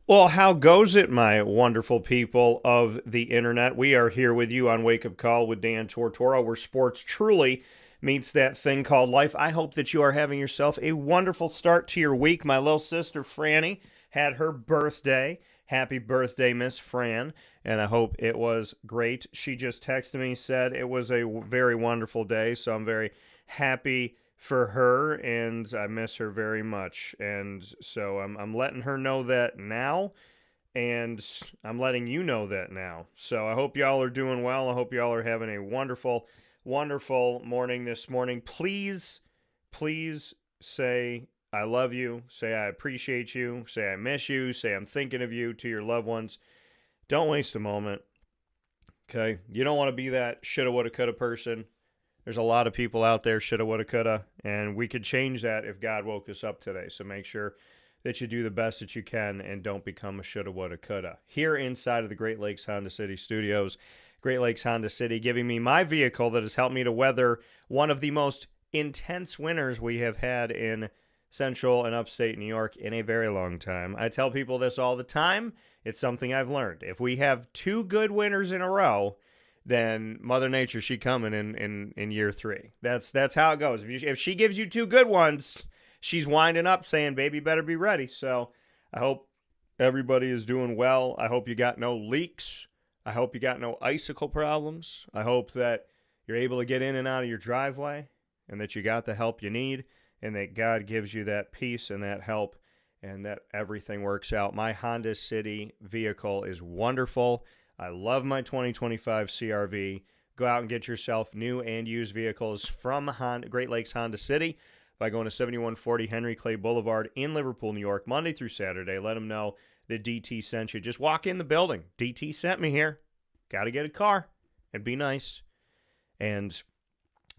Well, how goes it, my wonderful people of the internet? We are here with you on Wake Up Call with Dan Tortora, where sports truly meets that thing called life. I hope that you are having yourself a wonderful start to your week. My little sister Franny had her birthday. Happy birthday, Miss Fran. And I hope it was great. She just texted me, said it was a very wonderful day. So I'm very happy for her, and I miss her very much. And so I'm letting her know that now, and I'm letting you know that now. So I hope y'all are doing well. I hope y'all are having a wonderful, wonderful morning this morning. Please say I love you, say I appreciate you, say I miss you, say I'm thinking of you to your loved ones. Don't waste a moment, okay? You don't want to be that shoulda, woulda, coulda person. There's a lot of people out there, shoulda, woulda, coulda, and we could change that if God woke us up today. So make sure that you do the best that you can and don't become a shoulda, woulda, coulda. Here inside of the Great Lakes Honda City studios, Great Lakes Honda City, giving me my vehicle that has helped me to weather one of the most intense winters we have had in central and upstate New York in a very long time. I tell people this all the time. It's something I've learned. If we have two good winters in a row, then Mother Nature, she coming in year three. That's how it goes. If she gives you two good ones, she's winding up saying, baby, better be ready. So I hope everybody is doing well. I hope you got no leaks. I hope you got no icicle problems. I hope that you're able to get in and out of your driveway and that you got the help you need and that God gives you that peace and that help and that everything works out. My Honda City vehicle is wonderful. I love my 2025 CRV. Go out and get yourself new and used vehicles from Great Lakes Honda City by going to 7140 Henry Clay Boulevard in Liverpool, New York, Monday through Saturday. Let them know that DT sent you. Just walk in the building. DT sent me here. Got to get a car and be nice. And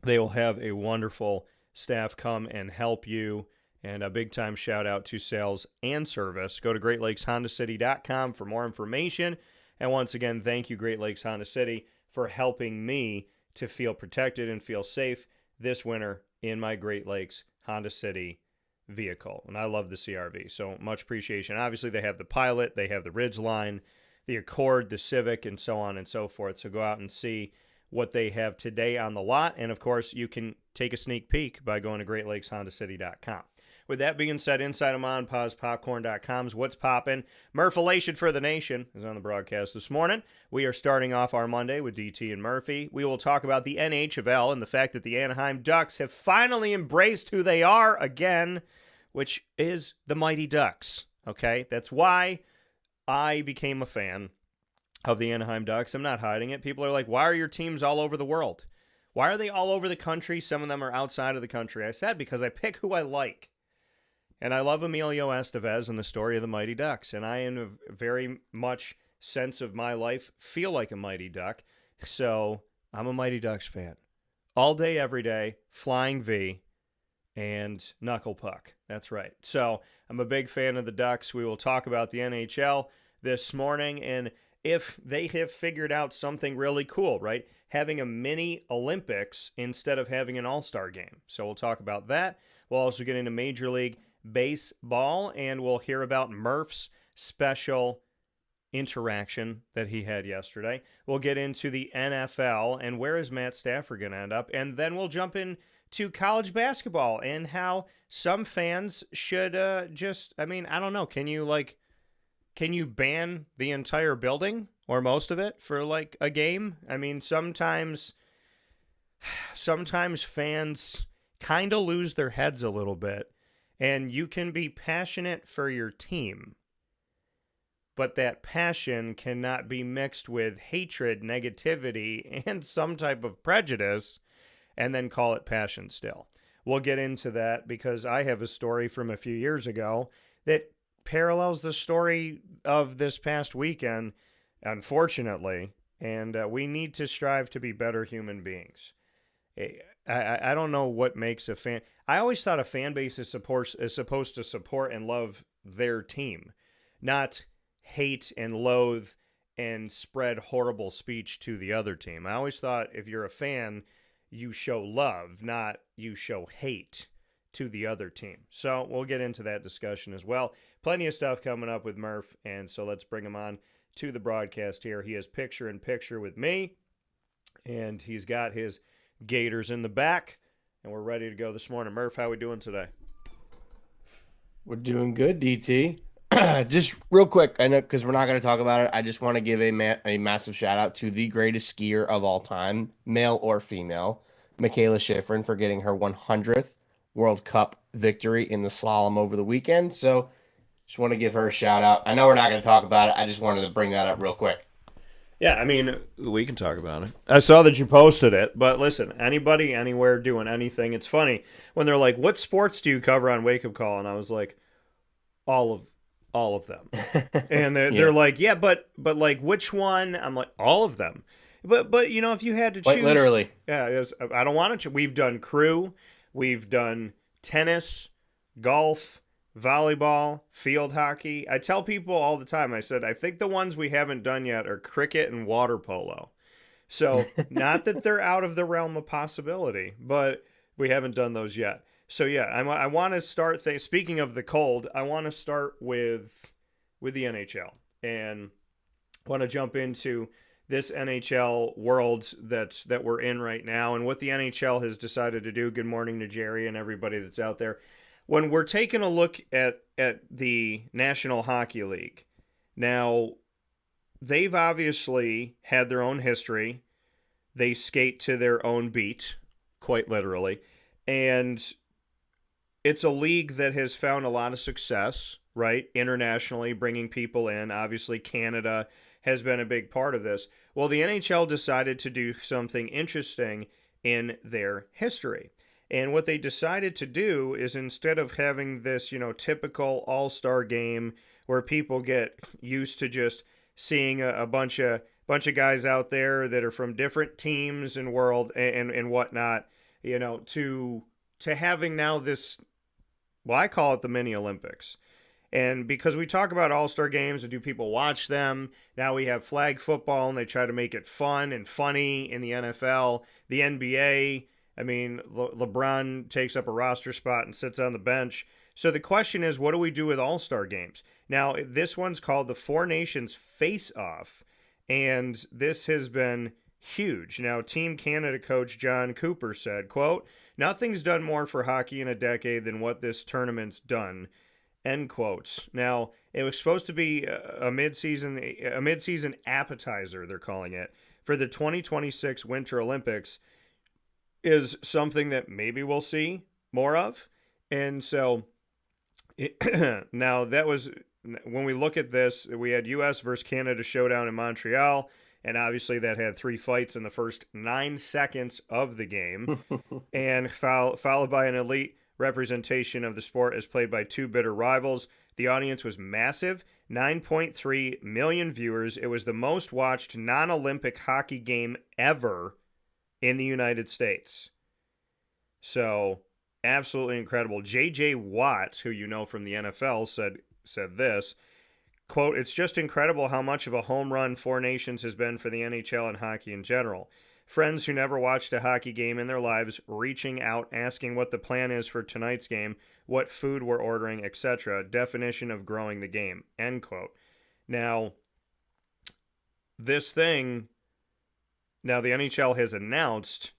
they will have a wonderful staff come and help you. And a big time shout out to sales and service. Go to GreatLakesHondaCity.com for more information. And once again, thank you, Great Lakes Honda City, for helping me to feel protected and feel safe this winter in my Great Lakes Honda City vehicle. And I love the CRV, so much appreciation. Obviously, they have the Pilot, they have the Ridgeline, the Accord, the Civic, and so on and so forth. So go out and see what they have today on the lot. And, of course, you can take a sneak peek by going to GreatLakesHondaCity.com. With that being said, inside of MonPawsPopcorn.com's What's Poppin', Murphalation for the Nation is on the broadcast this morning. We are starting off our Monday with DT and Murphy. We will talk about the NHL and the fact that the Anaheim Ducks have finally embraced who they are again, which is the Mighty Ducks, okay? That's why I became a fan of the Anaheim Ducks. I'm not hiding it. People are like, why are your teams all over the world? Why are they all over the country? Some of them are outside of the country. I said because I pick who I like. And I love Emilio Estevez and the story of the Mighty Ducks. And I, in a very much sense of my life, feel like a Mighty Duck. So I'm a Mighty Ducks fan. All day, every day, Flying V and Knuckle Puck. That's right. So I'm a big fan of the Ducks. We will talk about the NHL this morning. And if they have figured out something really cool, right? Having a mini Olympics instead of having an all-star game. So we'll talk about that. We'll also get into Major League Baseball, and we'll hear about Murph's special interaction that he had yesterday. We'll get into the NFL and where is Matt Stafford going to end up, and then we'll jump into college basketball and how some fans should I don't know, can you ban the entire building or most of it for like a game? I mean, sometimes fans kind of lose their heads a little bit. And you can be passionate for your team, but that passion cannot be mixed with hatred, negativity, and some type of prejudice, and then call it passion still. We'll get into that because I have a story from a few years ago that parallels the story of this past weekend, unfortunately, and we need to strive to be better human beings. I don't know what makes a fan. I always thought a fan base is supposed to support and love their team, not hate and loathe and spread horrible speech to the other team. I always thought if you're a fan, you show love, not you show hate to the other team. So we'll get into that discussion as well. Plenty of stuff coming up with Murph, and so let's bring him on to the broadcast here. He is picture in picture with me, and he's got his Gators in the back, and we're ready to go this morning. Murph, how are we doing today? We're doing good, DT. Just real quick, I know because we're not going to talk about it. I just want to give a massive shout out to the greatest skier of all time, male or female, Michaela Schifrin, for getting her 100th World Cup victory in the slalom over the weekend. So just want to give her a shout out. I know we're not going to talk about it. I just wanted to bring that up real quick. Yeah, I mean, we can talk about it. I saw that you posted it, but listen, anybody, anywhere, doing anything. It's funny when they're like, "What sports do you cover on Wake Up Call?" And I was like, "All of them." And they're Yeah, like, "Yeah, but like which one?" I'm like, "All of them." But if you had to quite choose, literally. yeah, I don't want to. We've done crew, we've done tennis, golf, volleyball, field hockey. I tell people all the time, I said, I think the ones we haven't done yet are cricket and water polo. So, not that they're out of the realm of possibility, but we haven't done those yet. So, yeah, I want to start, speaking of the cold, I want to start with the NHL and want to jump into this NHL world that we're in right now and what the NHL has decided to do. Good morning to Jerry and everybody that's out there. When we're taking a look at the National Hockey League, now they've obviously had their own history. They skate to their own beat, quite literally. And it's a league that has found a lot of success, right? Internationally, bringing people in. Obviously, Canada has been a big part of this. Well, the NHL decided to do something interesting in their history. And what they decided to do is instead of having this, typical all-star game where people get used to just seeing a bunch of guys out there that are from different teams and world and whatnot, to having now this, well, I call it the mini Olympics. And because we talk about all-star games and do people watch them, now we have flag football and they try to make it fun and funny in the NFL. The NBA, I mean, LeBron takes up a roster spot and sits on the bench. So the question is, what do we do with all-star games? Now, this one's called the Four Nations Face-Off, and this has been huge. Now, Team Canada coach John Cooper said, quote, "Nothing's done more for hockey in a decade than what this tournament's done." End quotes. Now, it was supposed to be a mid-season appetizer, they're calling it, for the 2026 Winter Olympics, is something that maybe we'll see more of. And so, now that was, when we look at this, we had U.S. versus Canada showdown in Montreal, and obviously that had 3 fights in the first 9 seconds of the game, and followed by an elite representation of the sport as played by 2 bitter rivals. The audience was massive, 9.3 million viewers. It was the most watched non-Olympic hockey game ever in the United States. So, absolutely incredible. J.J. Watt, who you know from the NFL, said this, quote, "It's just incredible how much of a home run Four Nations has been for the NHL and hockey in general. Friends who never watched a hockey game in their lives reaching out, asking what the plan is for tonight's game, what food we're ordering, etc. Definition of growing the game." End quote. Now, this thing, now the NHL has announced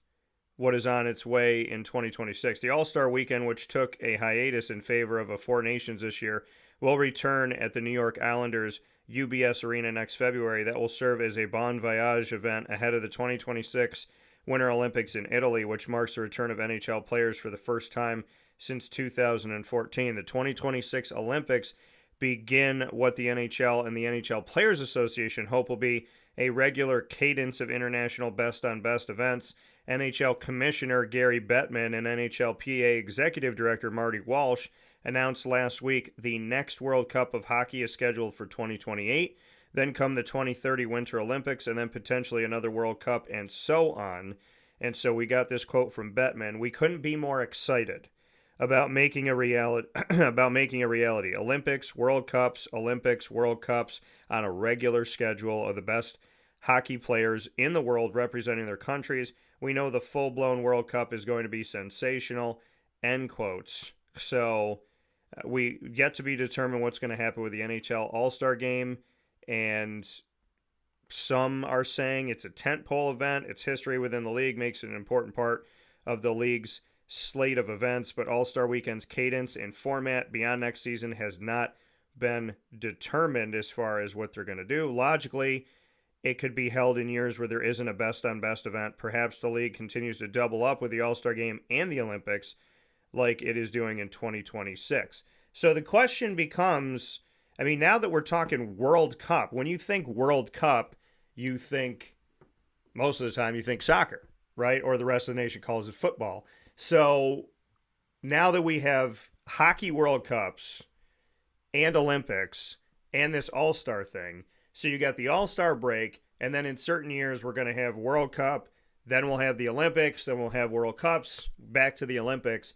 what is on its way in 2026. The All-Star Weekend, which took a hiatus in favor of a Four Nations this year, will return at the New York Islanders' UBS Arena next February. That will serve as a Bon Voyage event ahead of the 2026 Winter Olympics in Italy, which marks the return of NHL players for the first time since 2014. The 2026 Olympics begin what the NHL and the NHL Players Association hope will be a regular cadence of international best-on-best events. NHL Commissioner Gary Bettman and NHLPA Executive Director Marty Walsh announced last week the next World Cup of Hockey is scheduled for 2028, then come the 2030 Winter Olympics, and then potentially another World Cup, and so on. And so we got this quote from Bettman: "We couldn't be more excited about making a reality Olympics, World Cups, on a regular schedule of the best hockey players in the world representing their countries. We know the full-blown World Cup is going to be sensational. end quotes. So we yet to be determined what's going to happen with the NHL All-Star Game, and some are saying it's a tentpole event. Its history within the league makes it an important part of the league's slate of events, but All-Star Weekend's cadence and format beyond next season has not been determined as far as what they're going to do. Logically, it could be held in years where there isn't a best-on-best event. Perhaps the league continues to double up with the All-Star Game and the Olympics like it is doing in 2026. So the question becomes, I mean, now that we're talking World Cup, when you think World Cup, you think, most of the time, you think soccer, right? Or the rest of the nation calls it football. So now that we have hockey World Cups and Olympics and this All-Star thing, so you got the All-Star break, and then in certain years we're going to have World Cup, then we'll have the Olympics, then we'll have World Cups, back to the Olympics.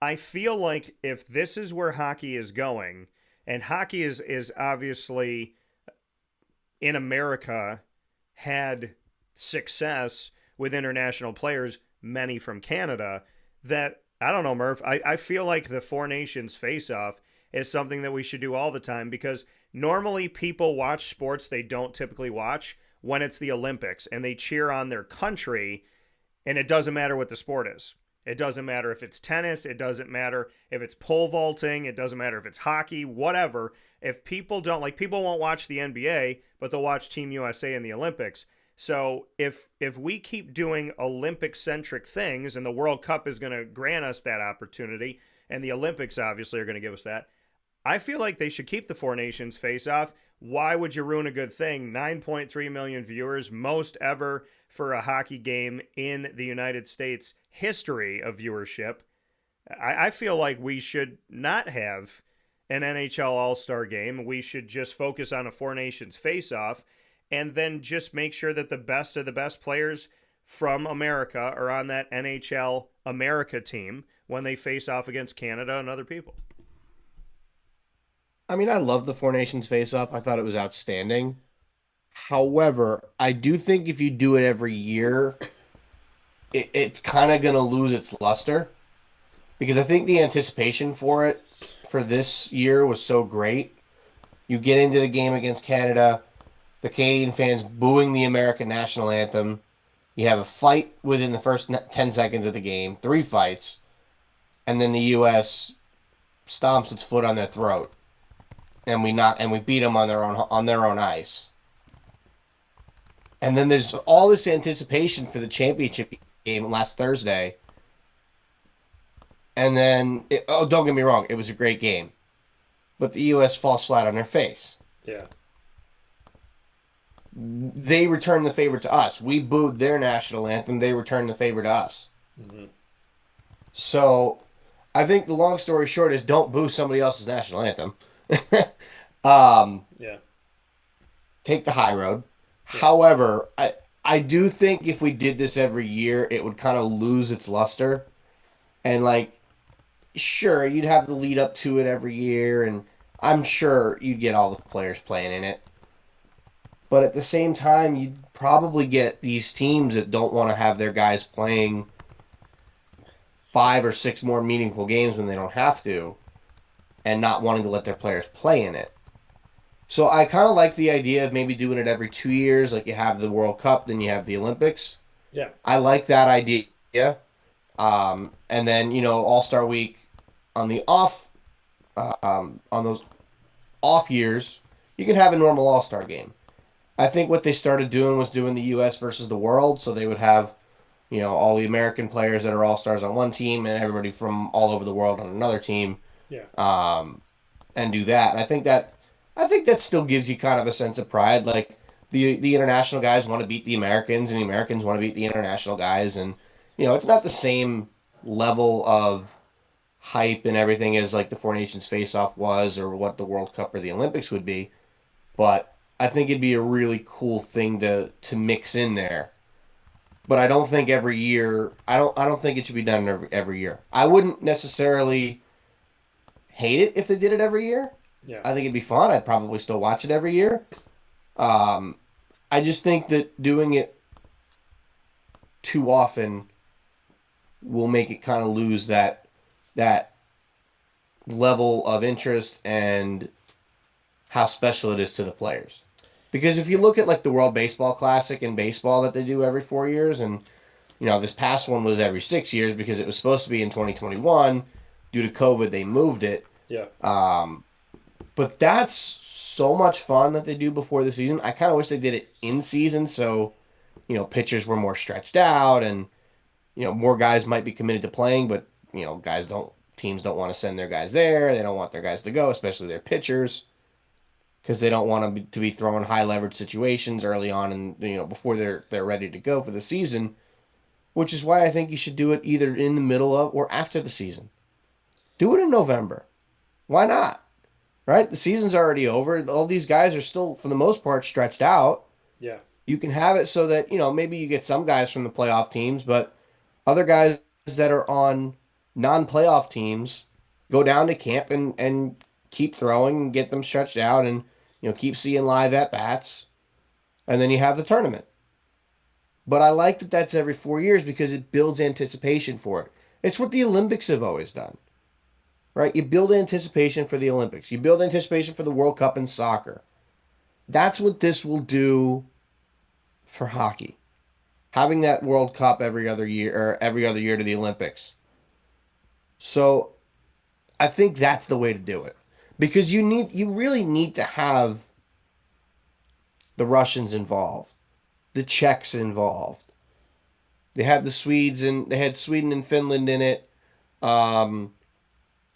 I feel like if this is where hockey is going, and hockey is obviously in America had success with international players, many from Canada, that, I don't know, Murph, I feel like the Four Nations face-off is something that we should do all the time, because normally people watch sports they don't typically watch when it's the Olympics, and they cheer on their country, and it doesn't matter what the sport is. It doesn't matter if it's tennis. It doesn't matter if it's pole vaulting. It doesn't matter if it's hockey, whatever. If people don't, like, people won't watch the NBA, but they'll watch Team USA in the Olympics. So if we keep doing Olympic-centric things, and the World Cup is going to grant us that opportunity, and the Olympics obviously are going to give us that, I feel like they should keep the Four Nations face-off. Why would you ruin a good thing? 9.3 million viewers, most ever for a hockey game in the United States history of viewership. I feel like we should not have an NHL All-Star game. We should just focus on a Four Nations face-off, and then just make sure that the best of the best players from America are on that NHL America team when they face off against Canada and other people. I mean, I love the Four Nations face-off. I thought it was outstanding. However, I do think if you do it every year, it's kind of going to lose its luster, because I think the anticipation for it for this year was so great. You get into the game against Canada, the Canadian fans booing the American national anthem. You have a fight within the first 10 seconds of the game, 3 fights, and then the U.S. stomps its foot on their throat, and we beat them on their own ice. And then there's all this anticipation for the championship game last Thursday. And then, don't get me wrong, it was a great game. But the U.S. falls flat on their face. Yeah. They returned the favor to us. We booed their national anthem. They returned the favor to us. Mm-hmm. So, I think the long story short is don't boo somebody else's national anthem. Yeah. Take the high road. Yeah. However, I do think if we did this every year, it would kind of lose its luster. And, like, sure, you'd have the lead up to it every year, and I'm sure you'd get all the players playing in it. But at the same time, you'd probably get these teams that don't want to have their guys playing 5 or 6 more meaningful games when they don't have to, and not wanting to let their players play in it. So I kind of like the idea of maybe doing it every 2 years, like you have the World Cup, then you have the Olympics. Yeah. I like that idea. And then, All-Star Week on the on those off years, you can have a normal All-Star game. I think what they started doing was doing the U.S. versus the world, so they would have, all the American players that are All-Stars on one team and everybody from all over the world on another team. Yeah. And do that. And I think that still gives you kind of a sense of pride. Like the international guys want to beat the Americans, and the Americans want to beat the international guys, and it's not the same level of hype and everything as like the Four Nations face-off was, or what the World Cup or the Olympics would be. But I think it'd be a really cool thing to mix in there. But I don't think every year. I don't think it should be done every year. I wouldn't necessarily hate it if they did it every year. Yeah. I think it'd be fun. I'd probably still watch it every year. I just think that doing it too often will make it kind of lose that that level of interest and how special it is to the players. Because if you look at like the World Baseball Classic in baseball that they do every 4 years, and this past one was every 6 years because it was supposed to be in 2021. Due to COVID, they moved it. Yeah. But that's so much fun that they do before the season. I kind of wish they did it in season so, pitchers were more stretched out and, more guys might be committed to playing, but, teams don't want to send their guys there. They don't want their guys to go, especially their pitchers, because they don't want them to be throwing high leverage situations early on and, before they're ready to go for the season, which is why I think you should do it either in the middle of or after the season. Do it in November. Why not? Right? The season's already over. All these guys are still, for the most part, stretched out. Yeah. You can have it so that, maybe you get some guys from the playoff teams, but other guys that are on non-playoff teams go down to camp and keep throwing and get them stretched out and, keep seeing live at-bats. And then you have the tournament. But I like that that's every 4 years because it builds anticipation for it. It's what the Olympics have always done, right? You build anticipation for the Olympics. You build anticipation for the World Cup in soccer. That's what this will do for hockey. Having that World Cup every other year or every other year to the Olympics. So I think that's the way to do it. Because you really need to have the Russians involved, the Czechs involved. They had Sweden and Finland in it. Um,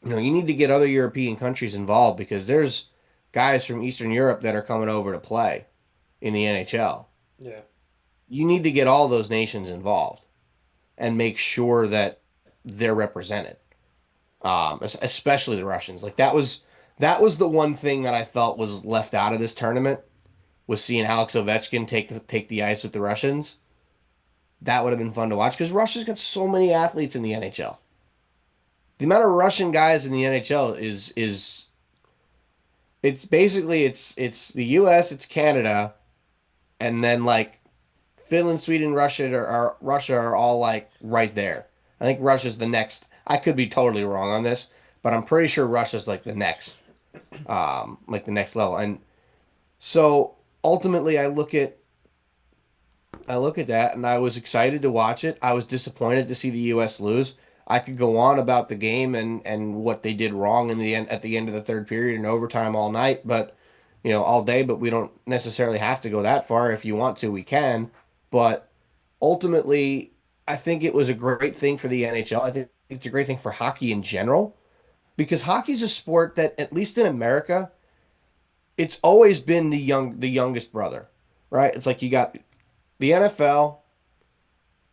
you need to get other European countries involved because there's guys from Eastern Europe that are coming over to play in the NHL. Yeah. You need to get all those nations involved and make sure that they're represented, especially the Russians. Like that was the one thing that I felt was left out of this tournament was seeing Alex Ovechkin take the ice with the Russians. That would have been fun to watch because Russia's got so many athletes in the NHL. The amount of Russian guys in the NHL is it's basically it's the U.S., it's Canada, and then like Finland, Sweden, Russia are all like right there. I think Russia's the next. I could be totally wrong on this, but I'm pretty sure Russia's like the next level. And so ultimately, I look at that, and I was excited to watch it. I was disappointed to see the U.S. lose. I could go on about the game and what they did wrong in the end at the end of the third period and overtime all night, but all day. But we don't necessarily have to go that far. If you want to, we can. But ultimately, I think it was a great thing for the NHL. I think it's a great thing for hockey in general because hockey's a sport that, at least in America, it's always been the youngest brother, right? It's like you got the NFL,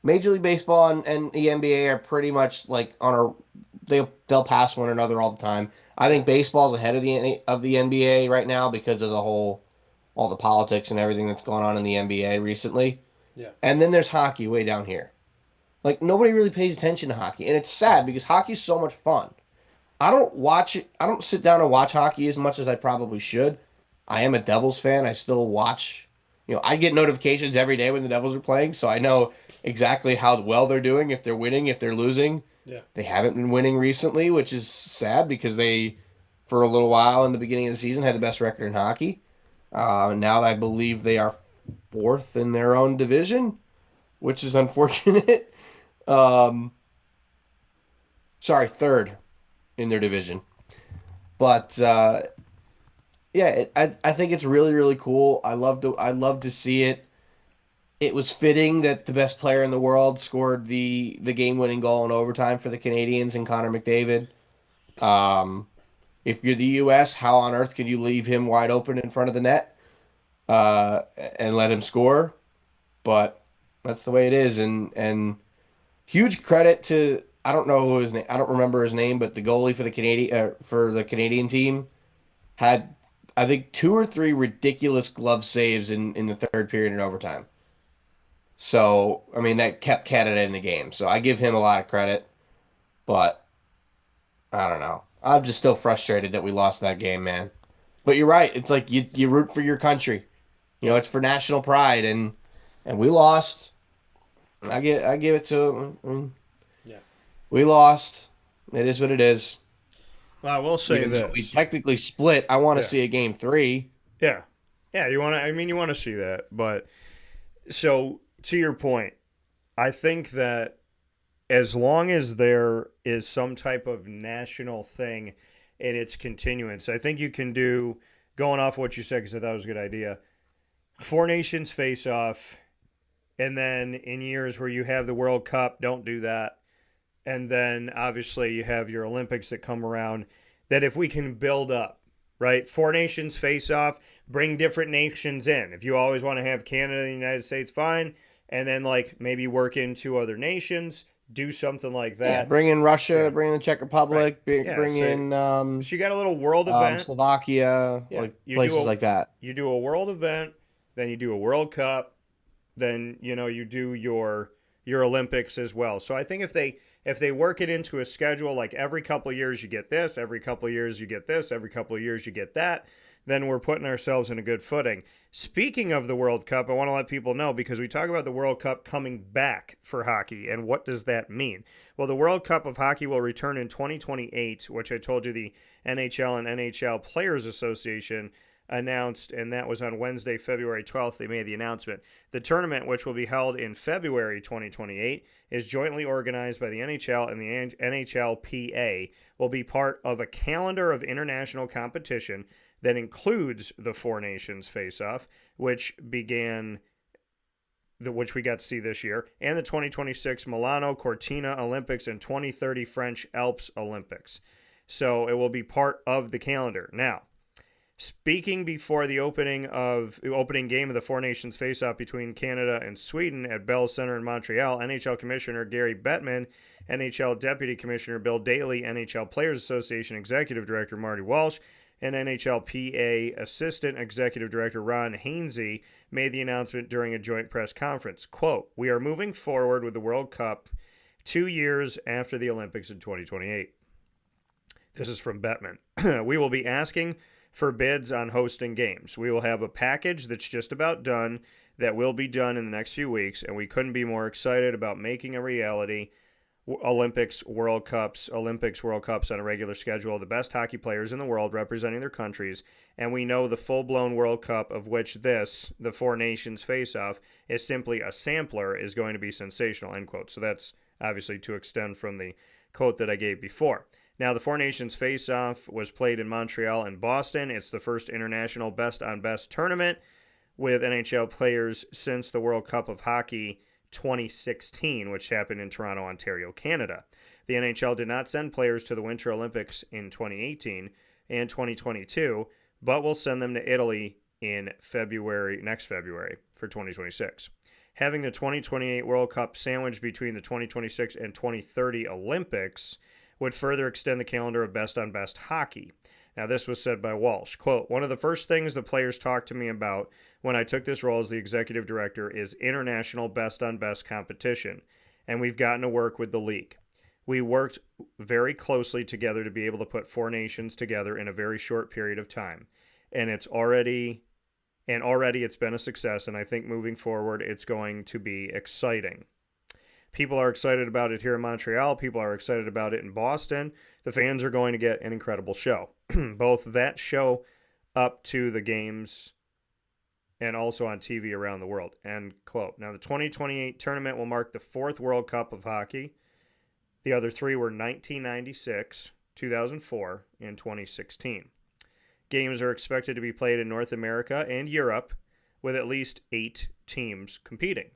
Major League Baseball, and the NBA are pretty much like they'll pass one another all the time. I think baseball's ahead of the NBA right now because of all the politics and everything that's going on in the NBA recently. Yeah. And then there's hockey way down here. Like nobody really pays attention to hockey, and it's sad because hockey's so much fun. I don't watch it. I don't sit down and watch hockey as much as I probably should. I am a Devils fan. I still watch. I get notifications every day when the Devils are playing, so I know exactly how well they're doing, if they're winning, if they're losing. Yeah. They haven't been winning recently, which is sad because they, for a little while in the beginning of the season, had the best record in hockey. Now I believe they are fourth in their own division, which is unfortunate. Um, Sorry, third in their division. But yeah, I think it's really really cool. I love to see it. It was fitting that the best player in the world scored the game winning goal in overtime for the Canadians and Connor McDavid. Um, if you're the U.S., how on earth could you leave him wide open in front of the net and let him score? But that's the way it is, and huge credit to I don't know who his name I don't remember his name, but the goalie for the Canadian team had I think two or three ridiculous glove saves in the third period and overtime. So I mean that kept Canada in the game. So I give him a lot of credit, but I don't know. I'm just still frustrated that we lost that game, man. But you're right. It's like you root for your country. It's for national pride, and we lost. I give it to. Yeah. We lost. It is what it is. Well, I will say Even though we this. technically split, I want to Yeah. see a game three. Yeah. Yeah, you want to I mean you want to see that, but so to your point, I think that as long as there is some type of national thing in its continuance, I think you can do, going off what you said, because I thought it was a good idea, four nations face off, and then in years where you have the World Cup, don't do that. And then obviously you have your Olympics that come around, that if we can build up, right? Four nations face off, bring different nations in. If you always want to have Canada and the United States, fine. And then like maybe work into other nations, do something like Yeah, that. bring in Russia, Yeah, bring in the Czech right. Republic, Yeah, bring so in so you got a little world event. Slovakia, Yeah, like places like that. you do a world event, then you do a World Cup, then you do your Olympics as well. So I think if they work it into a schedule, like every couple of years you get this, every couple of years you get this, every couple of years you get that, then we're putting ourselves in a good footing. Speaking of the World Cup, I want to let people know, because we talk about the World Cup coming back for hockey, and what does that mean? Well, the World Cup of Hockey will return in 2028, which I told you the NHL and NHL Players Association announced, and that was on Wednesday, February 12th. They made the announcement. The tournament, which will be held in February 2028, is jointly organized by the NHL and the NHLPA, will be part of a calendar of international competition that includes the Four Nations face-off, which which we got to see this year, and the 2026 Milano Cortina Olympics and 2030 French Alps Olympics. So it will be part of the calendar. Now, speaking before the opening game of the Four Nations face-off between Canada and Sweden at Bell Center in Montreal, NHL Commissioner Gary Bettman, NHL Deputy Commissioner Bill Daly, NHL Players Association Executive Director Marty Walsh, and NHLPA Assistant Executive Director Ron Hainsey made the announcement during a joint press conference. Quote, "We are moving forward with the World Cup 2 years after the Olympics in 2028. This is from Bettman. "We will be asking for bids on hosting games. We will have a package that's just about done that will be done in the next few weeks, and we couldn't be more excited about making a reality Olympics, World Cups on a regular schedule, the best hockey players in the world representing their countries, and we know the full-blown World Cup, of which the Four Nations face-off, is simply a sampler, is going to be sensational," end quote. So that's obviously to extend from the quote that I gave before. Now, the Four Nations face-off was played in Montreal and Boston. It's the first international best-on-best tournament with NHL players since the World Cup of Hockey 2016, which happened in Toronto, Ontario, Canada. The NHL did not send players to the Winter Olympics in 2018 and 2022, but will send them to Italy in next February for 2026. Having the 2028 World Cup sandwiched between the 2026 and 2030 Olympics would further extend the calendar of best-on-best hockey. Now, this was said by Walsh. Quote, "One of the first things the players talked to me about when I took this role as the executive director is international best-on-best competition, and we've gotten to work with the league. We worked very closely together to be able to put four nations together in a very short period of time, and already it's been a success, and I think moving forward it's going to be exciting. People are excited about it here in Montreal. People are excited about it in Boston. The fans are going to get an incredible show. Both that show up to the games and also on TV around the world," end quote. Now, the 2028 tournament will mark the fourth World Cup of hockey. The other three were 1996, 2004, and 2016. Games are expected to be played in North America and Europe, with at least 8 teams competing.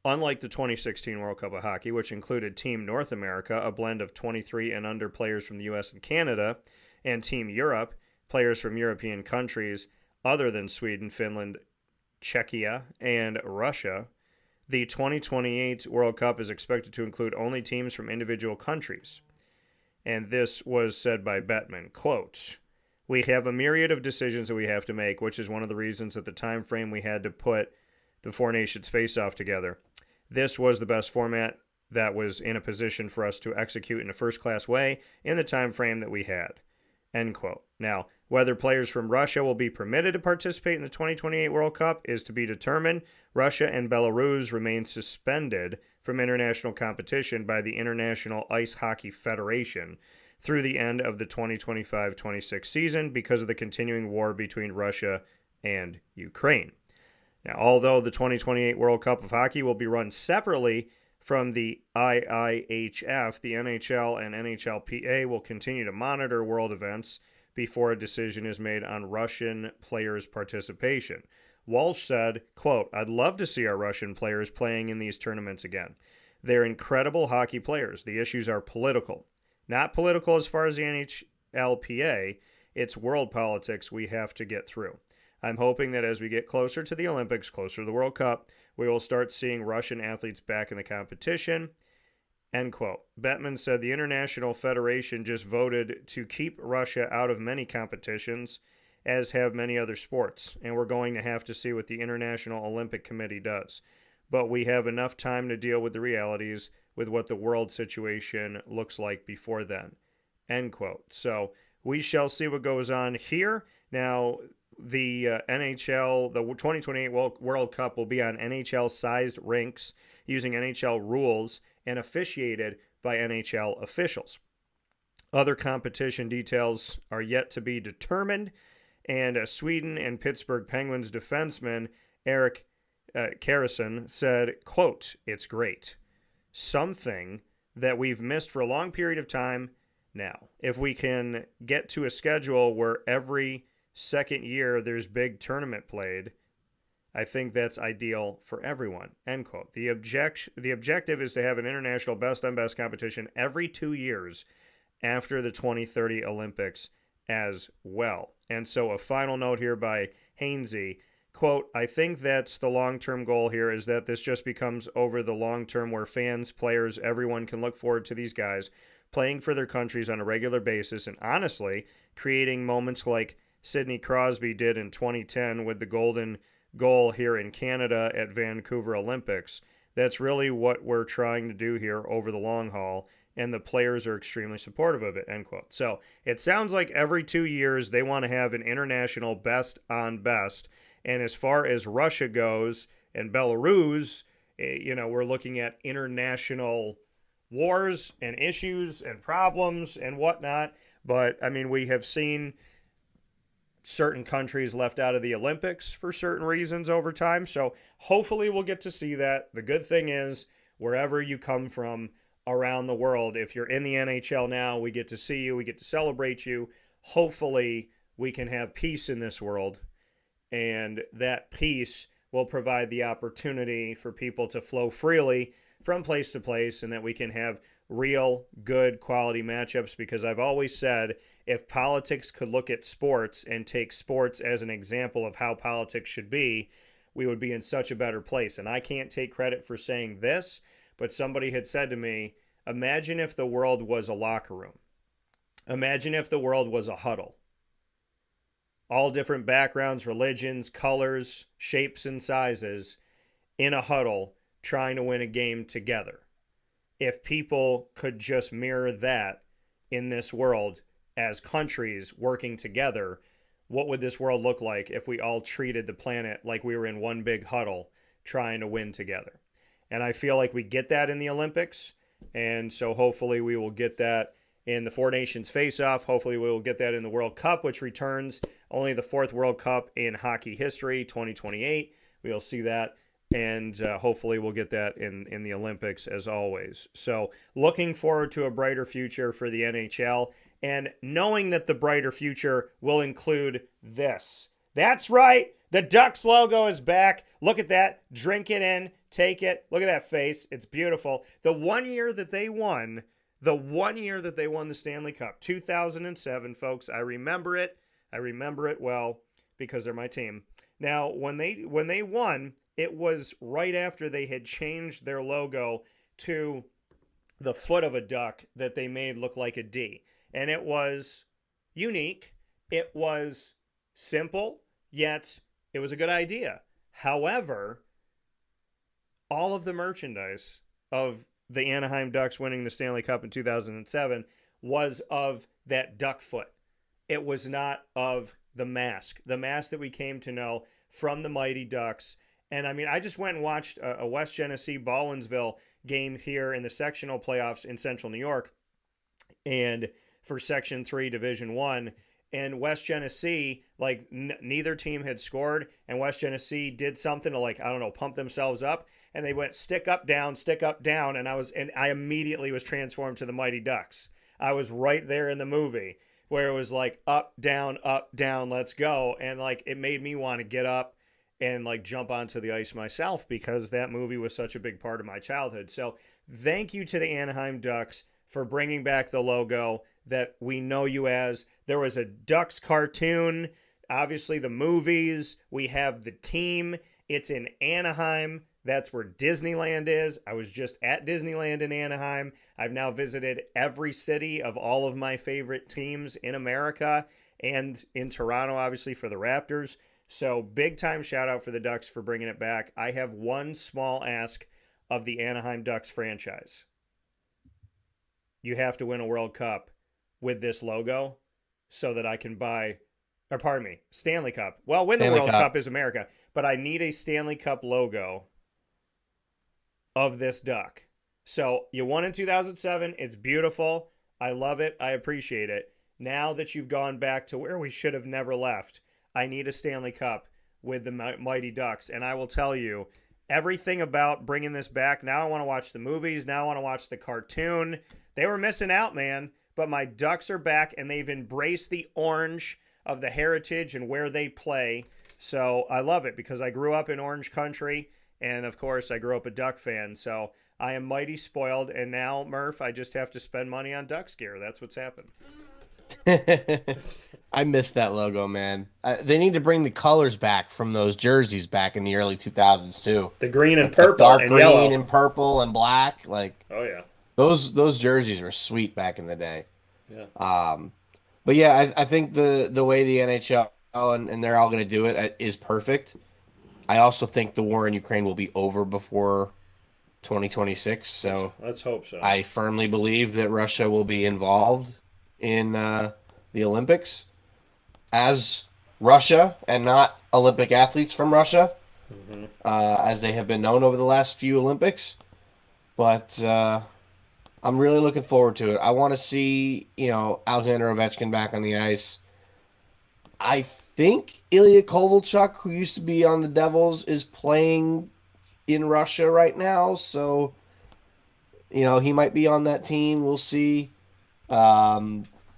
Unlike the 2016 World Cup of Hockey, which included Team North America, a blend of 23 and under players from the US and Canada, and Team Europe, players from European countries other than Sweden, Finland, Czechia, and Russia, the 2028 World Cup is expected to include only teams from individual countries. And this was said by Bettman, quote, "We have a myriad of decisions that we have to make, which is one of the reasons that the time frame we had to put the Four Nations face-off together. This was the best format that was in a position for us to execute in a first-class way in the time frame that we had," end quote. Now, whether players from Russia will be permitted to participate in the 2028 World Cup is to be determined. Russia and Belarus remain suspended from international competition by the International Ice Hockey Federation through the end of the 2025-26 season because of the continuing war between Russia and Ukraine. Now, although the 2028 World Cup of Hockey will be run separately from the IIHF, the NHL and NHLPA will continue to monitor world events before a decision is made on Russian players' participation. Walsh said, quote, "I'd love to see our Russian players playing in these tournaments again. They're incredible hockey players. The issues are political. Not political as far as the NHLPA, it's world politics we have to get through. I'm hoping that as we get closer to the Olympics, closer to the World Cup, we will start seeing Russian athletes back in the competition." End quote. Bettman said the International Federation just voted to keep Russia out of many competitions, as have many other sports, and we're going to have to see what the International Olympic Committee does. But we have enough time to deal with the realities with what the world situation looks like before then. End quote. So we shall see what goes on here. Now, the NHL, the 2028 World Cup will be on NHL-sized rinks using NHL rules and officiated by NHL officials. Other competition details are yet to be determined, and Sweden and Pittsburgh Penguins defenseman Eric Karlsson said, quote, "It's great. Something that we've missed for a long period of time now. If we can get to a schedule where every second year there's big tournament played, I think that's ideal for everyone." End quote. The objective is to have an international best-on-best competition every 2 years after the 2030 Olympics as well. And so a final note here by Hainsey, quote, "I think that's the long-term goal here, is that this just becomes over the long term where fans, players, everyone can look forward to these guys playing for their countries on a regular basis and honestly creating moments like Sidney Crosby did in 2010 with the golden goal here in Canada at Vancouver Olympics. That's really what we're trying to do here over the long haul, and the players are extremely supportive of it," end quote. So it sounds like every 2 years they want to have an international best on best. And as far as Russia goes and Belarus, we're looking at international wars and issues and problems and whatnot. But, I mean, we have seen certain countries left out of the Olympics for certain reasons over time. So hopefully we'll get to see that. The good thing is, wherever you come from around the world, if you're in the NHL now, we get to see you, we get to celebrate you. Hopefully we can have peace in this world, and that peace will provide the opportunity for people to flow freely from place to place, and that we can have real good quality matchups. Because I've always said, if politics could look at sports and take sports as an example of how politics should be, we would be in such a better place. And I can't take credit for saying this, but somebody had said to me, imagine if the world was a locker room. Imagine if the world was a huddle. All different backgrounds, religions, colors, shapes, and sizes in a huddle trying to win a game together. If people could just mirror that in this world as countries working together, what would this world look like if we all treated the planet like we were in one big huddle trying to win together? And I feel like we get that in the Olympics, and so hopefully we will get that in the Four Nations face-off. Hopefully we will get that in the World Cup, which returns only the fourth World Cup in hockey history, 2028. We'll see that, and hopefully we'll get that in the Olympics as always. So looking forward to a brighter future for the NHL, and knowing that the brighter future will include this. That's right, the Ducks logo is back. Look at that. Drink it in. Take it. Look at that face. It's beautiful. The one year that they won the Stanley Cup, 2007, folks. I remember it. I remember it well because they're my team. Now, when they won, it was right after they had changed their logo to the foot of a duck that they made look like a D. And it was unique. It was simple, yet it was a good idea. However, all of the merchandise of the Anaheim Ducks winning the Stanley Cup in 2007 was of that duck foot. It was not of the mask that we came to know from the Mighty Ducks. And I mean, I just went and watched a West Genesee Baldwinsville game here in the sectional playoffs in Central New York, and for Section 3 Division 1. And West Genesee, like neither team had scored, and West Genesee did something to, like, I don't know, pump themselves up, and they went stick up down, and I immediately was transformed to the Mighty Ducks. I was right there in the movie where it was like up, down, let's go, and like it made me want to get up and like jump onto the ice myself because that movie was such a big part of my childhood. So thank you to the Anaheim Ducks for bringing back the logo that we know you as. There was a Ducks cartoon, obviously the movies, we have the team. It's in Anaheim. That's where Disneyland is. I was just at Disneyland in Anaheim. I've now visited every city of all of my favorite teams in America and in Toronto, obviously, for the Raptors. So big time shout out for the Ducks for bringing it back. I have one small ask of the Anaheim Ducks franchise. You have to win a World Cup with this logo so that I can buy, or pardon me, Stanley Cup. Well, win the World Cup is America, but I need a Stanley Cup logo of this duck. So you won in 2007. It's beautiful. I love it. I appreciate it. Now that you've gone back to where we should have never left, I need a Stanley Cup with the Mighty Ducks. And I will tell you everything about bringing this back. Now I want to watch the movies. Now I want to watch the cartoon. They were missing out, man. But my Ducks are back, and they've embraced the orange of the heritage and where they play. So I love it because I grew up in Orange Country. And, of course, I grew up a Duck fan. So I am mighty spoiled. And now, Murph, I just have to spend money on Ducks gear. That's what's happened. I miss that logo, man. They need to bring the colors back from those jerseys back in the early 2000s, too. The green and purple dark and green yellow. And purple and black. Like, oh, yeah. Those jerseys were sweet back in the day. Yeah. But, yeah, I think the way the NHL and they're all going to do it is perfect. I also think the war in Ukraine will be over before 2026. So let's hope so. I firmly believe that Russia will be involved in the Olympics as Russia and not Olympic athletes from Russia, as they have been known over the last few Olympics. But I'm really looking forward to it. I want to see, Alexander Ovechkin back on the ice. I think Ilya Kovalchuk, who used to be on the Devils, is playing in Russia right now. So, he might be on that team. We'll see. Or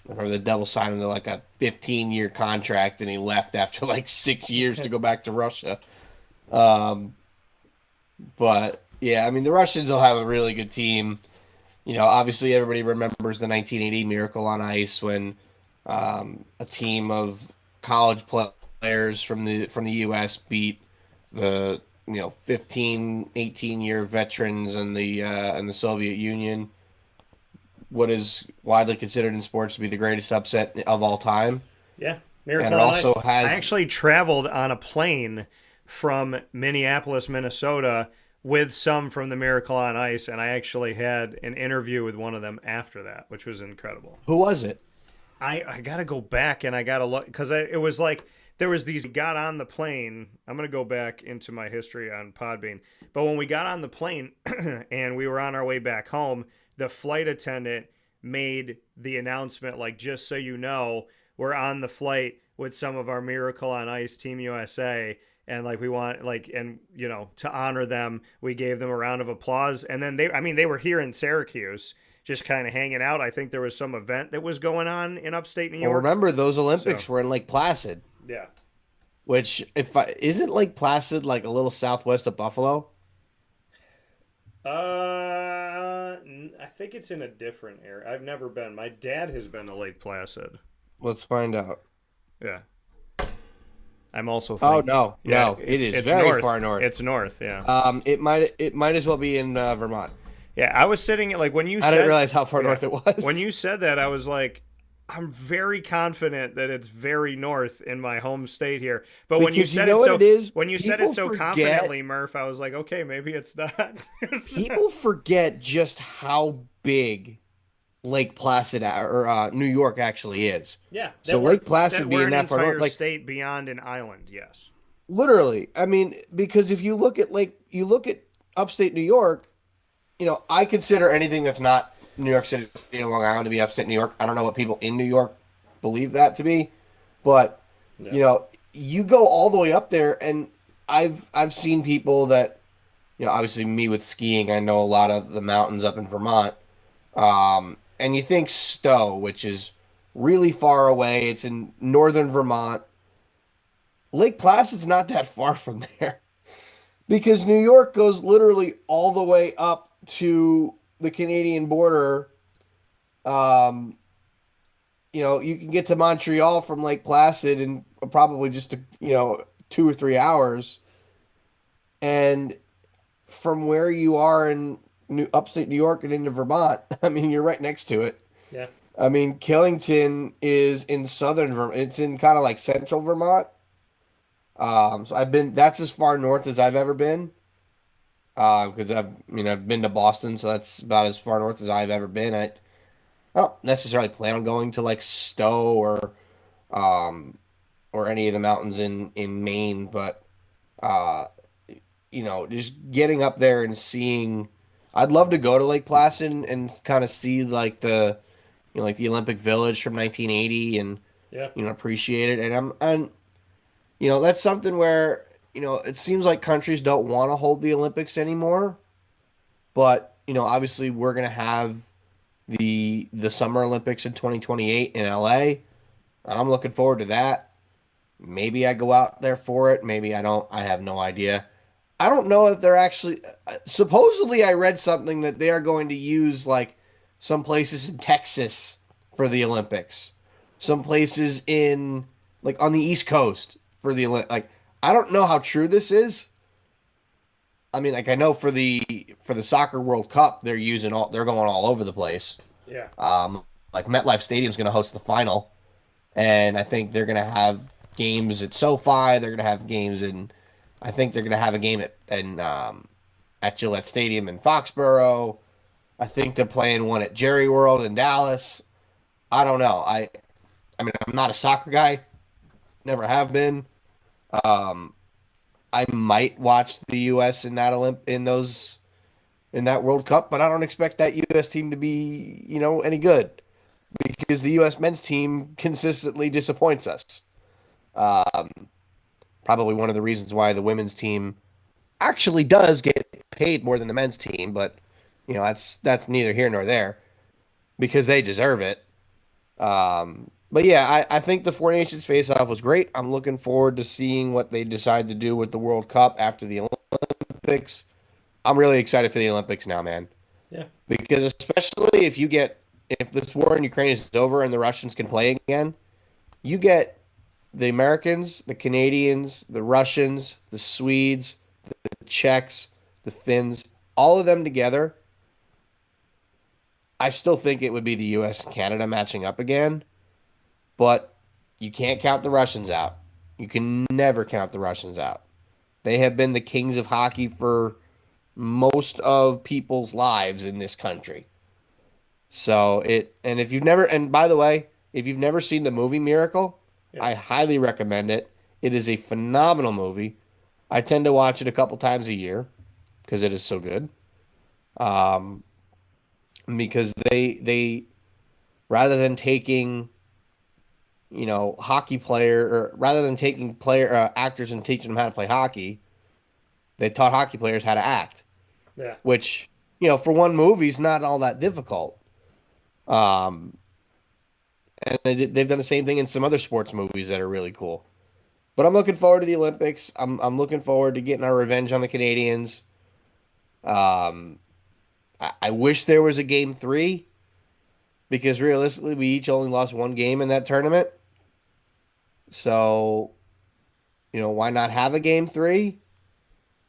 the Devils signed him to like a 15-year contract, and he left after like 6 years to go back to Russia. But, yeah, I mean, the Russians will have a really good team. Obviously everybody remembers the 1980 Miracle on Ice when a team of college players from the U.S. beat the 15, 18-year veterans and the Soviet Union. What is widely considered in sports to be the greatest upset of all time. Yeah, Miracle and on also Ice. has. I actually traveled on a plane from Minneapolis, Minnesota, with some from the Miracle on Ice, and I actually had an interview with one of them after that, which was incredible. Who was it? I got to go back and I got to look because it was like there was these got on the plane. I'm going to go back into my history on Podbean. But when we got on the plane and we were on our way back home, the flight attendant made the announcement, like, just so you know, we're on the flight with some of our Miracle on Ice Team USA. And like we want, like, and to honor them, we gave them a round of applause. And then they were here in Syracuse, just kind of hanging out. I think there was some event that was going on in upstate New York. Well, remember those Olympics were in Lake Placid. Yeah. Which isn't Lake Placid like a little southwest of Buffalo? I think it's in a different area. I've never been. My dad has been to Lake Placid. Let's find out. Yeah. I'm also thinking. Oh no, it's very north. Far north. It's north, yeah. It might as well be in Vermont. Yeah, I was sitting like when you. I didn't realize how far north it was. When you said that, I was like, I'm very confident that it's very north in my home state here. But when you said when you said it so confidently, Murph, I was like, okay, maybe it's not. People forget just how big Lake Placid or New York actually is. Yeah. So Lake Placid being that far north, like state beyond an island, yes. Literally, I mean, because if you look at upstate New York, I consider anything that's not New York City or Long Island to be upstate New York. I don't know what people in New York believe that to be, but Yeah. you know, you go all the way up there, and I've seen people that, obviously me with skiing, I know a lot of the mountains up in Vermont. And you think Stowe, which is really far away, it's in northern Vermont. Lake Placid's not that far from there because New York goes literally all the way up to the Canadian border. Um, you can get to Montreal from Lake Placid in probably just 2 or 3 hours. And from where you are in upstate New York and into Vermont, I mean, you're right next to it. Yeah. I mean, Killington is in southern Vermont. It's in kind of like central Vermont. So that's as far north as I've ever been. Because I've been to Boston, so that's about as far north as I've ever been. I don't necessarily plan on going to like Stowe um, or any of the mountains in Maine, but uh, just getting up there and seeing. I'd love to go to Lake Placid and kind of see like like the Olympic Village from 1980 and Yeah. appreciate it. And that's something where it seems like countries don't want to hold the Olympics anymore, but obviously we're gonna have the Summer Olympics in 2028 in LA. I'm looking forward to that. Maybe I go out there for it. Maybe I don't. I have no idea. I don't know if they're actually. Supposedly, I read something that they are going to use like some places in Texas for the Olympics, some places in like on the East Coast for the Like, I don't know how true this is. I mean, like I know for the soccer World Cup, they're going all over the place. Yeah. Like MetLife Stadium's going to host the final, and I think they're going to have games at SoFi. They're going to have games in. I think they're going to have a game at Gillette Stadium in Foxborough. I think they're playing one at Jerry World in Dallas. I don't know. I mean, I'm not a soccer guy. Never have been. Um, I might watch the U.S. in that in that World Cup, but I don't expect that U.S. team to be any good because the U.S. men's team consistently disappoints us. Um, Probably one of the reasons why the women's team actually does get paid more than the men's team, but that's neither here nor there because they deserve it. But yeah, I think the Four Nations face-off was great. I'm looking forward to seeing what they decide to do with the World Cup after the Olympics. I'm really excited for the Olympics now, man, Yeah. because especially if this war in Ukraine is over and the Russians can play again, you get the Americans, the Canadians, the Russians, the Swedes, the Czechs, the Finns, all of them together. I still think it would be the U.S. and Canada matching up again, but you can't count the Russians out. You can never count the Russians out. They have been the kings of hockey for most of people's lives in this country. And if you've never, and by the way, if you've never seen the movie Miracle, Yeah. I highly recommend it. It is a phenomenal movie. I tend to watch it a couple times a year because it is so good. Um, because they rather than taking hockey player or rather than taking player actors and teaching them how to play hockey, they taught hockey players how to act, Yeah. which for one movie is not all that difficult. Um, and they've done the same thing in some other sports movies that are really cool. But I'm looking forward to the Olympics. I'm looking forward to getting our revenge on the Canadians. Um, I wish there was a game three because realistically, we each only lost one game in that tournament. So, why not have a game three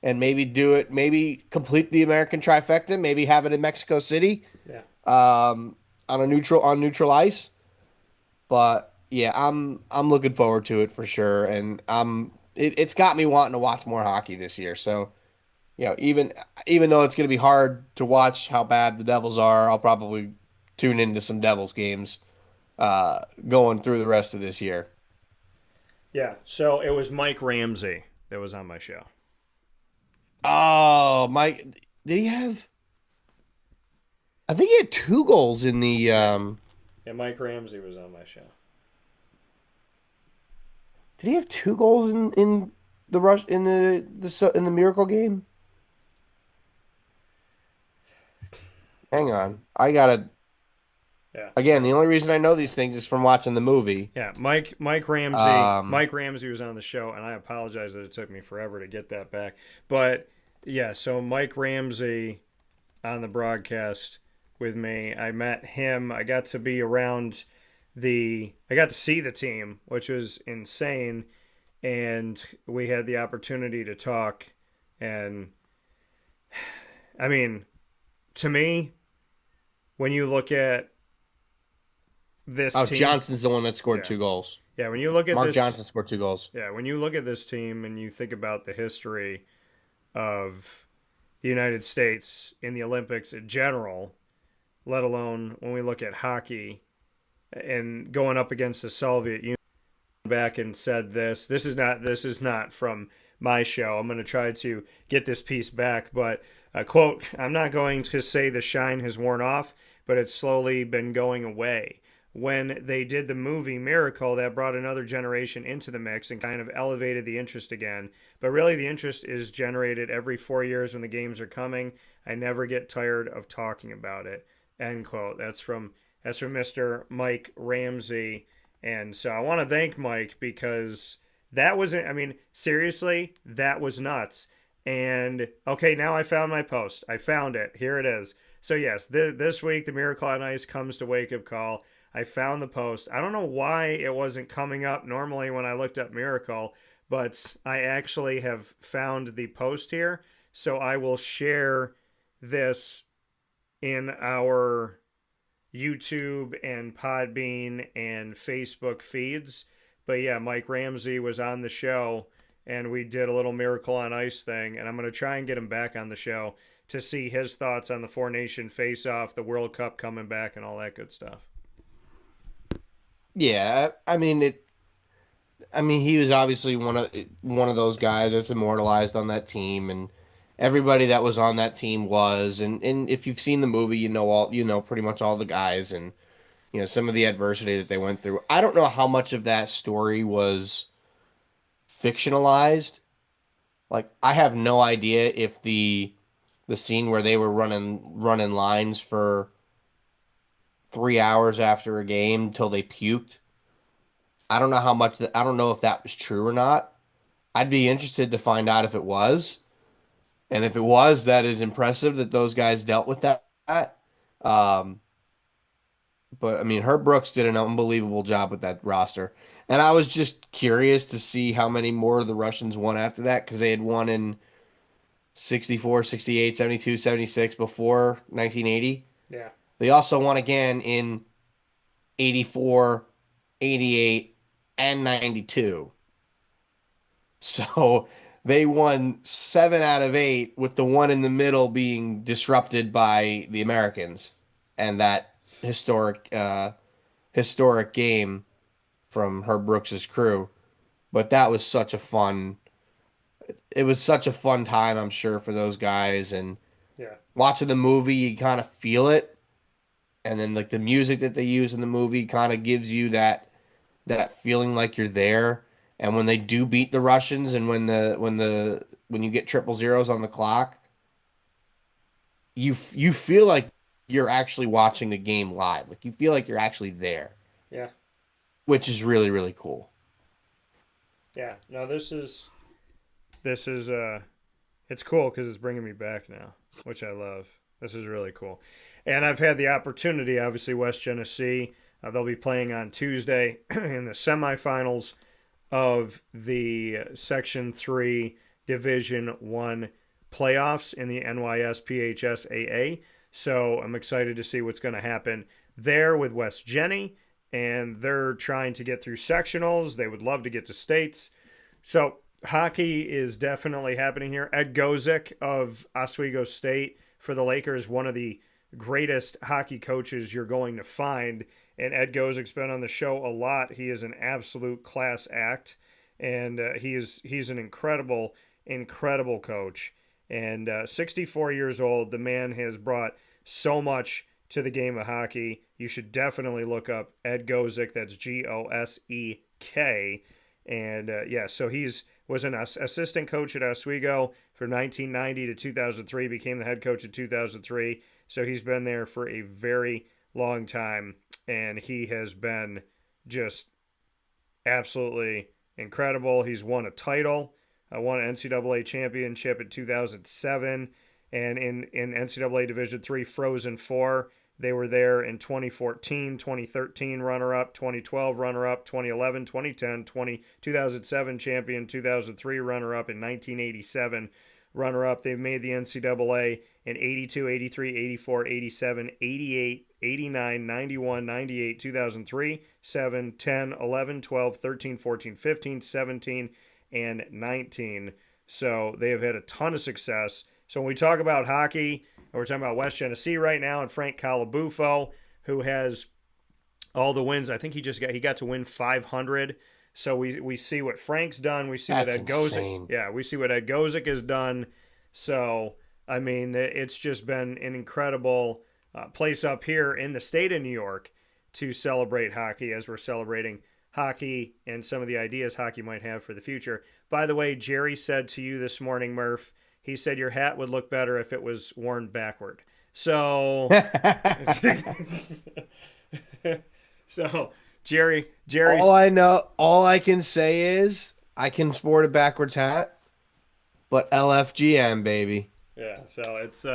and maybe do it? Maybe complete the American trifecta. Maybe have it in Mexico City, Yeah. on neutral ice. But yeah, I'm looking forward to it for sure, and it's got me wanting to watch more hockey this year. So even though it's going to be hard to watch how bad the Devils are, I'll probably tune into some Devils games going through the rest of this year. Yeah. So it was Mike Ramsey that was on my show. Oh, Mike, did he have? I think he had 2 goals in the. Yeah. Yeah, Mike Ramsey was on my show. Did he have 2 goals in the rush in the Miracle game? Hang on, I gotta. Yeah. Again, the only reason I know these things is from watching the movie. Yeah, Mike Ramsey was on the show, and I apologize that it took me forever to get that back. But yeah, so Mike Ramsey on the broadcast with me. I met him. I got to be around I got to see the team, which was insane, and we had the opportunity to talk. And I mean, to me, when you look at this Oh, team, Johnson's the one that scored yeah, 2 goals. yeah, when you look at Mark this, Johnson scored 2 goals. yeah, when you look at this team and you think about the history of the United States in the Olympics in general, let alone when we look at hockey and going up against the Soviet Union, back and said this. This is not from my show. I'm going to try to get this piece back, but quote, I'm not going to say the shine has worn off, but it's slowly been going away. When they did the movie Miracle, that brought another generation into the mix and kind of elevated the interest again. But really, the interest is generated every 4 years when the games are coming. I never get tired of talking about it. End quote. That's from Mr. Mike Ramsey. And so I want to thank Mike because that wasn't, I mean, seriously, that was nuts. And okay, now I found my post. I found it. Here it is. So, yes, this week, the Miracle on Ice comes to Wake Up Call. I found the post. I don't know why it wasn't coming up normally when I looked up Miracle, but I actually have found the post here. So I will share this in our YouTube and Podbean and Facebook feeds. But yeah, Mike Ramsey was on the show and we did a little Miracle on Ice thing. And I'm going to try and get him back on the show to see his thoughts on the Four Nation face off, the World Cup coming back, and all that good stuff. Yeah, I mean it. I mean, he was obviously one of those guys that's immortalized on that team, and everybody that was on that team was. And if you've seen the movie, you know pretty much all the guys, and some of the adversity that they went through. I don't know how much of that story was fictionalized. Like, I have no idea if the scene where they were running lines for 3 hours after a game till they puked. I don't know how much I don't know if that was true or not. I'd be interested to find out if it was. And if it was, that is impressive that those guys dealt with that. Um, but I mean, Herb Brooks did an unbelievable job with that roster. And I was just curious to see how many more the Russians won after that because they had won in 64, 68, 72, 76 before 1980. Yeah. They also won again in 84, 88, and 92. So they won 7 out of 8, with the one in the middle being disrupted by the Americans and that historic game from Herb Brooks's crew. But that was such a fun. It was such a fun time, I'm sure, for those guys. And Yeah. watching the movie, you kind of feel it, and then like the music that they use in the movie kind of gives you that feeling like you're there. And when they do beat the Russians, and when you get triple zeros on the clock, you feel like you're actually watching the game live. Like, you feel like you're actually there, Yeah. which is really really cool. Yeah. No, this is it's cool because it's bringing me back now, which I love. This is really cool. And I've had the opportunity, obviously, West Genesee, they'll be playing on Tuesday in the semifinals of the Section 3 Division 1 playoffs in the NYSPHSAA. So I'm excited to see what's going to happen there with West Genny. And they're trying to get through sectionals. They would love to get to states. So hockey is definitely happening here. Ed Gozik of Oswego State for the Lakers, one of the greatest hockey coaches you're going to find. And Ed Gozik's been on the show a lot. He is an absolute class act, and he's an incredible coach. And 64 years old, the man has brought so much to the game of hockey, you should definitely look up Ed Gozek. That's Gosek. And so was an assistant coach at Oswego from 1990 to 2003, became the head coach in 2003. So he's been there for a very long time, and he has been just absolutely incredible. He's won a title, won an NCAA championship in 2007, and in NCAA Division III Frozen Four, they were there in 2014, 2013 runner-up, 2012 runner-up, 2011, 2010, 2007 champion, 2003 runner-up, and 1987 runner-up. They've made the NCAA in 82, 83, 84, 87, 88, 89, 91, 98, 2003, 7, 10, 11, 12, 13, 14, 15, 17, and 19. So they have had a ton of success. So when we talk about hockey, we're talking about West Genesee right now and Frank Calabufo, who has all the wins. I think he got to win 500. So we see what Frank's done. We see what Ed Gozek. Yeah, we see what Ed Gozek has done. So I mean, it's just been an incredible place up here in the state of New York to celebrate hockey as we're celebrating hockey and some of the ideas hockey might have for the future. By the way, Jerry said to you this morning, Murph, he said your hat would look better if it was worn backward. So, Jerry. All I can say is I can sport a backwards hat, but LFGM, baby. Yeah, so it's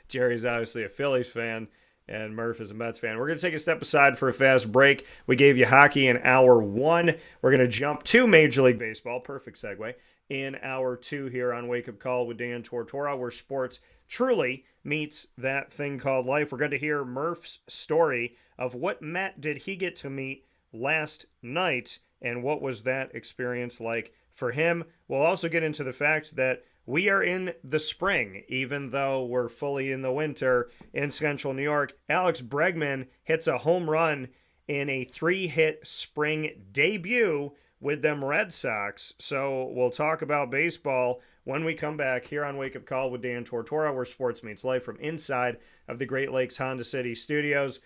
Jerry's obviously a Phillies fan, and Murph is a Mets fan. We're going to take a step aside for a fast break. We gave you hockey in hour one. We're going to jump to Major League Baseball. Perfect segue. In hour two here on Wake Up Call with Dan Tortora, where sports truly meets that thing called life. We're going to hear Murph's story of what Met did he get to meet last night, and what was that experience like for him. We'll also get into the fact that we are in the spring, even though we're fully in the winter in central New York. Alex Bregman hits a home run in a 3-hit spring debut with them Red Sox. So we'll talk about baseball when we come back here on Wake Up Call with Dan Tortora, where sports meets life, from inside of the Great Lakes Honda City studios.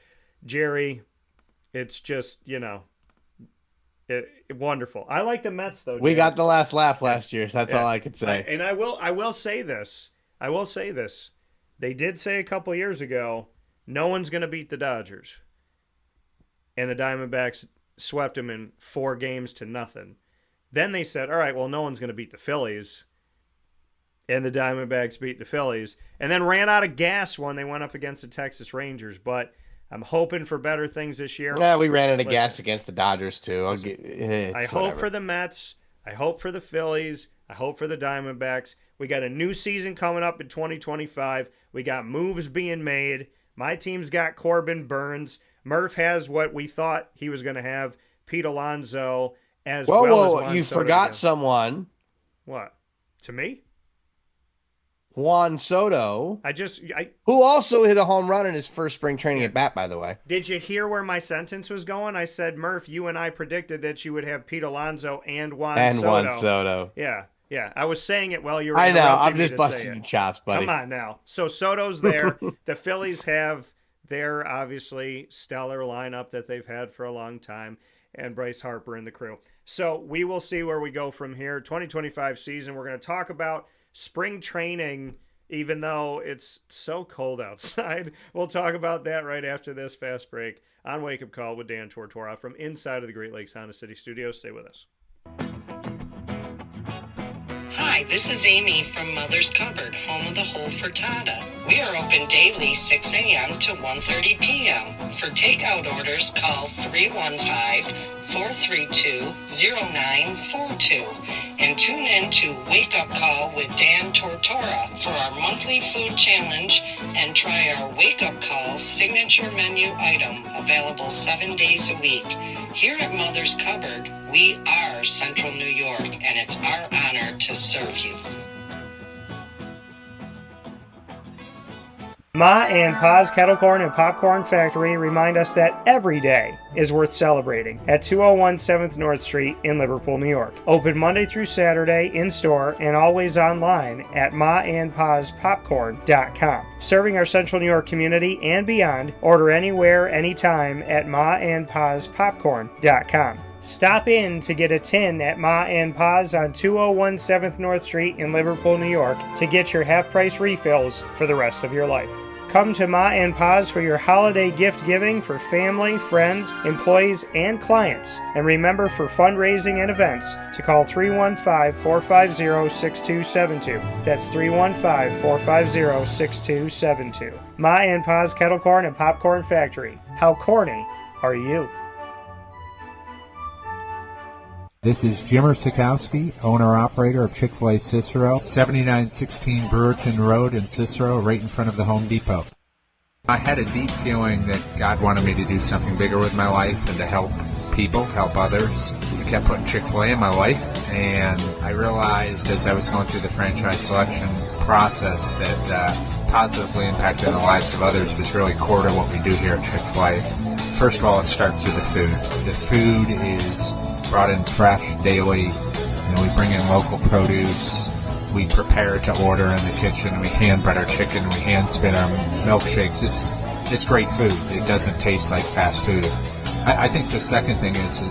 Jerry, it's just, wonderful. I like the Mets, though. We got the last laugh last year, so that's all I could say. And I will say this. They did say a couple years ago, no one's going to beat the Dodgers. And the Diamondbacks swept them in 4-0. Then they said, all right, well, no one's going to beat the Phillies. And the Diamondbacks beat the Phillies. And then ran out of gas when they went up against the Texas Rangers. But I'm hoping for better things this year. Yeah, we ran out of gas against the Dodgers, too. I hope for the Mets. I hope for the Phillies. I hope for the Diamondbacks. We got a new season coming up in 2025. We got moves being made. My team's got Corbin Burns. Murph has what we thought he was going to have, Pete Alonso, as well as Juan you Soto forgot again. Someone. What? To me? Juan Soto. Who also hit a home run in his first spring training at bat, by the way. Did you hear where my sentence was going? I said, Murph, you and I predicted that you would have Pete Alonso and Juan Soto. Yeah. I was saying it while you were I know. I'm me just to busting say your chops, buddy. Come on now. So Soto's there. The Phillies have their obviously stellar lineup that they've had for a long time, and Bryce Harper and the crew. So we will see where we go from here. 2025 season. We're going to talk about spring training, even though it's so cold outside. We'll talk about that right after this fast break on Wake Up Call with Dan Tortora from inside of the Great Lakes Honda City Studios. Stay with us. Hi, this is Amy from Mother's Cupboard, home of the whole frittata. We are open daily 6 a.m. to 1:30 p.m. For takeout orders, call 315-432-0942 and tune in to Wake Up Call with Dan Tortora for our monthly food challenge and try our Wake Up Call signature menu item available 7 days a week. Here at Mother's Cupboard, we are Central New York, and it's our honor to serve you. Ma and Pa's Kettle Corn and Popcorn Factory remind us that every day is worth celebrating at 201 7th North Street in Liverpool, New York. Open Monday through Saturday in-store and always online at maandpaspopcorn.com. Serving our Central New York community and beyond, order anywhere, anytime at maandpaspopcorn.com. Stop in to get a tin at Ma and Pa's on 201 7th North Street in Liverpool, New York to get your half-price refills for the rest of your life. Come to Ma and Pa's for your holiday gift giving for family, friends, employees, and clients. And remember, for fundraising and events, to call 315-450-6272. That's 315-450-6272. Ma and Pa's Kettle Corn and Popcorn Factory. How corny are you? This is Jimmer Sikowski, owner-operator of Chick-fil-A Cicero, 7916 Brewerton Road in Cicero, right in front of the Home Depot. I had a deep feeling that God wanted me to do something bigger with my life and to help people, help others. I kept putting Chick-fil-A in my life, and I realized as I was going through the franchise selection process that positively impacting the lives of others was really core to what we do here at Chick-fil-A. First of all, it starts with the food. The food is brought in fresh daily. We bring in local produce. We prepare to order in the kitchen. We hand bread our chicken. We hand spin our milkshakes. It's great food. It doesn't taste like fast food. I think the second thing is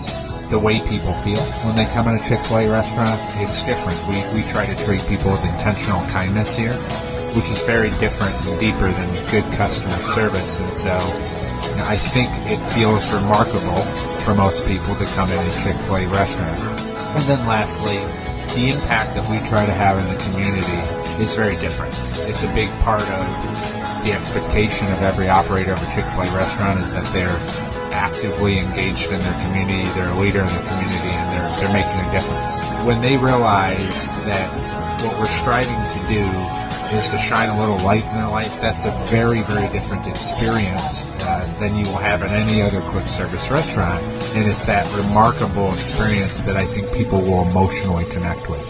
the way people feel when they come in a Chick-fil-A restaurant. It's different. We try to treat people with intentional kindness here, which is very different and deeper than good customer service. And so I think it feels remarkable for most people to come in a Chick-fil-A restaurant. And then lastly, the impact that we try to have in the community is very different. It's a big part of the expectation of every operator of a Chick-fil-A restaurant is that they're actively engaged in their community, they're a leader in the community, and they're making a difference. When they realize that what we're striving to do is to shine a little light in their life, that's a very, very different experience than you will have in any other quick service restaurant. And it's that remarkable experience that I think people will emotionally connect with.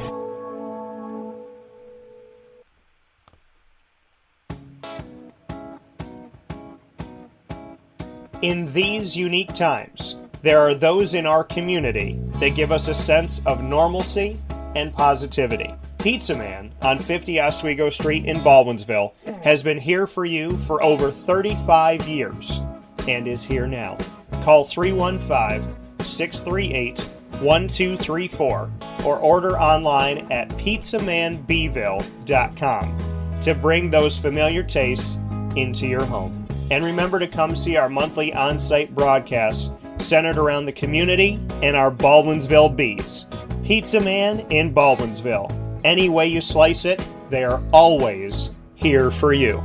In these unique times, there are those in our community that give us a sense of normalcy and positivity. Pizza Man on 50 Oswego Street in Baldwinsville has been here for you for over 35 years and is here now. Call 315-638-1234 or order online at pizzamanbville.com to bring those familiar tastes into your home. And remember to come see our monthly on-site broadcasts centered around the community and our Baldwinsville Bees. Pizza Man in Baldwinsville. Any way you slice it, they are always here for you.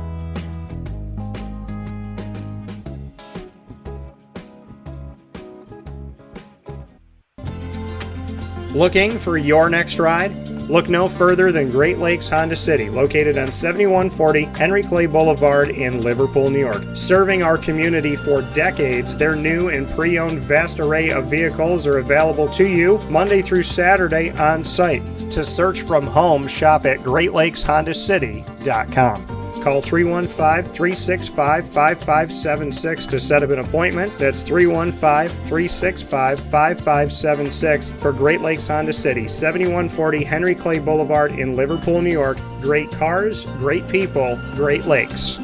Looking for your next ride? Look no further than Great Lakes Honda City, located on 7140 Henry Clay Boulevard in Liverpool, New York. Serving our community for decades, their new and pre-owned vast array of vehicles are available to you Monday through Saturday on site. To search from home, shop at GreatLakesHondaCity.com. Call 315-365-5576 to set up an appointment. That's 315-365-5576 for Great Lakes Honda City, 7140 Henry Clay Boulevard in Liverpool, New York. Great cars, great people, Great Lakes.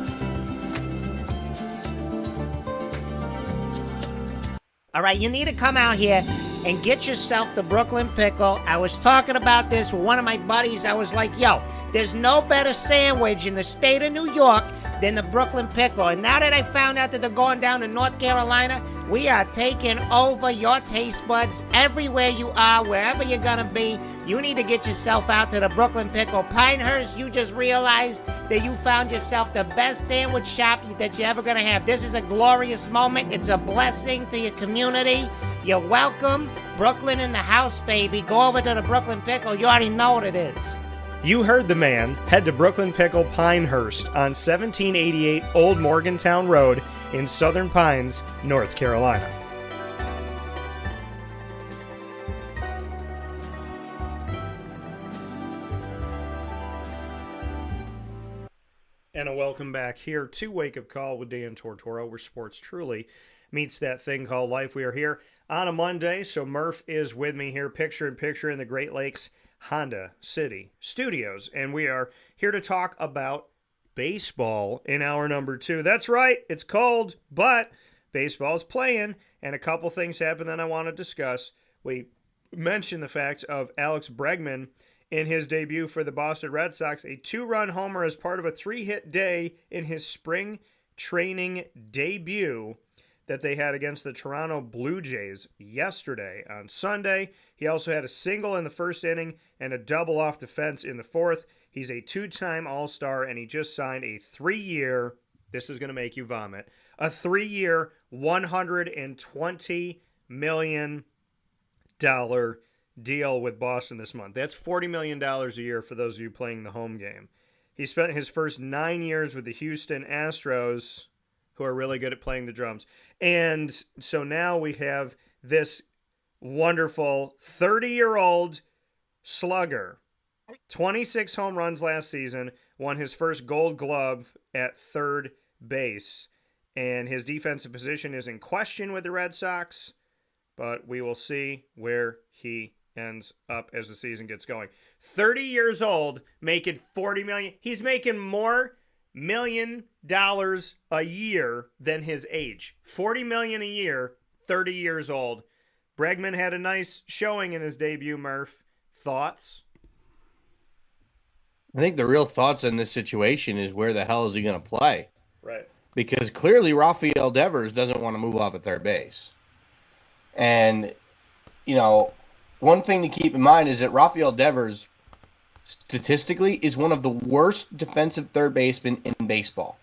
All right, you need to come out here and get yourself the Brooklyn Pickle. I was talking about this with one of my buddies. I was like, yo, there's no better sandwich in the state of New York than the Brooklyn Pickle. And now that I found out that they're going down to North Carolina, we are taking over your taste buds everywhere you are, wherever you're going to be. You need to get yourself out to the Brooklyn Pickle. Pinehurst, you just realized that you found yourself the best sandwich shop that you're ever going to have. This is a glorious moment. It's a blessing to your community. You're welcome. Brooklyn in the house, baby. Go over to the Brooklyn Pickle. You already know what it is. You heard the man. Head to Brooklyn Pickle Pinehurst on 1788 Old Morgantown Road in Southern Pines, North Carolina. And a welcome back here to Wake Up Call with Dan Tortora, where sports truly meets that thing called life. We are here on a Monday, so Murph is with me here, picture in picture in the Great Lakes Honda City Studios. And we are here to talk about baseball in hour number 2. That's right, it's cold, but baseball's playing, and a couple things happened that I want to discuss. We mentioned the fact of Alex Bregman in his debut for the Boston Red Sox, a 2-run homer as part of a 3-hit day in his spring training debut that they had against the Toronto Blue Jays yesterday. On Sunday, he also had a single in the first inning and a double off the fence in the fourth. He's a 2-time All-Star, and he just signed a 3-year, this is going to make you vomit, a 3-year, $120 million deal with Boston this month. That's $40 million a year for those of you playing the home game. He spent his first 9 years with the Houston Astros, who are really good at playing the drums. And so now we have this wonderful 30-year-old slugger. 26 home runs last season, won his first Gold Glove at third base. And his defensive position is in question with the Red Sox, but we will see where he ends up as the season gets going. 30 years old, making $40 million. He's making more $1 million a year than his age. $40 million a year, 30 years old. Bregman had a nice showing in his debut, Murph. Thoughts? I think the real thoughts in this situation is where the hell is he going to play? Right. Because clearly Rafael Devers doesn't want to move off at third base. And, you know, one thing to keep in mind is that Rafael Devers, statistically, is one of the worst defensive third basemen in baseball.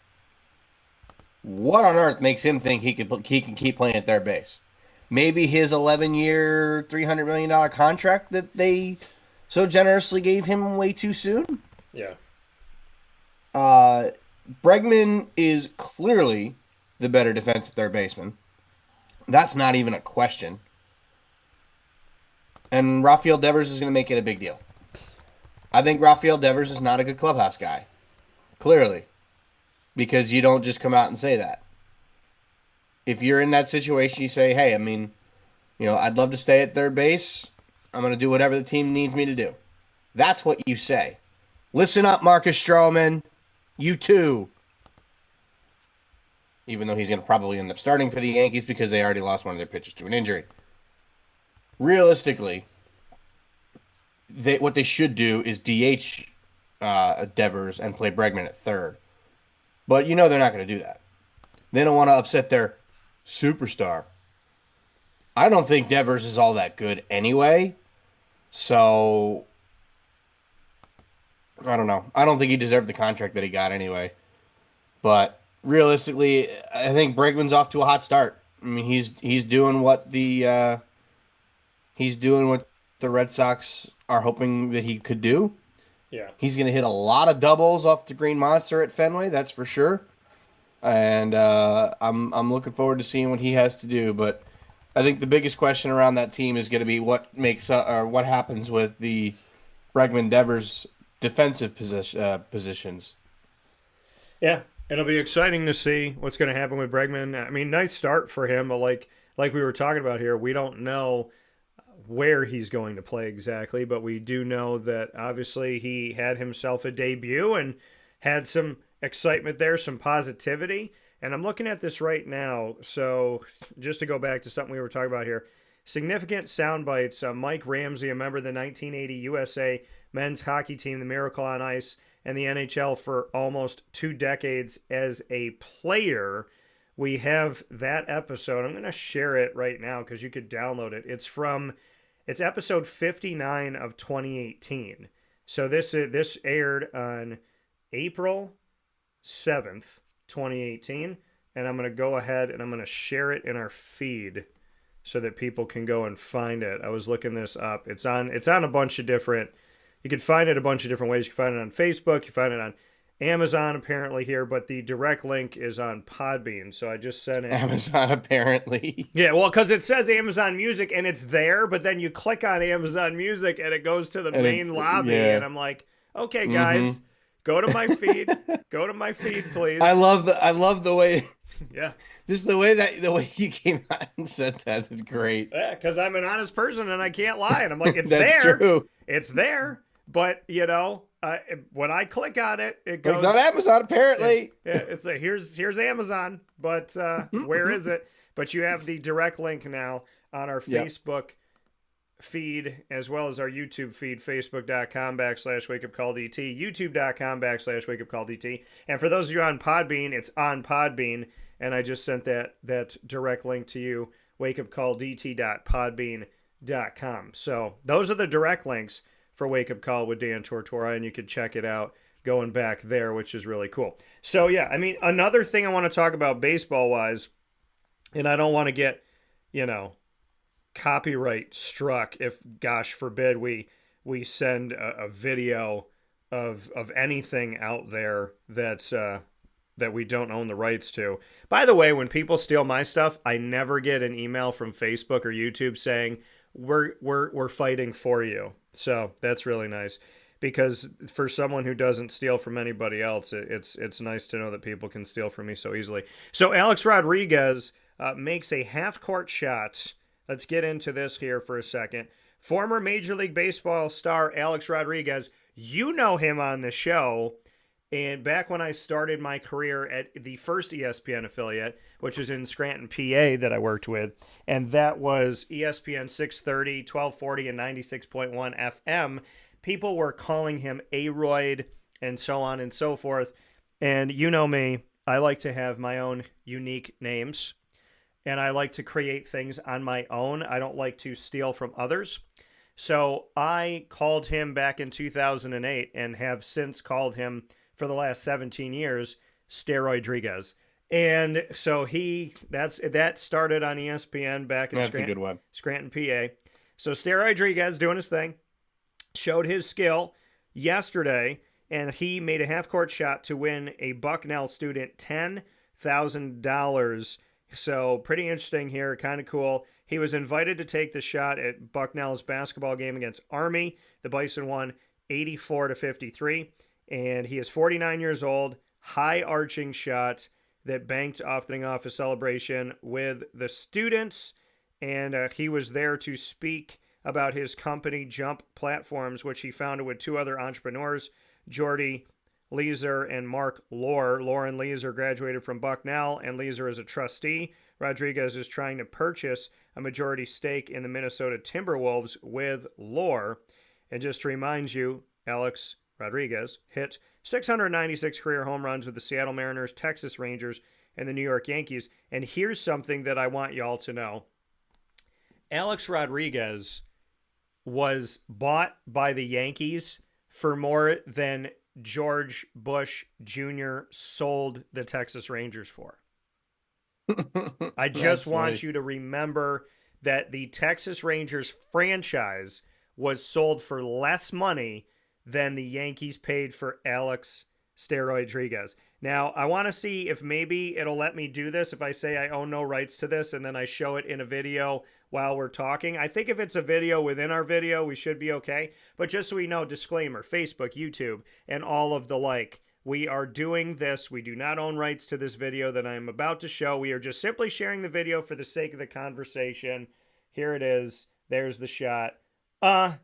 What on earth makes him think he can keep playing at third base? Maybe his 11-year, $300 million contract that they so generously gave him way too soon? Yeah. Bregman is clearly the better defensive third baseman. That's not even a question. And Rafael Devers is going to make it a big deal. I think Rafael Devers is not a good clubhouse guy. Clearly. Because you don't just come out and say that. If you're in that situation, you say, hey, I mean, you know, I'd love to stay at third base. I'm going to do whatever the team needs me to do. That's what you say. Listen up, Marcus Stroman. You too. Even though he's going to probably end up starting for the Yankees because they already lost one of their pitchers to an injury. Realistically, what they should do is DH Devers and play Bregman at third. But you know they're not going to do that. They don't want to upset their superstar. I don't think Devers is all that good anyway. So, I don't know. I don't think he deserved the contract that he got anyway. But realistically, I think Bregman's off to a hot start. I mean, he's doing what the Red Sox are hoping that he could do. Yeah. He's going to hit a lot of doubles off the Green Monster at Fenway, that's for sure. And I'm looking forward to seeing what he has to do. But I think the biggest question around that team is going to be what happens with the Bregman Devers defensive positions. Yeah, it'll be exciting to see what's going to happen with Bregman. I mean, nice start for him, but like we were talking about here, we don't know where he's going to play exactly, but we do know that obviously he had himself a debut and had some excitement there, some positivity. And I'm looking at this right now. So just to go back to something we were talking about here, significant sound bites. Mike Ramsey, a member of the 1980 USA men's hockey team, the Miracle on Ice, and the NHL for almost 2 decades as a player. We have that episode. I'm going to share it right now because you could download it. It's episode 59 of 2018. So this aired on April 7th, 2018, and I'm going to go ahead and I'm going to share it in our feed so that people can go and find it. I was looking this up. It's on a bunch of different, you can find it a bunch of different ways. You can find it on Facebook, you find it on Amazon apparently here, but the direct link is on Podbean. So I just sent it. Amazon apparently. Yeah, well, because it says Amazon Music and it's there, but then you click on Amazon Music and it goes to the main lobby, and I'm like, okay, guys, Go to my feed. Go to my feed, please. I love the way, Yeah. just the way you came out and said that is great. Yeah, because I'm an honest person and I can't lie. And I'm like, it's That's there. true. It's there. But, when I click on it, it goes. It's on Amazon, apparently. Yeah, it's here's Amazon. But where is it? But you have the direct link now on our Facebook feed as well as our YouTube feed, facebook.com/wakeupcalldt, youtube.com/wakeupcalldt. And for those of you on Podbean, it's on Podbean. And I just sent that direct link to you, wakeupcalldt.podbean.com. So those are the direct links for Wake Up Call with Dan Tortora, and you can check it out going back there, which is really cool. So, yeah, I mean, another thing I want to talk about baseball-wise, and I don't want to get, copyright struck if, gosh forbid, we send a video of anything out there that we don't own the rights to. By the way, when people steal my stuff, I never get an email from Facebook or YouTube saying we're fighting for you. So that's really nice, because for someone who doesn't steal from anybody else, it's nice to know that people can steal from me so easily. So Alex Rodriguez makes a half-court shot. Let's get into this here for a second. Former Major League Baseball star Alex Rodriguez, you know him on the show. And back when I started my career at the first ESPN affiliate, which was in Scranton, PA, that I worked with, and that was ESPN 630, 1240, and 96.1 FM, people were calling him A-Royd and so on and so forth. And you know me, I like to have my own unique names, and I like to create things on my own. I don't like to steal from others. So I called him back in 2008 and have since called him for the last 17 years, Steroid Rodriguez. And so that started on ESPN back in That's a good one. Scranton, PA. So Steroid Rodriguez doing his thing, showed his skill yesterday, and he made a half-court shot to win a Bucknell student $10,000. So pretty interesting here, kind of cool. He was invited to take the shot at Bucknell's basketball game against Army. The Bison won 84-53. And he is 49 years old, high arching shot that banked off a celebration with the students. And he was there to speak about his company, Jump Platforms, which he founded with two other entrepreneurs, Jordy Leeser and Mark Lohr. Lauren Leeser graduated from Bucknell, and Leeser is a trustee. Rodriguez is trying to purchase a majority stake in the Minnesota Timberwolves with Lohr. And just to remind you, Alex Rodriguez hit 696 career home runs with the Seattle Mariners, Texas Rangers, and the New York Yankees. And here's something that I want y'all to know. Alex Rodriguez was bought by the Yankees for more than George Bush Jr. sold the Texas Rangers for. I just want you to remember that the Texas Rangers franchise was sold for less money than the Yankees paid for Alex Steroid Rodriguez. Now, I want to see if maybe it'll let me do this if I say I own no rights to this and then I show it in a video while we're talking. I think if it's a video within our video, we should be okay. But just so we know, disclaimer, Facebook, YouTube, and all of the like, we are doing this. We do not own rights to this video that I'm about to show. We are just simply sharing the video for the sake of the conversation. Here it is. There's the shot.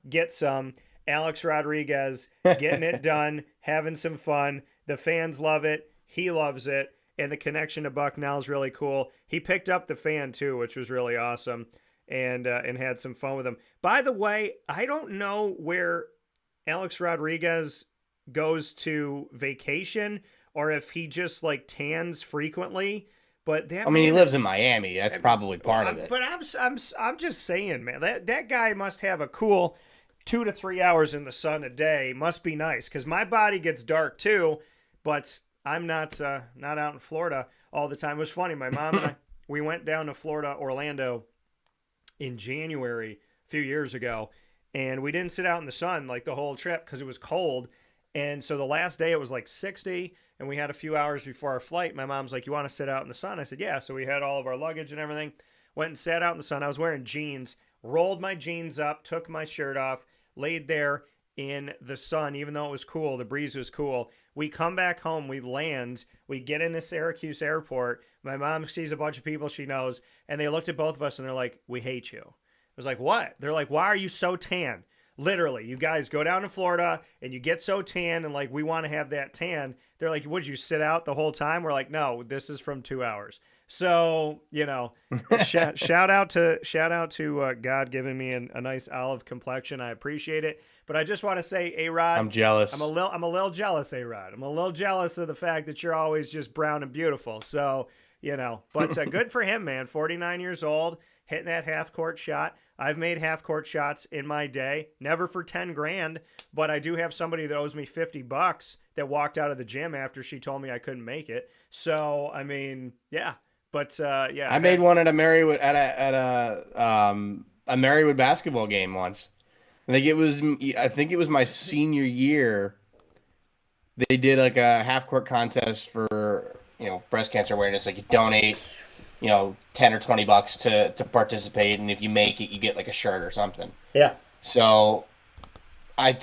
Get some. Alex Rodriguez getting it done, having some fun. The fans love it. He loves it. And the connection to Bucknell is really cool. He picked up the fan, too, which was really awesome, and had some fun with him. By the way, I don't know where Alex Rodriguez goes to vacation or if he just, tans frequently. But that he lives in Miami. That's probably part of it. But I'm just saying, man, that guy must have a cool 2 to 3 hours in the sun a day. Must be nice, because my body gets dark too, but I'm not out in Florida all the time. It was funny. My mom and I, we went down to Florida, Orlando in January a few years ago, and we didn't sit out in the sun the whole trip because it was cold. And so the last day it was 60, and we had a few hours before our flight. My mom's like, "You want to sit out in the sun?" I said, "Yeah." So we had all of our luggage and everything, went and sat out in the sun. I was wearing jeans, rolled my jeans up, took my shirt off, laid there, in the sun, even though it was cool. The breeze was cool. We come back home, we land, we get into Syracuse airport. My mom sees a bunch of people she knows, and they looked at both of us and they're like, "We hate you." I was like, "What?" They're like, "Why are you so tan?" Literally, you guys go down to Florida and you get so tan, and like, we want to have that tan. They're like, "Would you sit out the whole time?" We're like, "No, this is from 2 hours." So, shout out to God giving me a nice olive complexion. I appreciate it. But I just want to say, A-Rod, I'm jealous. I'm a little jealous, A-Rod. I'm a little jealous of the fact that you're always just brown and beautiful. So, but good for him, man. 49 years old, hitting that half-court shot. I've made half-court shots in my day, never for 10 grand, but I do have somebody that owes me $50 that walked out of the gym after she told me I couldn't make it. So, I mean, yeah. But yeah, I made one at a Marywood a Marywood basketball game once. I think it was my senior year. They did like a half court contest for breast cancer awareness. Like you donate 10 or $20 to participate, and if you make it, you get like a shirt or something. Yeah. So I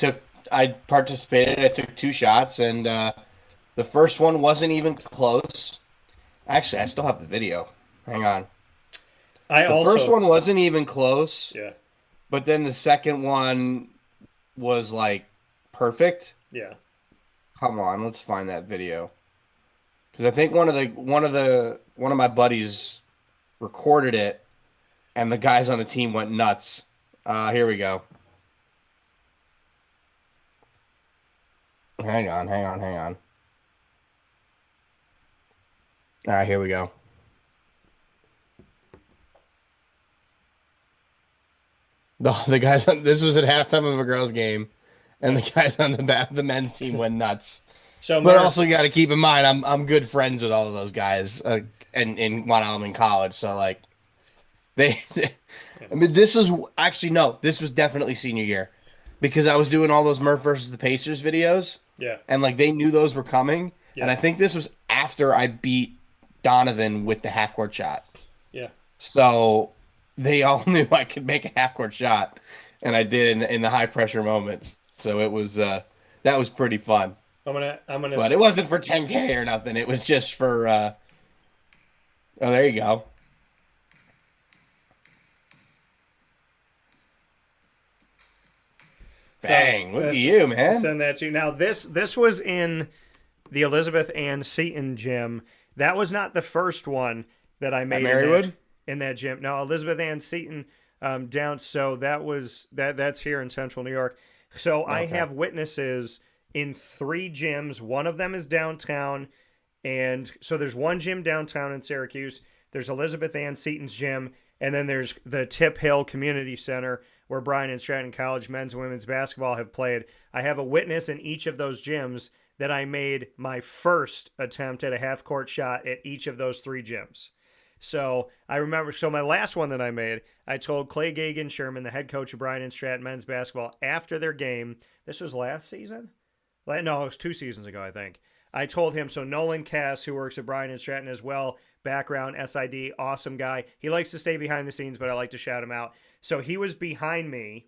participated. I took 2 shots, and the first one wasn't even close. Actually, I still have the video. Hang on. The first one wasn't even close. Yeah. But then the second one was like perfect. Yeah. Come on, let's find that video. Because I think one of my buddies recorded it, and the guys on the team went nuts. Here we go. Hang on. All right, here we go. The guys on this was at halftime of a girls' game, and the guys on the men's team went nuts. So, but also you got to keep in mind, I'm good friends with all of those guys, and while I'm in college, so like I mean, this was definitely senior year, because I was doing all those Murph versus the Pacers videos. Yeah, and like they knew those were coming, and I think this was after I beat Donovan with the half court shot. Yeah. So they all knew I could make a half court shot, and I did in the high pressure moments. So it was that was pretty fun. I'm gonna. But it wasn't for 10K or nothing. It was just for. Oh, there you go. Bang! Look at you, man. I'll send that to you. Now this was in the Elizabeth Ann Seton gym. That was not the first one that I made at Marywood? in that gym. No, Elizabeth Ann Seton down. So that's here in Central New York. So okay. I have witnesses in 3 gyms. One of them is downtown, and so there's one gym downtown in Syracuse. There's Elizabeth Ann Seton's gym, and then there's the Tip Hill Community Center where Bryan and Stratton College men's and women's basketball have played. I have a witness in each of those gyms that I made my first attempt at a half-court shot at each of those 3 gyms. So I remember, my last one that I made, I told Clay Gagan Sherman, the head coach of Bryan and Stratton men's basketball, after their game, this was last season? No, it was 2 seasons ago, I think. I told him, so Nolan Cass, who works at Bryan and Stratton as well, background, SID, awesome guy. He likes to stay behind the scenes, but I like to shout him out. So he was behind me.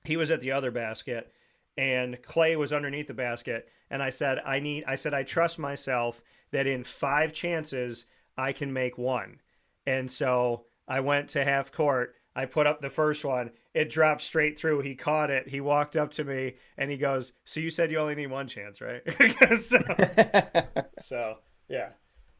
He was at the other basket, and Clay was underneath the basket. And I said, I trust myself that in 5 chances, I can make 1. And so I went to half court. I put up the first one. It dropped straight through. He caught it. He walked up to me and he goes, "So you said you only need 1 chance, right?" so yeah.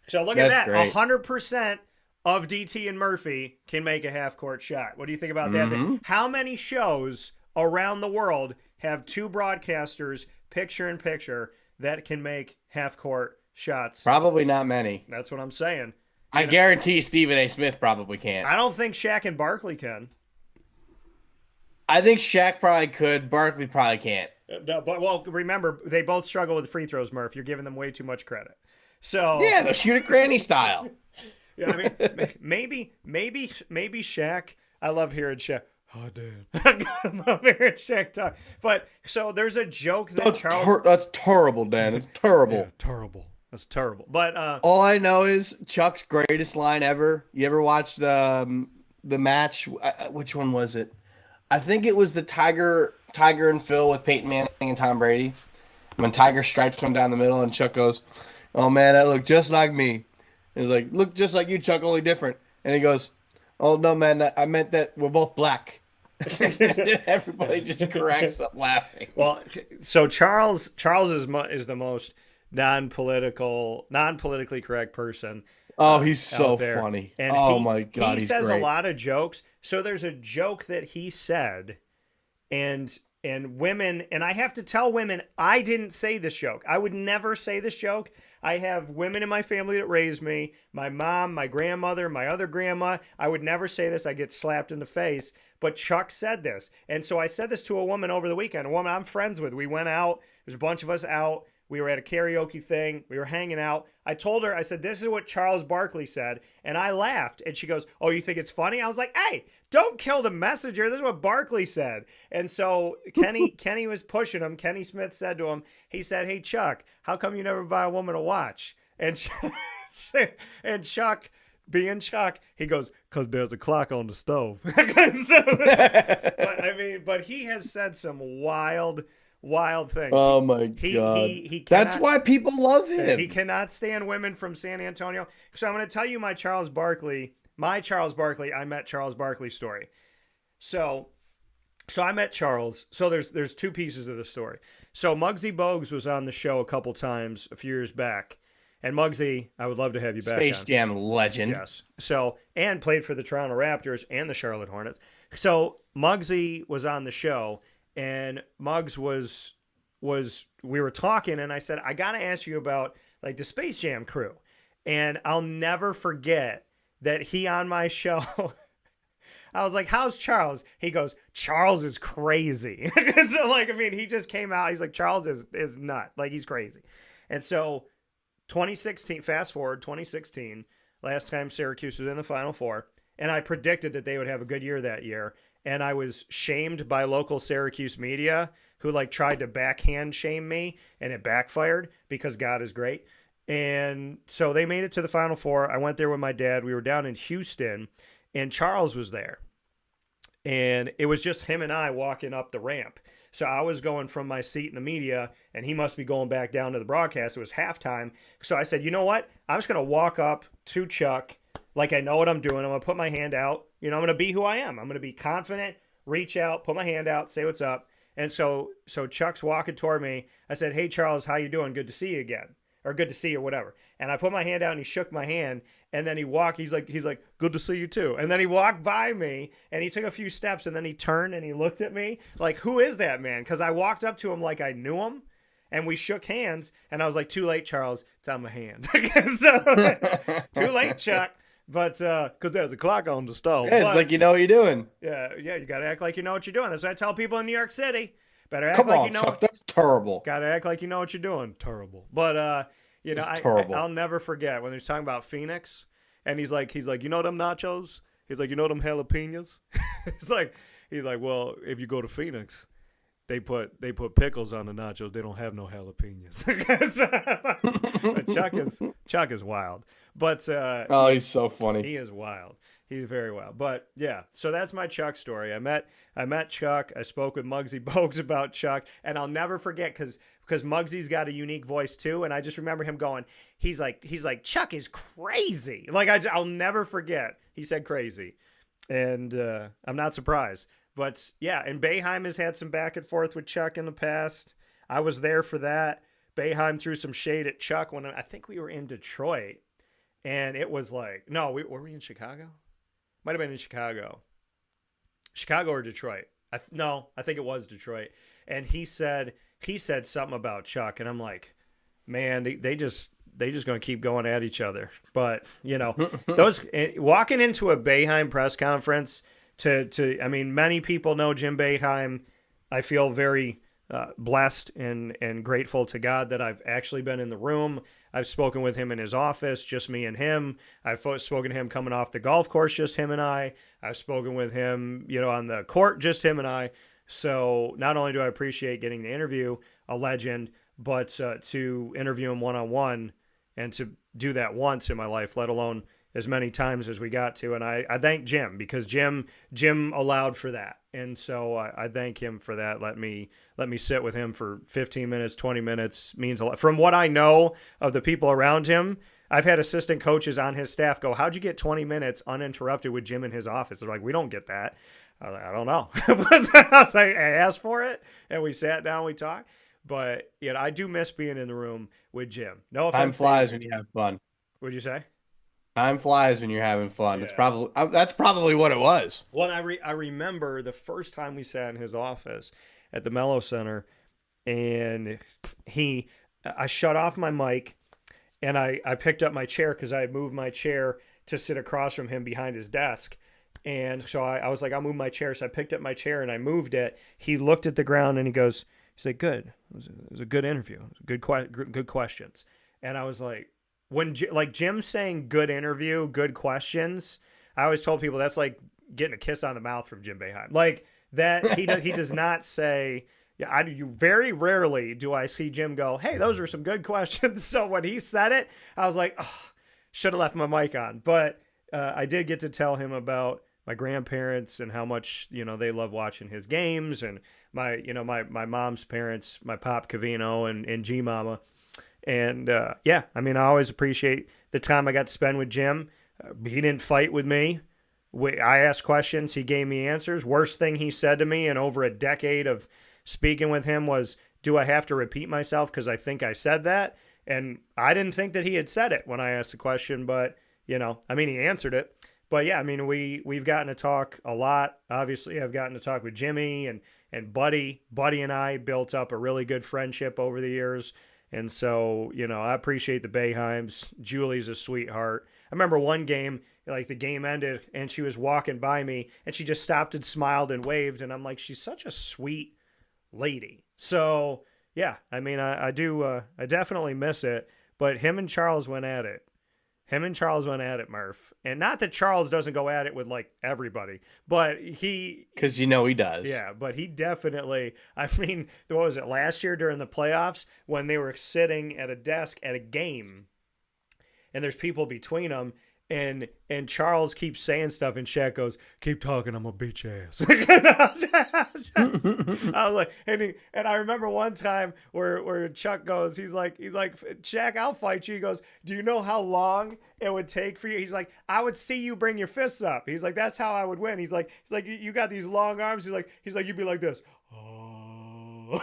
So look at that. Great. 100% of DT and Murphy can make a half-court shot. What do you think about that? How many shows around the world have 2 broadcasters picture-in-picture that can make half-court shots? Probably not many. That's what I'm saying. I guarantee Stephen A. Smith probably can't. I don't think Shaq and Barkley can. I think Shaq probably could. Barkley probably can't. No, but remember, they both struggle with free throws, Murph. You're giving them way too much credit. So yeah, they'll shoot it granny style. Yeah, I mean, maybe Shaq. I love hearing Shaq. Oh, Dan. I love hearing Shaq talk. But so there's a joke that that's terrible, Dan. It's terrible. Yeah, terrible. That's terrible. But all I know is Chuck's greatest line ever. You ever watch the match? Which one was it? I think it was the Tiger Tiger and Phil with Peyton Manning and Tom Brady. When Tiger stripes come down the middle and Chuck goes, "Oh man, that looked just like me." He's like, "Look just like you, Chuck, only different." And he goes, "Oh no, man, I meant that we're both black." Everybody just cracks up laughing. Well, so Charles is the most non-politically correct person. Oh, he's so out there. funny. And oh my God, he he's says great. a lot of jokes. So there's a joke that he said, and women, and I have to tell women, I didn't say this joke. I would never say this joke. I have women in my family that raised me, my mom, my grandmother, my other grandma. I would never say this. I get slapped in the face. But Chuck said this. And so I said this to a woman over the weekend, a woman I'm friends with. We went out. There's a bunch of us out. We were at a karaoke thing. We were hanging out. I told her, I said, this is what Charles Barkley said. And I laughed. And she goes, "Oh, you think it's funny?" I was like, "Hey, don't kill the messenger. This is what Barkley said." And so Kenny was pushing him. Kenny Smith said to him, he said, "Hey, Chuck, how come you never buy a woman a watch?" And Chuck, being Chuck, he goes, "'Cause there's a clock on the stove." But he has said some wild things. Oh my God. That's why people love him. He cannot stand women from San Antonio. So I'm going to tell you my Charles Barkley, I met Charles Barkley story. So I met Charles. So there's two pieces of the story. So Muggsy Bogues was on the show a couple times a few years back. And Muggsy, I would love to have you back. Space Jam legend. Yes. So, and played for the Toronto Raptors and the Charlotte Hornets. So Muggsy was on the show. And Muggs was we were talking, and I said, "I got to ask you about like the Space Jam crew." And I'll never forget that he on my show, I was like, "How's Charles?" He goes, "Charles is crazy." And so he just came out. He's like, "Charles is nut. Like, he's crazy." And so 2016, fast forward 2016, last time Syracuse was in the Final Four, and I predicted that they would have a good year that year. And I was shamed by local Syracuse media who tried to backhand shame me, and it backfired because God is great. And so they made it to the Final Four. I went there with my dad. We were down in Houston, and Charles was there. And it was just him and I walking up the ramp. So I was going from my seat in the media, and he must be going back down to the broadcast. It was halftime. So I said, "You know what? I'm just going to walk up to Chuck like I know what I'm doing. I'm going to put my hand out. I'm going to be who I am. I'm going to be confident, reach out, put my hand out, say what's up." And so Chuck's walking toward me. I said, "Hey, Charles, how you doing? Good to see you again." Or "Good to see you," or whatever. And I put my hand out, and he shook my hand. And then he walked. He's like, "Good to see you too." And then he walked by me, and he took a few steps, and then he turned, and he looked at me like, "Who is that man?" Because I walked up to him like I knew him. And we shook hands, and I was like, "Too late, Charles. It's on my hand." So, too late, Chuck. But because there's a clock on the stove. Yeah, it's like you know what you're doing. Yeah, you got to act like you know what you're doing. That's what I tell people in New York City. Better act Come like on, you know. Chuck, that's terrible. Got to act like you know what you're doing. Terrible. But I'll never forget when he was talking about Phoenix, and he's like, "You know them nachos?" He's like, "You know them jalapenos?" he's like, "Well, if you go to Phoenix, they put pickles on the nachos. They don't have no jalapenos." But Chuck is wild. But he's so funny. He is wild. He's very wild. But yeah, so that's my Chuck story. I met Chuck. I spoke with Muggsy Bogues about Chuck, and I'll never forget because Muggsy's got a unique voice too, and I just remember him going, he's like "Chuck is crazy." I'll never forget. He said crazy, and I'm not surprised. But yeah, and Boeheim has had some back and forth with Chuck in the past. I was there for that. Boeheim threw some shade at Chuck when I think we were in Detroit, and it was like, no, were we in Chicago? Might have been in Chicago or Detroit. I think it was Detroit. And he said something about Chuck, and I'm like, man, they just going to keep going at each other. But those walking into a Boeheim press conference. Many people know Jim Boeheim. I feel very blessed and grateful to God that I've actually been in the room. I've spoken with him in his office, just me and him. I've spoken to him coming off the golf course, just him and I. I've spoken with him, on the court, just him and I. So not only do I appreciate getting to interview a legend, but to interview him one-on-one and to do that once in my life, let alone as many times as we got to. And I thank Jim because Jim allowed for that. And so I thank him for that. Let me sit with him for 15 minutes, 20 minutes means a lot. From what I know of the people around him, I've had assistant coaches on his staff go, "How'd you get 20 minutes uninterrupted with Jim in his office?" They're like, "We don't get that." I was like, "I don't know." I was like, I asked for it, and we sat down, we talked. But I do miss being in the room with Jim. No offense. Time flies when you have fun. What'd you say? Time flies when you're having fun. Yeah. It's that's probably what it was. Well, I remember the first time we sat in his office at the Mello Center, and I shut off my mic, and I picked up my chair because I had moved my chair to sit across from him behind his desk. And so I was like, I'll move my chair. So I picked up my chair and I moved it. He looked at the ground and he's like, "Good. It was a good interview. It was good questions." And I was like, when Jim saying good interview, good questions, I always told people that's like getting a kiss on the mouth from Jim Boeheim. Like that, he does not say. Yeah, you very rarely do I see Jim go, "Hey, those are some good questions." So when he said it, I was like, "Oh, should have left my mic on." But I did get to tell him about my grandparents and how much they love watching his games, and my mom's parents, my pop Cavino and G Mama. And I mean, I always appreciate the time I got to spend with Jim. He didn't fight with me. I asked questions. He gave me answers. Worst thing he said to me in over a decade of speaking with him was, "Do I have to repeat myself because I think I said that?" And I didn't think that he had said it when I asked the question, but I mean, he answered it. But yeah, I mean, we've gotten to talk a lot. Obviously, I've gotten to talk with Jimmy and Buddy. Buddy and I built up a really good friendship over the years. And so, I appreciate the Boeheims. Julie's a sweetheart. I remember one game, like the game ended and she was walking by me and she just stopped and smiled and waved. And I'm like, she's such a sweet lady. So yeah, I mean, I definitely miss it, but him and Charles went at it. Murph. And not that Charles doesn't go at it with like everybody, but because he does. Yeah, but he definitely, I mean, what was it, last year during the playoffs when they were sitting at a desk at a game and there's people between them and Charles keeps saying stuff and Shaq goes, "Keep talking, I'm gonna beat your ass." I was like, and I remember one time where Chuck goes, he's like, "Shaq, I'll fight you." He goes, "Do you know how long it would take for you?" He's like, "I would see you bring your fists up." He's like, "That's how I would win." He's like, "You got these long arms." He's like, "You'd be like this." Oh.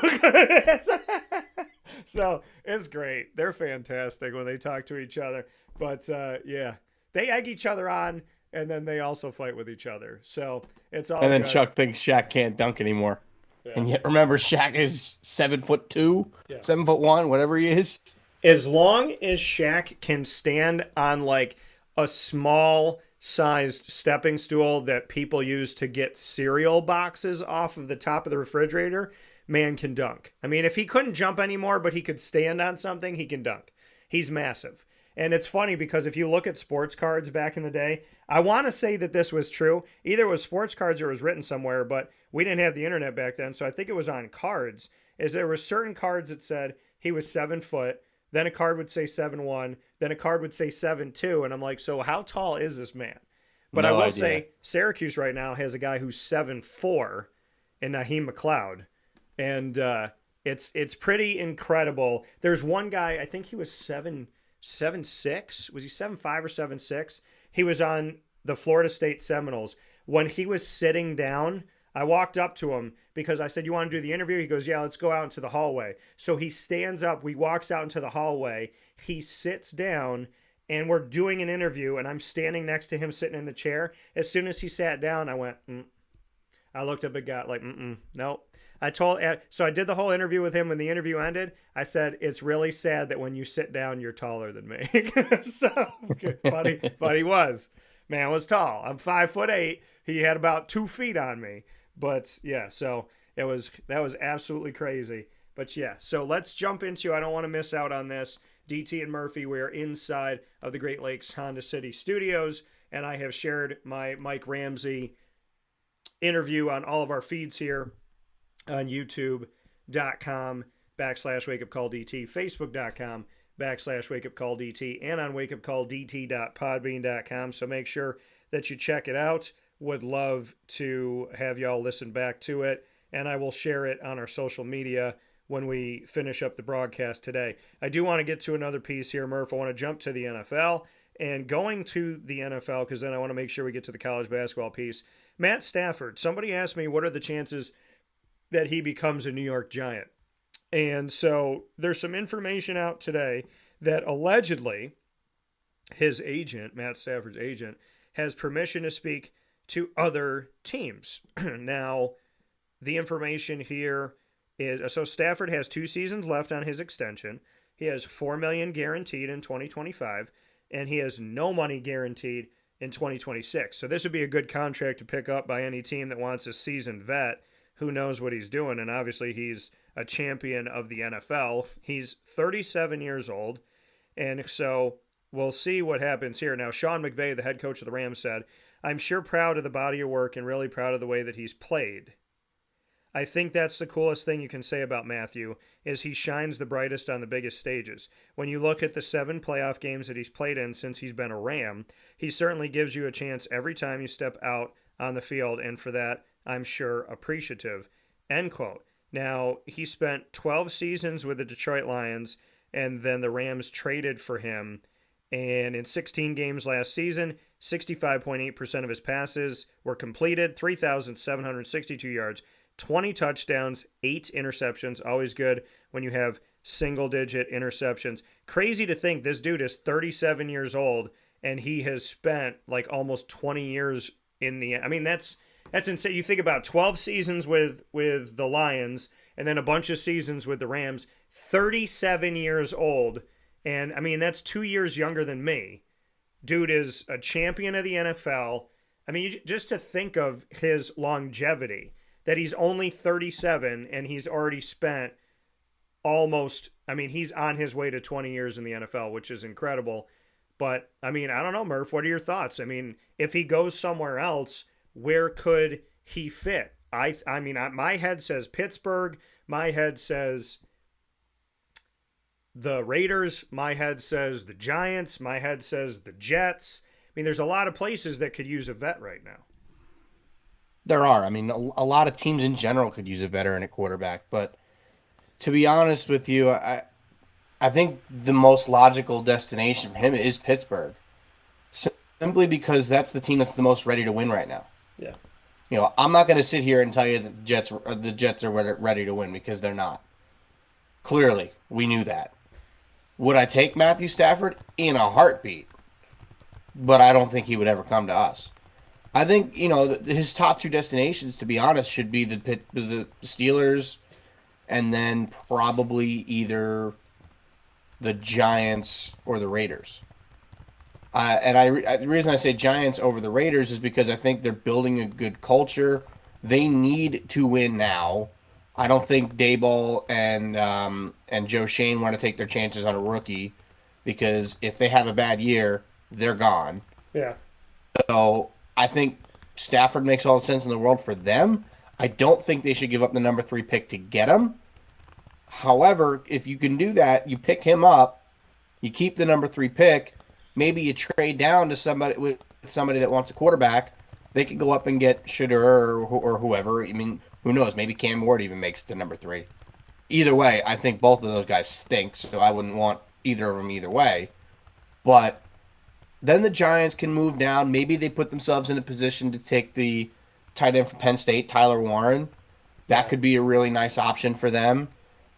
So it's great. They're fantastic when they talk to each other. But yeah. They egg each other on, and then they also fight with each other. So it's all. And then good. Chuck thinks Shaq can't dunk anymore. Yeah. And yet, remember, Shaq is 7'2", 7'1", whatever he is. As long as Shaq can stand on like a small-sized stepping stool that people use to get cereal boxes off of the top of the refrigerator, man can dunk. I mean, if he couldn't jump anymore, but he could stand on something, he can dunk. He's massive. And it's funny because if you look at sports cards back in the day, I want to say that this was true. Either it was sports cards or it was written somewhere, but we didn't have the internet back then, so I think it was on cards. Is there were certain cards that said he was 7 foot, then a card would say 7'1", then a card would say 7'2", and I'm like, so how tall is this man? But I will say Syracuse right now has a guy who's 7'4", in Naheem McLeod, and it's pretty incredible. There's one guy, I think he was 7'6", was he 7'5" or 7'6"? He was on the Florida State Seminoles. When he was sitting down, I walked up to him because I said, "You want to do the interview?" He goes, "Yeah, let's go out into the hallway." So he stands up, we walks out into the hallway, he sits down, and we're doing an interview, and I'm standing next to him sitting in the chair. As soon as he sat down, I went, I looked up and got like, nope. So I did the whole interview with him. When the interview ended, I said, "It's really sad that when you sit down, you're taller than me." So, but he was. Man was tall. I'm 5'8". He had about 2 feet on me. But yeah, so that was absolutely crazy. But yeah, so let's jump into, I don't want to miss out on this. DT and Murphy, we're inside of the Great Lakes Honda City Studios, and I have shared my Mike Ramsey interview on all of our feeds here on youtube.com/wakeupcalldt, facebook.com/wakeupcalldt, and on wakeupcalldt.podbean.com. So make sure that you check it out. Would love to have y'all listen back to it, and I will share it on our social media when we finish up the broadcast today. I do want to get to another piece here, Murph. I want to jump to the NFL. And going to the NFL, because then I want to make sure we get to the college basketball piece. Matt Stafford, somebody asked me what are the chances that he becomes a New York Giant. And so there's some information out today that allegedly his agent, Matt Stafford's agent, has permission to speak to other teams. Now, the information here is, so Stafford has 2 seasons left on his extension. He has $4 million guaranteed in 2025, and he has no money guaranteed in 2026. So this would be a good contract to pick up by any team that wants a seasoned vet who knows what he's doing. And obviously he's a champion of the NFL. He's 37 years old. And so we'll see what happens here. Now, Sean McVay, the head coach of the Rams, said, "I'm sure proud of the body of work and really proud of the way that he's played." I think that's the coolest thing you can say about Matthew is he shines the brightest on the biggest stages. When you look at the 7 playoff games that he's played in since he's been a Ram, he certainly gives you a chance every time you step out on the field, and for that, I'm sure appreciative. End quote. Now, he spent 12 seasons with the Detroit Lions, and then the Rams traded for him. And in 16 games last season, 65.8% of his passes were completed, 3,762 yards, 20 touchdowns, 8 interceptions. Always good when you have single-digit interceptions. Crazy to think this dude is 37 years old, and he has spent like almost 20 years in the... I mean, that's insane. You think about 12 seasons with the Lions, and then a bunch of seasons with the Rams. 37 years old, and I mean, that's 2 years younger than me. Dude is a champion of the NFL. I mean, just to think of his longevity, that he's only 37 and he's already spent almost, I mean, he's on his way to 20 years in the NFL, which is incredible. But, I mean, I don't know, Murph, what are your thoughts? I mean, if he goes somewhere else, where could he fit? I mean, my head says Pittsburgh. My head says the Raiders. My head says the Giants. My head says the Jets. I mean, there's a lot of places that could use a vet right now. There are. I mean, a lot of teams in general could use a veteran at quarterback. But to be honest with you, I think the most logical destination for him is Pittsburgh. Simply because that's the team that's the most ready to win right now. Yeah. You know, I'm not going to sit here and tell you that the Jets are ready to win, because they're not. Clearly, we knew that. Would I take Matthew Stafford? In a heartbeat. But I don't think he would ever come to us. I think, you know, his top 2 destinations, to be honest, should be the Steelers and then probably either the Giants or the Raiders. The reason I say Giants over the Raiders is because I think they're building a good culture. They need to win now. I don't think Daboll and Joe Shane want to take their chances on a rookie, because if they have a bad year, they're gone. Yeah. So I think Stafford makes all the sense in the world for them. I don't think they should give up the number 3 pick to get him. However, if you can do that, you pick him up, you keep the number 3 pick, maybe you trade down to somebody that wants a quarterback. They could go up and get Shedeur or whoever. I mean, who knows? Maybe Cam Ward even makes it to number 3. Either way, I think both of those guys stink, so I wouldn't want either of them either way. But then the Giants can move down. Maybe they put themselves in a position to take the tight end from Penn State, Tyler Warren. That could be a really nice option for them.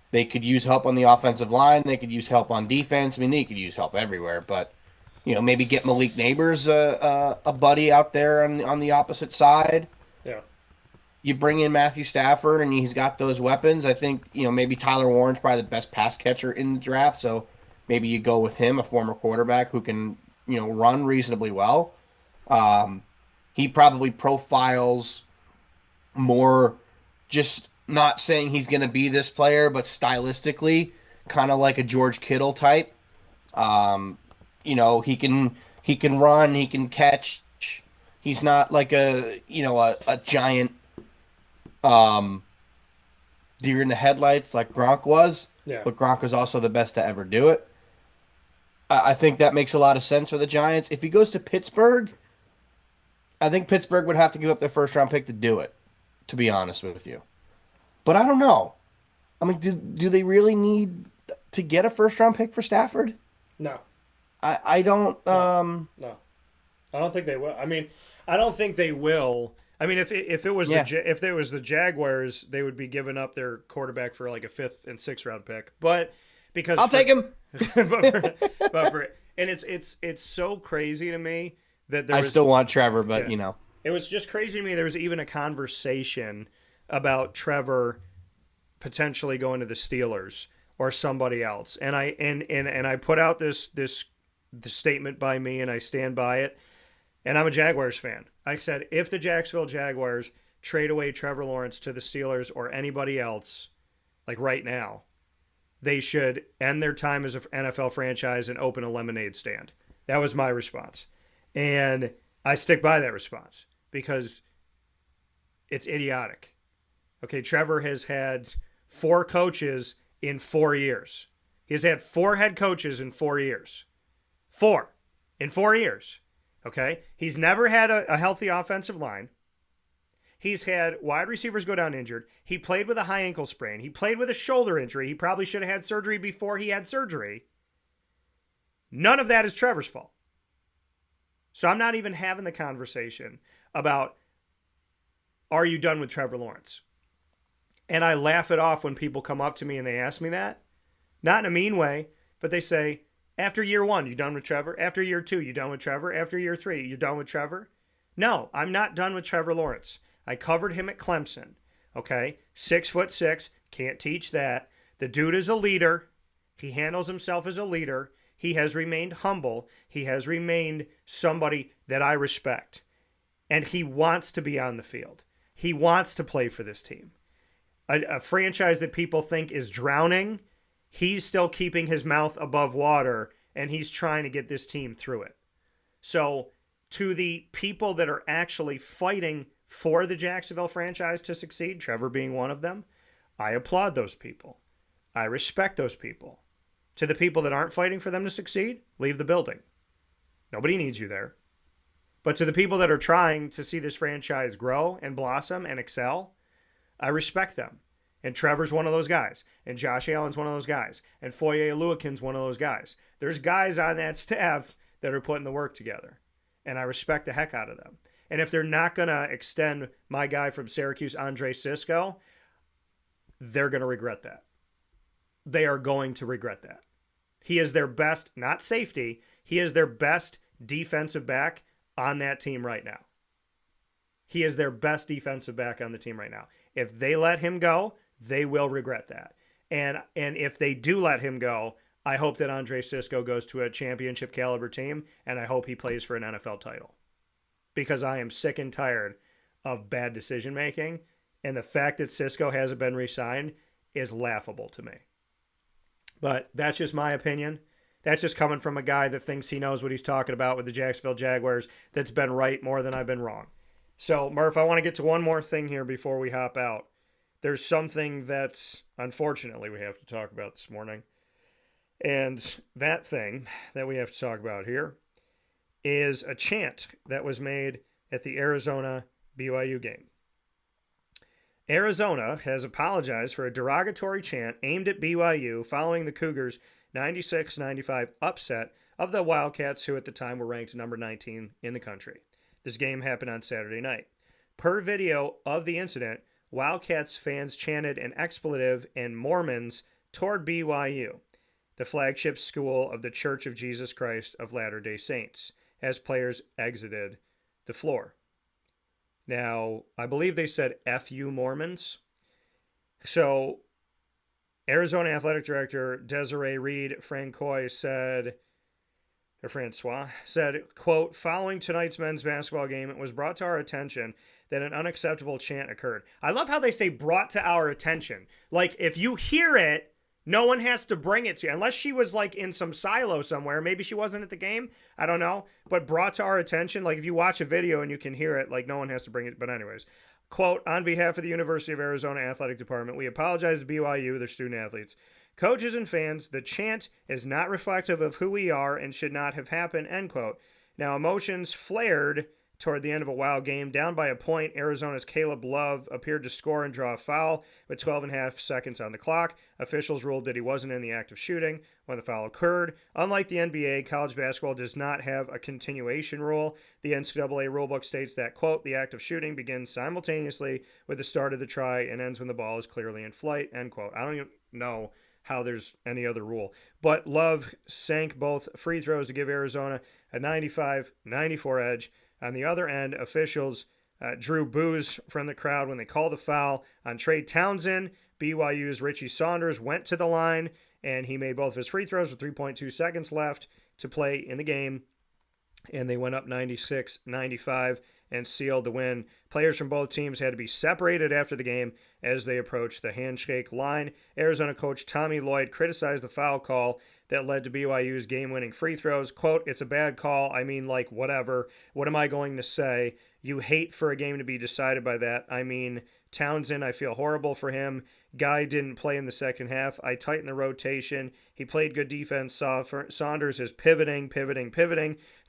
They could use help on the offensive line. They could use help on defense. I mean, they could use help everywhere. But, you know, maybe get Malik Neighbors a buddy out there on the opposite side. Yeah. You bring in Matthew Stafford, and he's got those weapons. I think, you know, maybe Tyler Warren's probably the best pass catcher in the draft. So maybe you go with him, a former quarterback who can, you know, run reasonably well. He probably profiles more, just not saying he's going to be this player, but stylistically kind of like a George Kittle type. You know, he can run, he can catch. He's not like a giant deer in the headlights like Gronk was. Yeah. But Gronk was also the best to ever do it. I think that makes a lot of sense for the Giants. If he goes to Pittsburgh, I think Pittsburgh would have to give up their first round pick to do it, to be honest with you. But I don't know. I mean, do they really need to get a first round pick for Stafford? No. I don't. No. I don't think they will. I mean, I don't think they will. I mean, if it was if it was the Jaguars, they would be giving up their quarterback for like a 5th and 6th round pick. But because I'll take him. And it's so crazy to me that I still want Trevor, but it was just crazy to me. There was even a conversation about Trevor potentially going to the Steelers or somebody else, and I put out this statement by me, and I stand by it. And I'm a Jaguars fan. I said, if the Jacksonville Jaguars trade away Trevor Lawrence to the Steelers or anybody else, like right now, they should end their time as an NFL franchise and open a lemonade stand. That was my response. And I stick by that response because it's idiotic. Okay, Trevor has had 4 coaches in 4 years. He's had 4 head coaches in 4 years. 4 in 4 years. Okay, he's never had a healthy offensive line. He's had wide receivers go down injured. He played with a high ankle sprain. He played with a shoulder injury. He probably should have had surgery before he had surgery. None of that is Trevor's fault. So I'm not even having the conversation about, are you done with Trevor Lawrence? And I laugh it off when people come up to me and they ask me that. Not in a mean way, but they say, after year 1, you done with Trevor? After year 2, you done with Trevor? After year 3, you done with Trevor? No, I'm not done with Trevor Lawrence. I covered him at Clemson. Okay? 6'6", can't teach that. The dude is a leader. He handles himself as a leader. He has remained humble. He has remained somebody that I respect. And he wants to be on the field. He wants to play for this team. A franchise that people think is drowning, he's still keeping his mouth above water, and he's trying to get this team through it. So, to the people that are actually fighting for the Jacksonville franchise to succeed, Trevor being one of them, I applaud those people. I respect those people. To the people that aren't fighting for them to succeed, leave the building. Nobody needs you there. But to the people that are trying to see this franchise grow and blossom and excel, I respect them. And Trevor's one of those guys. And Josh Allen's one of those guys. And Foye Oluwakin's one of those guys. There's guys on that staff that are putting the work together. And I respect the heck out of them. And if they're not going to extend my guy from Syracuse, Andre Sisco, they're going to regret that. They are going to regret that. He is their best, not safety, he is their best defensive back on that team right now. He is their best defensive back on the team right now. If they let him go, they will regret that. And if they do let him go, I hope that Andre Sisco goes to a championship caliber team, and I hope he plays for an NFL title. Because I am sick and tired of bad decision making, and the fact that Sisco hasn't been re-signed is laughable to me. But that's just my opinion. That's just coming from a guy that thinks he knows what he's talking about with the Jacksonville Jaguars that's been right more than I've been wrong. So, Murph, I want to get to one more thing here before we hop out. There's something that's, unfortunately, we have to talk about this morning. And that thing that we have to talk about here is a chant that was made at the Arizona BYU game. Arizona has apologized for a derogatory chant aimed at BYU following the Cougars' 96-95 upset of the Wildcats, who at the time were ranked number 19 in the country. This game happened on Saturday night. Per video of the incident, Wildcats fans chanted an expletive and Mormons toward BYU, the flagship school of the Church of Jesus Christ of Latter-day Saints, as players exited the floor. Now, I believe they said F you Mormons. So, Arizona Athletic Director Desiree Reed-Francois said, quote, following tonight's men's basketball game, it was brought to our attention that an unacceptable chant occurred. I love how they say brought to our attention. Like, if you hear it, no one has to bring it to you. Unless she was, like, in some silo somewhere. Maybe she wasn't at the game. I don't know. But brought to our attention, like, if you watch a video and you can hear it, like, no one has to bring it. But anyways, quote, on behalf of the University of Arizona Athletic Department, we apologize to BYU, their student-athletes, coaches, and fans. The chant is not reflective of who we are and should not have happened, end quote. Now, emotions flared toward the end of a wild game. Down by a point, Arizona's Caleb Love appeared to score and draw a foul with 12 and a half seconds on the clock. Officials ruled that he wasn't in the act of shooting when the foul occurred. Unlike the NBA, college basketball does not have a continuation rule. The NCAA rulebook states that, quote, the act of shooting begins simultaneously with the start of the try and ends when the ball is clearly in flight, end quote. I don't even know how there's any other rule. But Love sank both free throws to give Arizona a 95-94 edge. On the other end, officials drew boos from the crowd when they called a foul on Trey Townsend. BYU's Richie Saunders went to the line, and he made both of his free throws with 3.2 seconds left to play in the game, and they went up 96-95 and sealed the win. Players from both teams had to be separated after the game as they approached the handshake line. Arizona coach Tommy Lloyd criticized the foul call that led to BYU's game-winning free throws. Quote, it's a bad call. I mean, like, whatever. What am I going to say? You hate for a game to be decided by that. I mean, Townsend, I feel horrible for him. Guy didn't play in the second half. I tightened the rotation. He played good defense. Saunders is pivoting,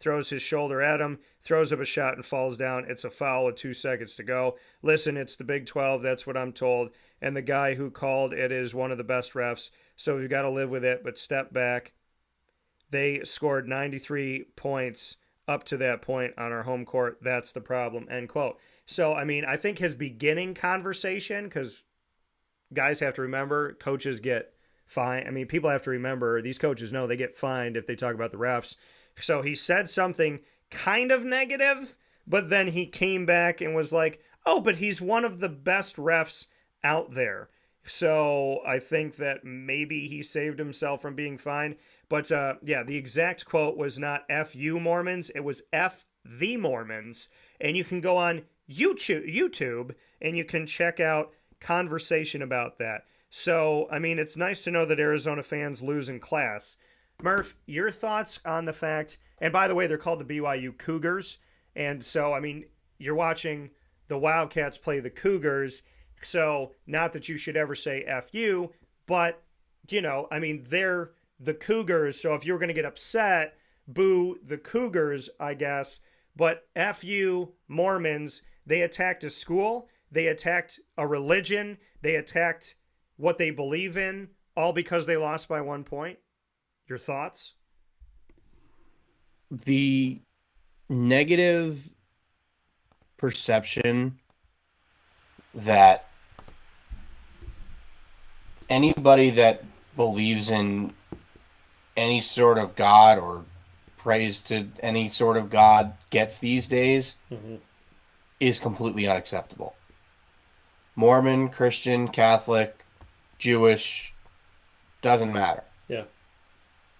throws his shoulder at him, throws up a shot and falls down. It's a foul with 2 seconds to go. Listen, it's the Big 12. That's what I'm told. And the guy who called it is one of the best refs, so we've got to live with it, but step back. They scored 93 points up to that point on our home court. That's the problem, end quote. So, I mean, I think his beginning conversation, because guys have to remember, coaches get fined. I mean, people have to remember, these coaches know they get fined if they talk about the refs. So he said something kind of negative, but then he came back and was like, oh, but he's one of the best refs out there. So I think that maybe he saved himself from being fined. But yeah, the exact quote was not F you Mormons. It was F the Mormons. And you can go on YouTube and you can check out conversation about that. So, I mean, it's nice to know that Arizona fans lose in class. Murph, your thoughts on the fact, and by the way, they're called the BYU Cougars. And so, I mean, you're watching the Wildcats play the Cougars. So, not that you should ever say F you, but, you know, I mean, they're the Cougars. So if you're going to get upset, boo the Cougars, I guess. But F you Mormons, they attacked a school. They attacked a religion. They attacked what they believe in, all because they lost by 1 point. Your thoughts? The negative perception that anybody that believes in any sort of God or prays to any sort of God gets these days is completely unacceptable. Mormon, Christian, Catholic, Jewish, doesn't matter. Yeah.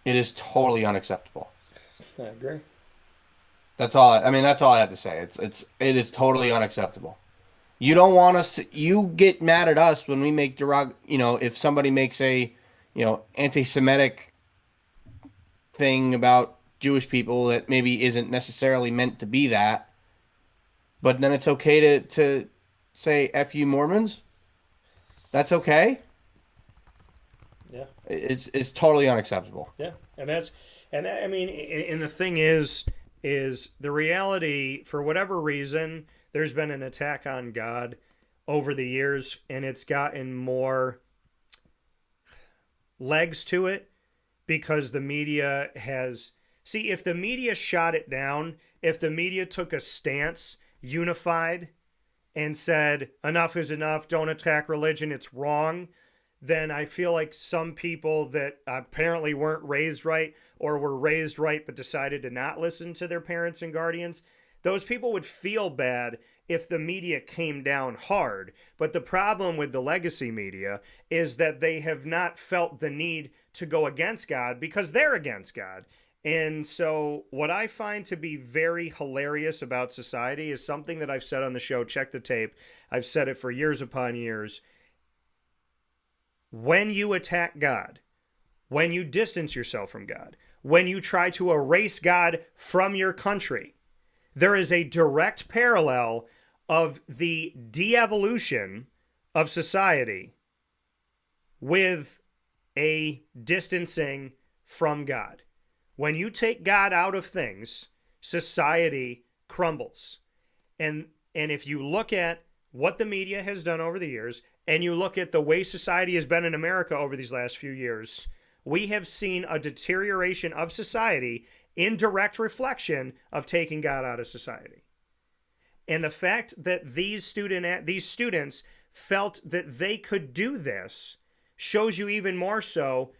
It is totally unacceptable. I agree. That's all I have to say. It is totally unacceptable. You don't want us to, you get mad at us when we make if somebody makes a, anti-Semitic thing about Jewish people that maybe isn't necessarily meant to be that, but then it's okay to say F you Mormons? That's okay? Yeah. It's totally unacceptable. Yeah. And I mean, and the thing is the reality, for whatever reason, there's been an attack on God over the years, and it's gotten more legs to it because the media has... See, if the media shot it down, if the media took a stance, unified, and said, enough is enough, don't attack religion, it's wrong, then I feel like some people that apparently weren't raised right or were raised right but decided to not listen to their parents and guardians, those people would feel bad if the media came down hard. But the problem with the legacy media is that they have not felt the need to go against God because they're against God. And so what I find to be very hilarious about society is something that I've said on the show. Check the tape. I've said it for years upon years. When you attack God, when you distance yourself from God, when you try to erase God from your country, there is a direct parallel of the de-evolution of society with a distancing from God. When you take God out of things, society crumbles. And if you look at what the media has done over the years, and you look at the way society has been in America over these last few years, we have seen a deterioration of society in direct reflection of taking God out of society. And the fact that these students felt that they could do this shows you even more so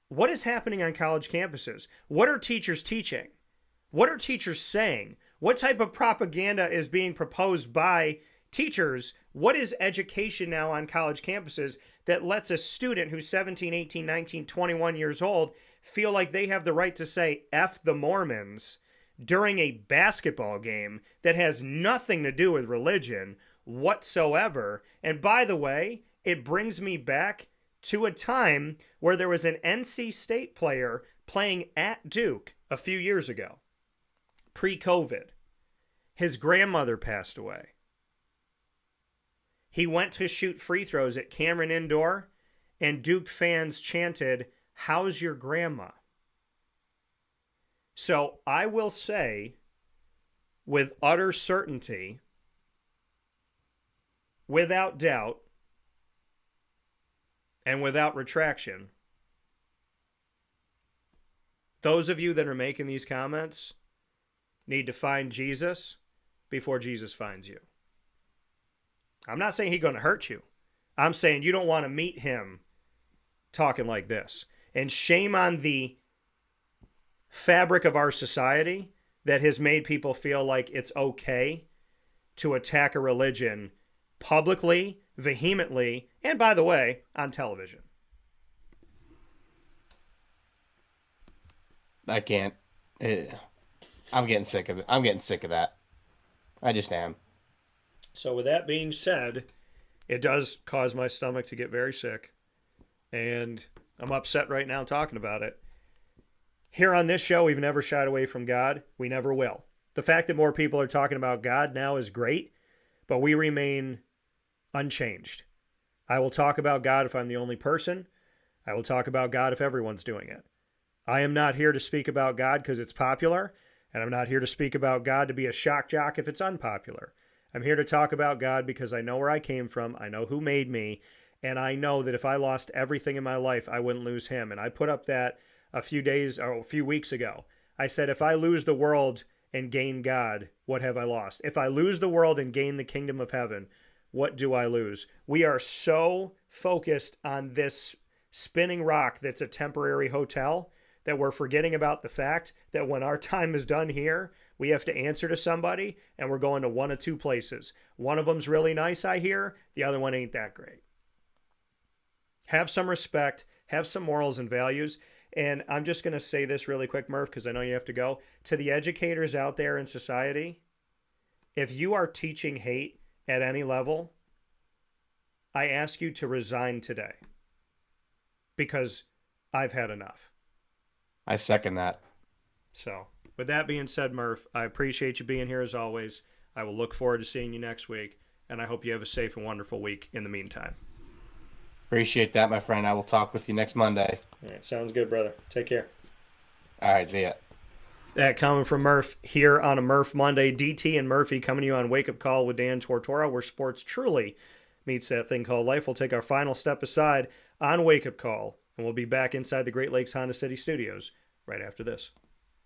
what is happening on college campuses. What are teachers teaching? What are teachers saying? What type of propaganda is being proposed by teachers? What is education now on college campuses that lets a student who's 17, 18, 19, 21 years old feel like they have the right to say F the Mormons during a basketball game that has nothing to do with religion whatsoever? And by the way, it brings me back to a time where there was an NC State player playing at Duke a few years ago, pre-COVID. His grandmother passed away. He went to shoot free throws at Cameron Indoor, and Duke fans chanted, "How's your grandma?" So I will say with utter certainty, without doubt, and without retraction, those of you that are making these comments need to find Jesus before Jesus finds you. I'm not saying he's going to hurt you. I'm saying you don't want to meet him talking like this. And shame on the fabric of our society that has made people feel like it's okay to attack a religion publicly, vehemently, and by the way, on television. I can't. I'm getting sick of it. I'm getting sick of that. I just am. So with that being said, it does cause my stomach to get very sick. And I'm upset right now talking about it. Here on this show, we've never shied away from God. We never will. The fact that more people are talking about God now is great, but we remain unchanged. I will talk about God if I'm the only person. I will talk about God if everyone's doing it. I am not here to speak about God because it's popular, and I'm not here to speak about God to be a shock jock if it's unpopular. I'm here to talk about God because I know where I came from, I know who made me, and I know that if I lost everything in my life, I wouldn't lose him. And I put up that a few weeks ago. I said, if I lose the world and gain God, what have I lost? If I lose the world and gain the kingdom of heaven, what do I lose? We are so focused on this spinning rock that's a temporary hotel that we're forgetting about the fact that when our time is done here, we have to answer to somebody, and we're going to one of two places. One of them's really nice, I hear. The other one ain't that great. Have some respect. Have some morals and values. And I'm just going to say this really quick, Murph, because I know you have to go. To the educators out there in society, if you are teaching hate at any level, I ask you to resign today because I've had enough. I second that. So, with that being said, Murph, I appreciate you being here as always. I will look forward to seeing you next week, and I hope you have a safe and wonderful week in the meantime. Appreciate that, my friend. I will talk with you next Monday. All right, sounds good, brother. Take care. All right, see ya. That coming from Murph here on a Murph Monday. DT and Murphy coming to you on Wake Up Call with Dan Tortora, where sports truly meets that thing called life. We'll take our final step aside on Wake Up Call, and we'll be back inside the Great Lakes Honda City Studios right after this.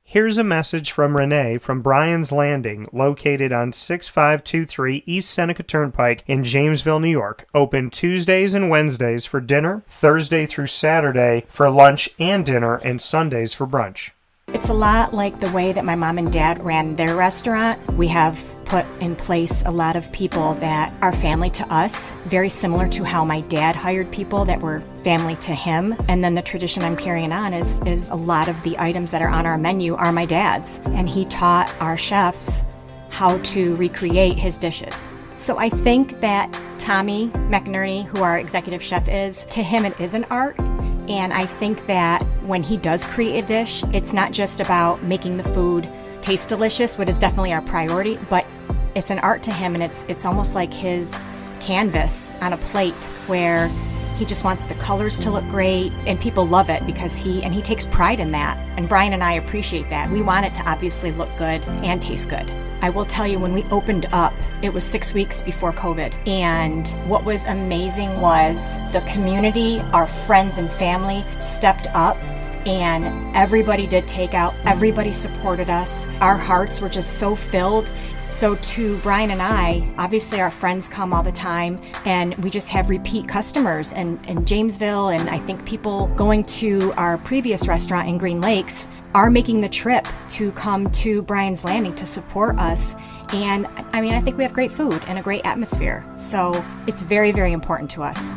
Here's a message from Renee from Bryan's Landing, located on 6523 East Seneca Turnpike in Jamesville, New York. Open Tuesdays and Wednesdays for dinner, Thursday through Saturday for lunch and dinner, and Sundays for brunch. It's a lot like the way that my mom and dad ran their restaurant. We have put in place a lot of people that are family to us, very similar to how my dad hired people that were family to him. And then the tradition I'm carrying on is a lot of the items that are on our menu are my dad's. And he taught our chefs how to recreate his dishes. So I think that Tommy McNerney, who our executive chef is, to him it is an art. And I think that when he does create a dish, it's not just about making the food taste delicious, which is definitely our priority, but it's an art to him, and it's almost like his canvas on a plate where he just wants the colors to look great, and people love it because he takes pride in that. And Bryan and I appreciate that. We want it to obviously look good and taste good. I will tell you, when we opened up, it was 6 weeks before COVID. And what was amazing was the community, our friends and family stepped up, and everybody did takeout. Everybody supported us. Our hearts were just so filled. So to Brian and I, obviously our friends come all the time, and we just have repeat customers in Jamesville, and I think people going to our previous restaurant in Green Lakes are making the trip to come to Brian's Landing to support us. And I mean, I think we have great food and a great atmosphere. So it's very, very important to us.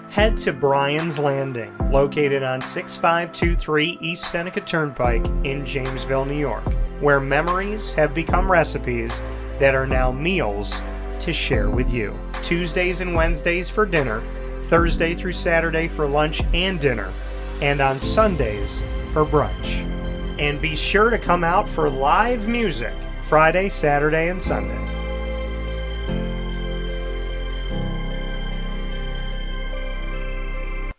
Head to Brian's Landing, located on 6523 East Seneca Turnpike in Jamesville, New York, where memories have become recipes that are now meals to share with you. Tuesdays and Wednesdays for dinner, Thursday through Saturday for lunch and dinner, and on Sundays for brunch. And be sure to come out for live music Friday, Saturday, and Sunday.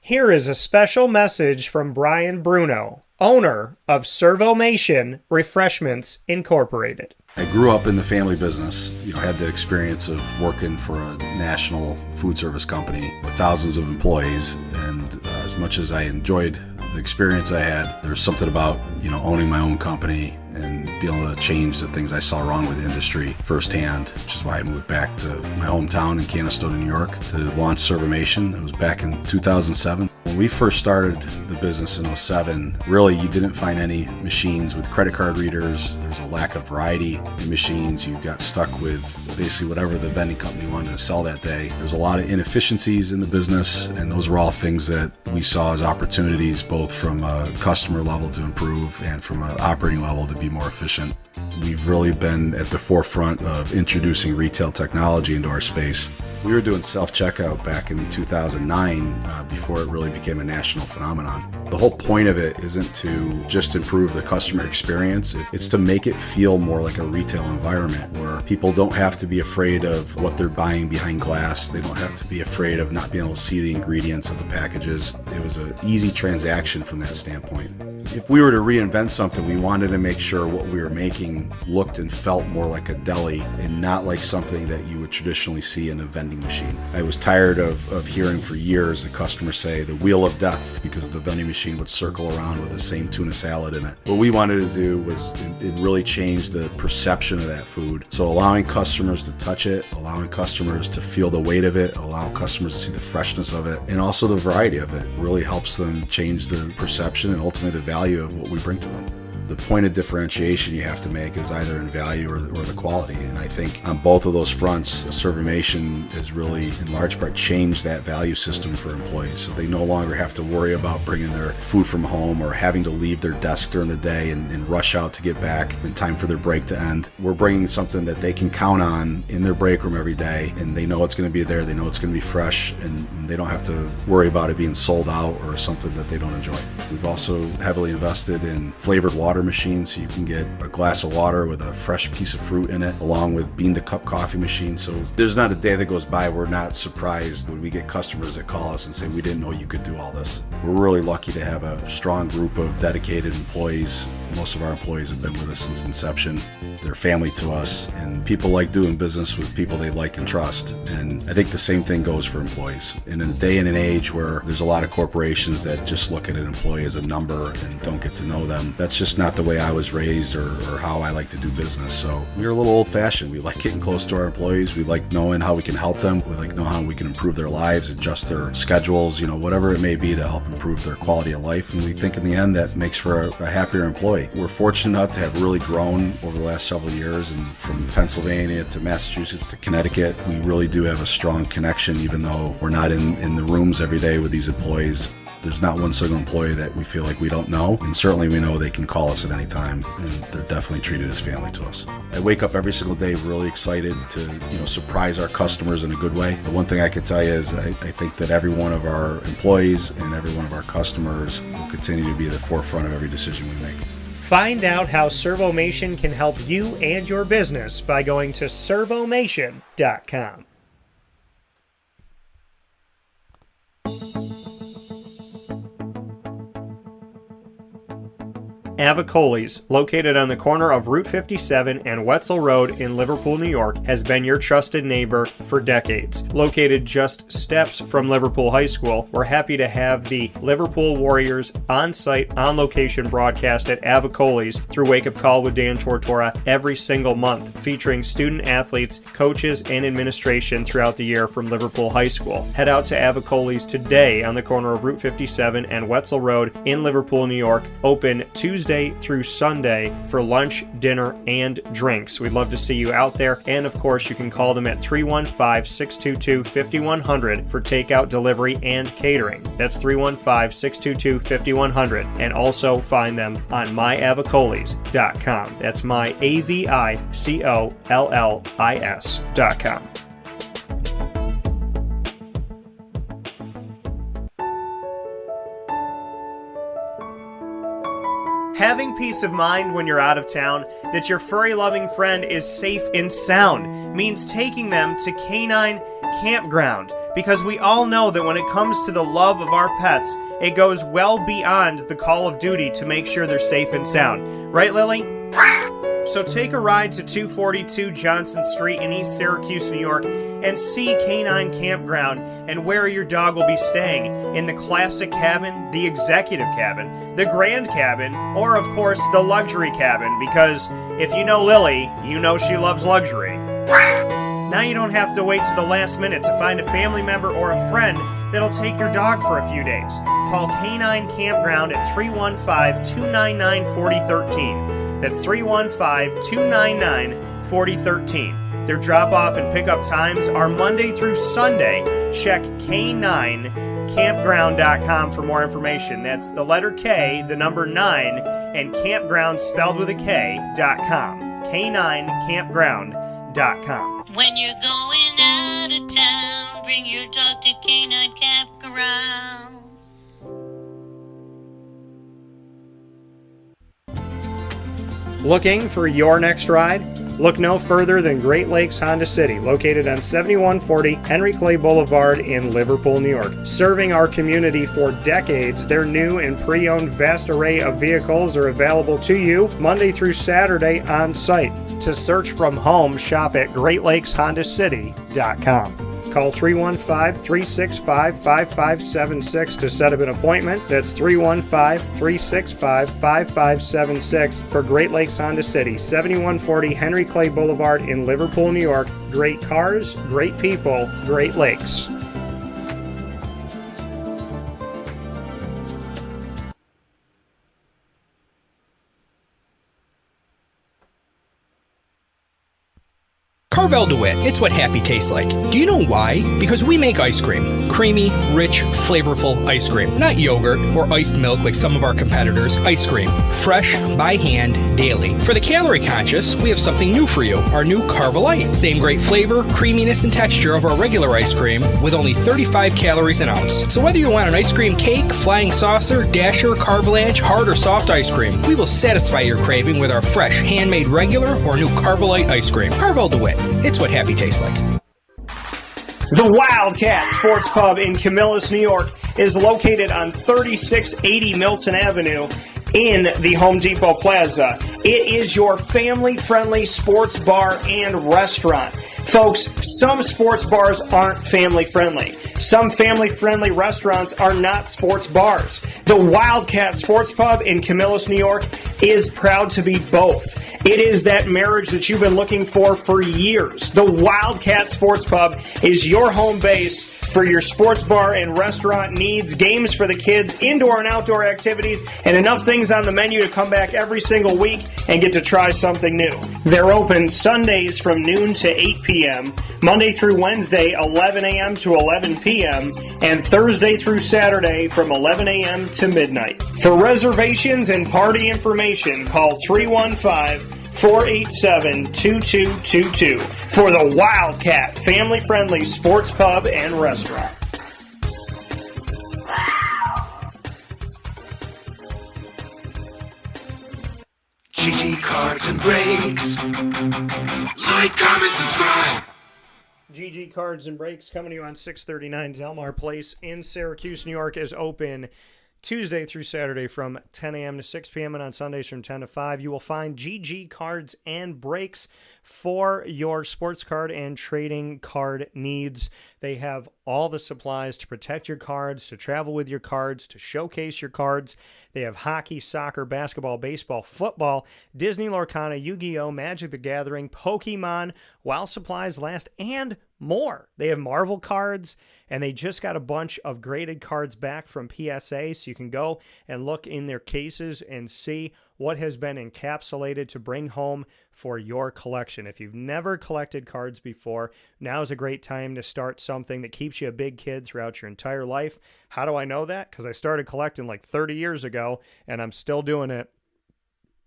Here is a special message from Brian Bruno, owner of Servomation Refreshments Incorporated. I grew up in the family business, had the experience of working for a national food service company with thousands of employees, and as much as I enjoyed the experience I had, there was something about, owning my own company and being able to change the things I saw wrong with the industry firsthand, which is why I moved back to my hometown in Canastota, New York, to launch Servomation. It was back in 2007. When we first started the business in 2007, really you didn't find any machines with credit card readers. There was a lack of variety in machines. You got stuck with basically whatever the vending company wanted to sell that day. There was a lot of inefficiencies in the business, and those were all things that we saw as opportunities, both from a customer level to improve and from an operating level to be more efficient. We've really been at the forefront of introducing retail technology into our space. We were doing self-checkout back in 2009 before it really became a national phenomenon. The whole point of it isn't to just improve the customer experience. It's to make it feel more like a retail environment where people don't have to be afraid of what they're buying behind glass. They don't have to be afraid of not being able to see the ingredients of the packages. It was an easy transaction from that standpoint. If we were to reinvent something, we wanted to make sure what we were making looked and felt more like a deli and not like something that you would traditionally see in a vending machine. I was tired of hearing for years the customers say the wheel of death because the vending machine would circle around with the same tuna salad in it. What we wanted to do was it really change the perception of that food. So allowing customers to touch it, allowing customers to feel the weight of it, allow customers to see the freshness of it, and also the variety of it really helps them change the perception and ultimately the value of what we bring to them. The point of differentiation you have to make is either in value or the quality. And I think on both of those fronts, Servomation has really, in large part, changed that value system for employees. So they no longer have to worry about bringing their food from home or having to leave their desk during the day and rush out to get back in time for their break to end. We're bringing something that they can count on in their break room every day, and they know it's going to be there, they know it's going to be fresh, and they don't have to worry about it being sold out or something that they don't enjoy. We've also heavily invested in flavored water machines, so you can get a glass of water with a fresh piece of fruit in it, along with bean to cup coffee machines. So there's not a day that goes by we're not surprised when we get customers that call us and say, we didn't know you could do all this. We're really lucky to have a strong group of dedicated employees. Most of our employees have been with us since inception. They're family to us, and people like doing business with people they like and trust. And I think the same thing goes for employees. In a day and an age where there's a lot of corporations that just look at an employee as a number and don't get to know them, that's just not the way I was raised or how I like to do business. So we're a little old-fashioned. We like getting close to our employees. We like knowing how we can help them. We like knowing how we can improve their lives, adjust their schedules, whatever it may be to help improve their quality of life. And we think in the end that makes for a happier employee. We're fortunate enough to have really grown over the last several years, and from Pennsylvania to Massachusetts to Connecticut, we really do have a strong connection, even though we're not in the rooms every day with these employees. There's not one single employee that we feel like we don't know, and certainly we know they can call us at any time, and they're definitely treated as family to us. I wake up every single day really excited to surprise our customers in a good way. The one thing I can tell you is I think that every one of our employees and every one of our customers will continue to be at the forefront of every decision we make. Find out how Servomation can help you and your business by going to servomation.com. Avicoli's, located on the corner of Route 57 and Wetzel Road in Liverpool, New York, has been your trusted neighbor for decades. Located just steps from Liverpool High School, we're happy to have the Liverpool Warriors on-site, on-location broadcast at Avicoli's through Wake Up Call with Dan Tortora every single month, featuring student athletes, coaches, and administration throughout the year from Liverpool High School. Head out to Avicoli's today on the corner of Route 57 and Wetzel Road in Liverpool, New York, open Tuesday through Sunday for lunch, dinner, and drinks. We'd love to see you out there, and of course you can call them at 315-622-5100 for takeout, delivery, and catering. That's 315-622-5100, and also find them on myavicolis.com. That's myavicollis.com. Having peace of mind when you're out of town that your furry-loving friend is safe and sound means taking them to Canine Campground, because we all know that when it comes to the love of our pets, it goes well beyond the call of duty to make sure they're safe and sound. Right, Lily? So take a ride to 242 Johnson Street in East Syracuse, New York, and see Canine Campground and where your dog will be staying, in the classic cabin, the executive cabin, the grand cabin, or of course the luxury cabin, because if you know Lily, you know she loves luxury. Now you don't have to wait to the last minute to find a family member or a friend that'll take your dog for a few days. Call Canine Campground at 315-299-4013. That's 315-299-4013. Their drop-off and pickup times are Monday through Sunday. Check K9campground.com for more information. That's the letter K, the number 9, and campground spelled with a K.com. K9campground.com. When you're going out of town, bring your dog to Canine Campground. Looking for your next ride? Look no further than Great Lakes Honda City, located on 7140 Henry Clay Boulevard in Liverpool, New York. Serving our community for decades, their new and pre-owned vast array of vehicles are available to you Monday through Saturday on site. To search from home, shop at GreatLakesHondaCity.com. Call 315-365-5576 to set up an appointment. That's 315-365-5576 for Great Lakes Honda City, 7140 Henry Clay Boulevard in Liverpool, New York. Great cars, great people, Great Lakes. Carvel DeWitt, it's what happy tastes like. Do you know why? Because we make ice cream. Creamy, rich, flavorful ice cream. Not yogurt or iced milk like some of our competitors. Ice cream. Fresh, by hand, daily. For the calorie conscious, we have something new for you. Our new Carvelite. Same great flavor, creaminess, and texture of our regular ice cream with only 35 calories an ounce. So whether you want an ice cream cake, flying saucer, dasher, carvalanche, hard or soft ice cream, we will satisfy your craving with our fresh, handmade regular or new Carvelite ice cream. Carvel DeWitt. It's what happy tastes like. The Wildcat Sports Pub in Camillus, New York is located on 3680 Milton Avenue in the Home Depot Plaza. It is your family-friendly sports bar and restaurant. Folks, some sports bars aren't family-friendly. Some family-friendly restaurants are not sports bars. The Wildcat Sports Pub in Camillus, New York is proud to be both. It is that marriage that you've been looking for years. The Wildcat Sports Pub is your home base for your sports bar and restaurant needs, games for the kids, indoor and outdoor activities, and enough things on the menu to come back every single week and get to try something new. They're open Sundays from noon to 8 p.m., Monday through Wednesday, 11 a.m. to 11 p.m., and Thursday through Saturday from 11 a.m. to midnight. For reservations and party information, call 315-487-2222 for the Wildcat family-friendly sports pub and restaurant. GG Cards and Breaks. Like, comment, subscribe. GG Cards and Breaks coming to you on 639 Zelmar Place in Syracuse, New York is open Tuesday through Saturday from 10 a.m. to 6 p.m. and on Sundays from 10 to 5. You will find GG Cards and Breaks for your sports card and trading card needs. They have all the supplies to protect your cards, to travel with your cards, to showcase your cards. They have hockey, soccer, basketball, baseball, football, Disney Lorcana, Yu-Gi-Oh!, Magic the Gathering, Pokemon, while supplies last, and more. They have Marvel cards, and they just got a bunch of graded cards back from PSA, so you can go and look in their cases and see what has been encapsulated to bring home for your collection. If you've never collected cards before, now is a great time to start something that keeps you a big kid throughout your entire life. How do I know that? Because I started collecting like 30 years ago, and I'm still doing it,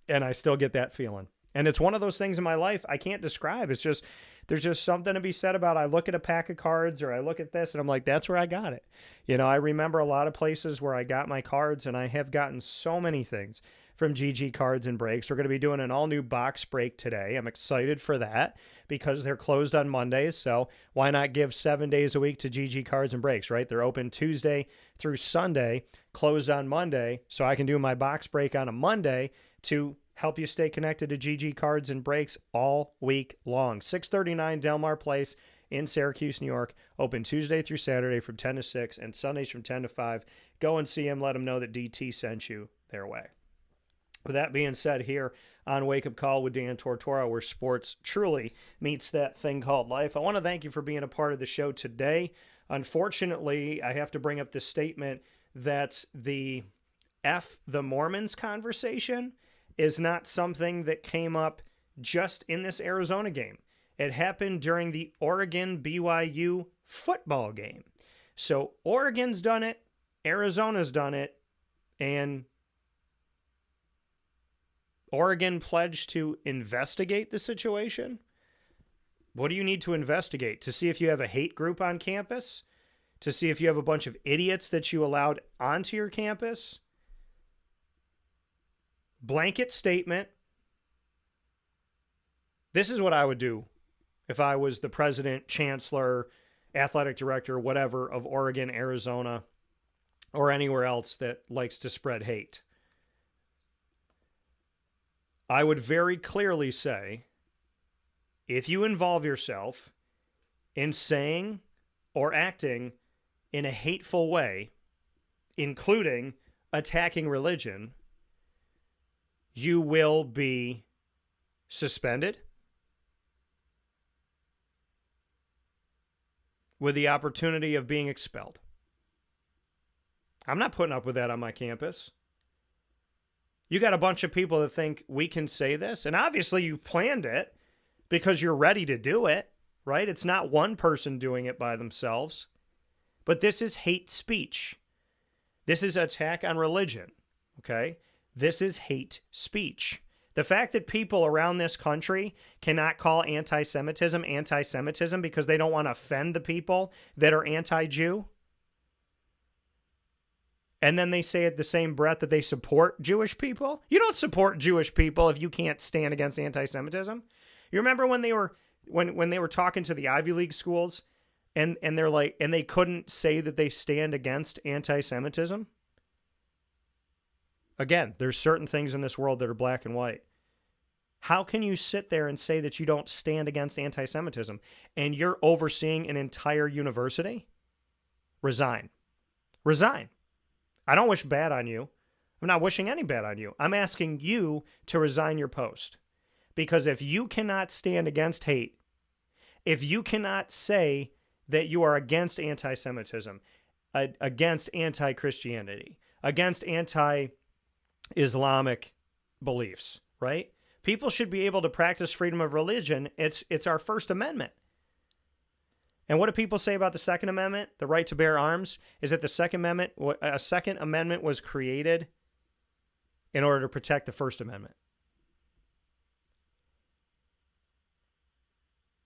and I still get that feeling. And it's one of those things in my life I can't describe. It's just, there's just something to be said about, I look at a pack of cards or I look at this and I'm like, that's where I got it. You know, I remember a lot of places where I got my cards, and I have gotten so many things from GG Cards and Breaks. We're going to be doing an all-new box break today. I'm excited for that because they're closed on Mondays, so why not give 7 days a week to GG Cards and Breaks, right? They're open Tuesday through Sunday, closed on Monday, so I can do my box break on a Monday to help you stay connected to GG Cards and Breaks all week long. 639 Delmar Place in Syracuse, New York. Open Tuesday through Saturday from 10 to 6 and Sundays from 10 to 5. Go and see him. Let him know that DT sent you their way. With that being said, here on Wake Up Call with Dan Tortora, where sports truly meets that thing called life, I want to thank you for being a part of the show today. Unfortunately, I have to bring up this statement that the F the Mormons conversation is not something that came up just in this Arizona game. It happened during the Oregon-BYU football game. So Oregon's done it, Arizona's done it, and Oregon pledged to investigate the situation. What do you need to investigate? To see if you have a hate group on campus? To see if you have a bunch of idiots that you allowed onto your campus? Blanket statement. This is what I would do if I was the president, chancellor, athletic director, whatever, of Oregon, Arizona, or anywhere else that likes to spread hate. I would very clearly say, if you involve yourself in saying or acting in a hateful way, including attacking religion, you will be suspended with the opportunity of being expelled. I'm not putting up with that on my campus. You got a bunch of people that think we can say this, and obviously you planned it because you're ready to do it, right? It's not one person doing it by themselves, but this is hate speech. This is attack on religion, okay? This is hate speech. The fact that people around this country cannot call anti-Semitism anti-Semitism because they don't want to offend the people that are anti-Jew, and then they say at the same breath that they support Jewish people. You don't support Jewish people if you can't stand against anti-Semitism. You remember when they were talking to the Ivy League schools and they're like, and they couldn't say that they stand against anti-Semitism? Again, there's certain things in this world that are black and white. How can you sit there and say that you don't stand against anti-Semitism and you're overseeing an entire university? Resign. Resign. I don't wish bad on you. I'm not wishing any bad on you. I'm asking you to resign your post. Because if you cannot stand against hate, if you cannot say that you are against anti-Semitism, against anti-Christianity, against anti-Islamic beliefs, right? People should be able to practice freedom of religion. It's our First Amendment. And what do people say about the Second Amendment, the right to bear arms? Is that a Second Amendment was created in order to protect the First Amendment.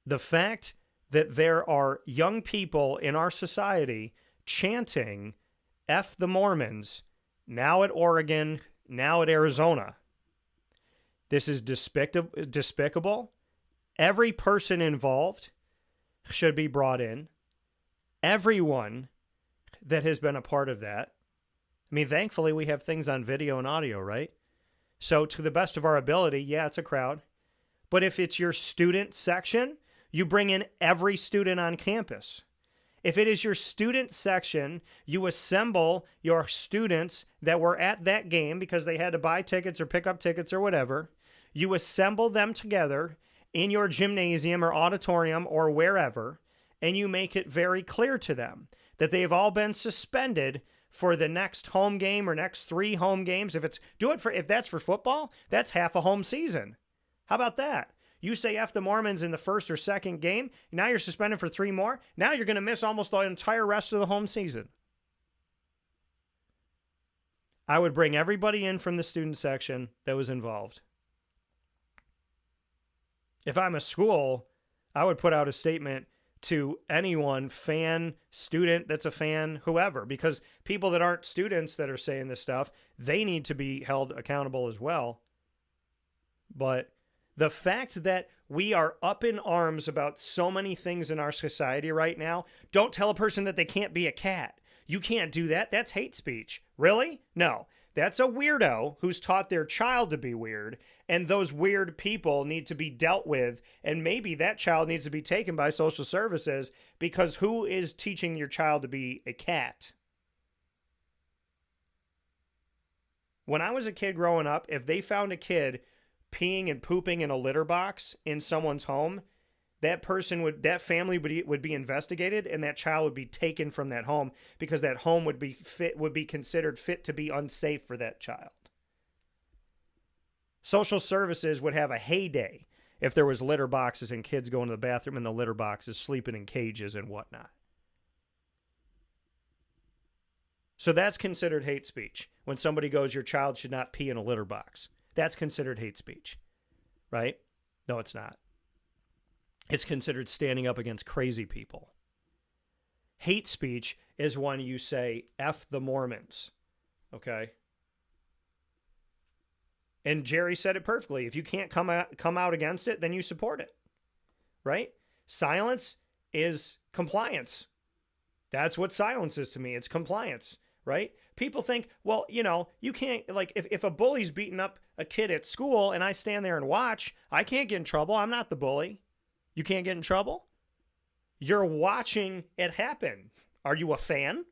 The fact that there are young people in our society chanting F the Mormons, now at Oregon, now at Arizona, this is despicable. Every person involved should be brought in. Everyone that has been a part of that I mean, thankfully, we have things on video and audio, right? So to the best of our ability, yeah, it's a crowd. But if it's your student section, you bring in every student on campus. If it is your student section, you assemble your students that were at that game because they had to buy tickets or pick up tickets or whatever. You assemble them together in your gymnasium or auditorium or wherever, and you make it very clear to them that they've all been suspended for the next home game or next 3 home games. If that's for football, that's half a home season. How about that? You say F the Mormons in the first or second game, now you're suspended for 3 more. Now you're going to miss almost the entire rest of the home season. I would bring everybody in from the student section that was involved. If I'm a school, I would put out a statement to anyone, fan, student that's a fan, whoever, because people that aren't students that are saying this stuff, they need to be held accountable as well. But the fact that we are up in arms about so many things in our society right now, don't tell a person that they can't be a cat. You can't do that. That's hate speech. Really? No. That's a weirdo who's taught their child to be weird, and those weird people need to be dealt with, and maybe that child needs to be taken by social services, because who is teaching your child to be a cat? When I was a kid growing up, if they found a kid peeing and pooping in a litter box in someone's home, that family would be investigated, and that child would be taken from that home because that home would be considered fit to be unsafe for that child. Social services would have a heyday if there was litter boxes and kids going to the bathroom in the litter boxes, sleeping in cages and whatnot. So that's considered hate speech. When somebody goes, your child should not pee in a litter box. That's considered hate speech, right? No, it's not. It's considered standing up against crazy people. Hate speech is when you say, F the Mormons, okay? And Jerry said it perfectly. If you can't come out against it, then you support it, right? Silence is compliance. That's what silence is to me. It's compliance, right? People think, well, you can't, like, if a bully's beating up a kid at school and I stand there and watch, I can't get in trouble. I'm not the bully. You can't get in trouble? You're watching it happen. Are you a fan?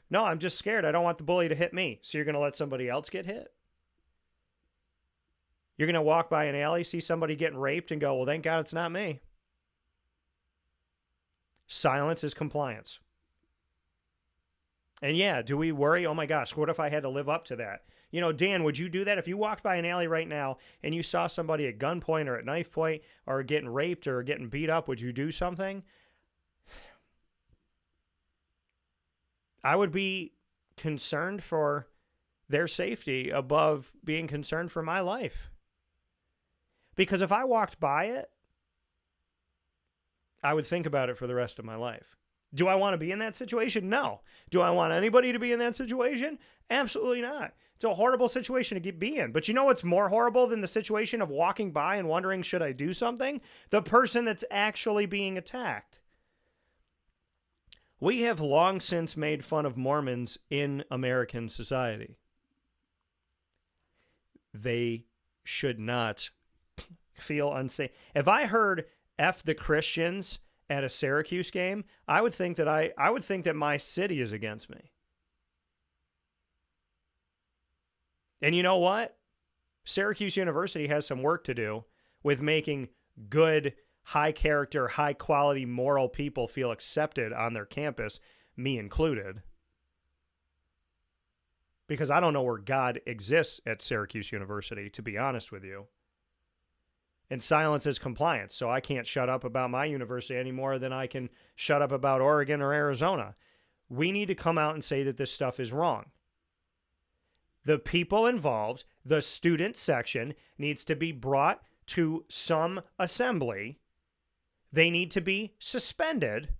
No, I'm just scared. I don't want the bully to hit me. So you're going to let somebody else get hit? You're going to walk by an alley, see somebody getting raped, and go, well, thank God it's not me. Silence is compliance. And yeah, do we worry? Oh my gosh, what if I had to live up to that? Dan, would you do that? If you walked by an alley right now and you saw somebody at gunpoint or at knife point or getting raped or getting beat up, would you do something? I would be concerned for their safety above being concerned for my life. Because if I walked by it, I would think about it for the rest of my life. Do I want to be in that situation? No. Do I want anybody to be in that situation? Absolutely not. It's a horrible situation to be in. But you know what's more horrible than the situation of walking by and wondering, should I do something? The person that's actually being attacked. We have long since made fun of Mormons in American society. They should not feel unsafe. If I heard F the Christians at a Syracuse game, I would think that my city is against me. And you know what? Syracuse University has some work to do with making good, high character, high quality, moral people feel accepted on their campus, me included. Because I don't know where God exists at Syracuse University, to be honest with you. And silence is compliance, so I can't shut up about my university any more than I can shut up about Oregon or Arizona. We need to come out and say that this stuff is wrong. The people involved, the student section, needs to be brought to some assembly. They need to be suspended.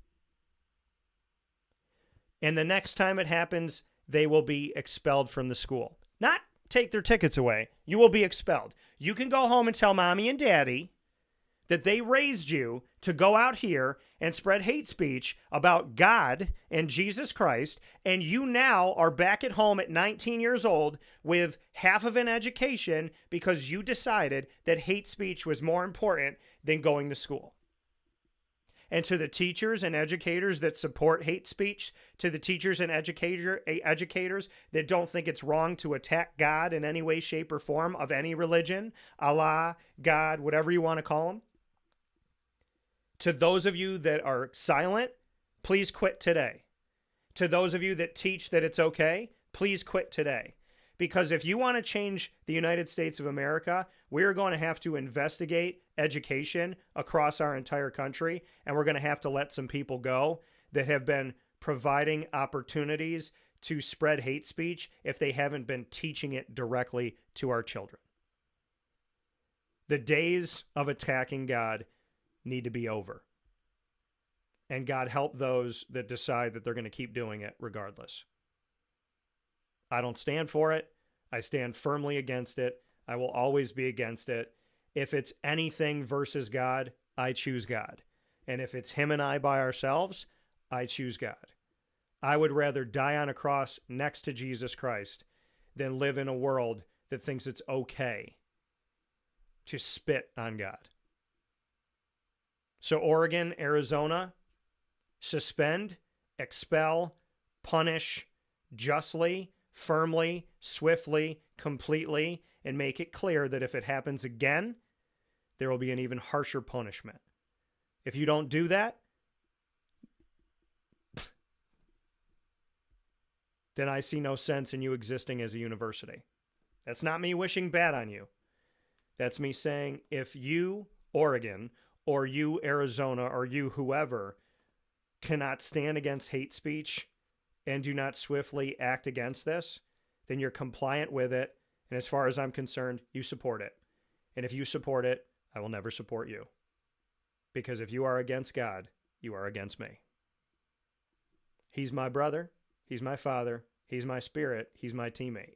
And the next time it happens, they will be expelled from the school. Not take their tickets away. You will be expelled. You can go home and tell mommy and daddy that they raised you to go out here and spread hate speech about God and Jesus Christ, and you now are back at home at 19 years old with half of an education because you decided that hate speech was more important than going to school. And to the teachers and educators that support hate speech, to the teachers and educators that don't think it's wrong to attack God in any way, shape, or form of any religion, Allah, God, whatever you want to call them, to those of you that are silent, please quit today. To those of you that teach that it's okay, please quit today. Because if you want to change the United States of America, we're going to have to investigate education across our entire country, and we're going to have to let some people go that have been providing opportunities to spread hate speech if they haven't been teaching it directly to our children. The days of attacking God need to be over. And God help those that decide that they're going to keep doing it regardless. I don't stand for it. I stand firmly against it. I will always be against it. If it's anything versus God, I choose God. And if it's him and I by ourselves, I choose God. I would rather die on a cross next to Jesus Christ than live in a world that thinks it's okay to spit on God. So Oregon, Arizona, suspend, expel, punish justly, firmly, swiftly, completely, and make it clear that if it happens again, there will be an even harsher punishment. If you don't do that, then I see no sense in you existing as a university. That's not me wishing bad on you. That's me saying if you, Oregon, or you, Arizona, or you, whoever, cannot stand against hate speech and do not swiftly act against this, then you're compliant with it. And as far as I'm concerned, you support it. And if you support it, I will never support you. Because if you are against God, you are against me. He's my brother. He's my father. He's my spirit. He's my teammate.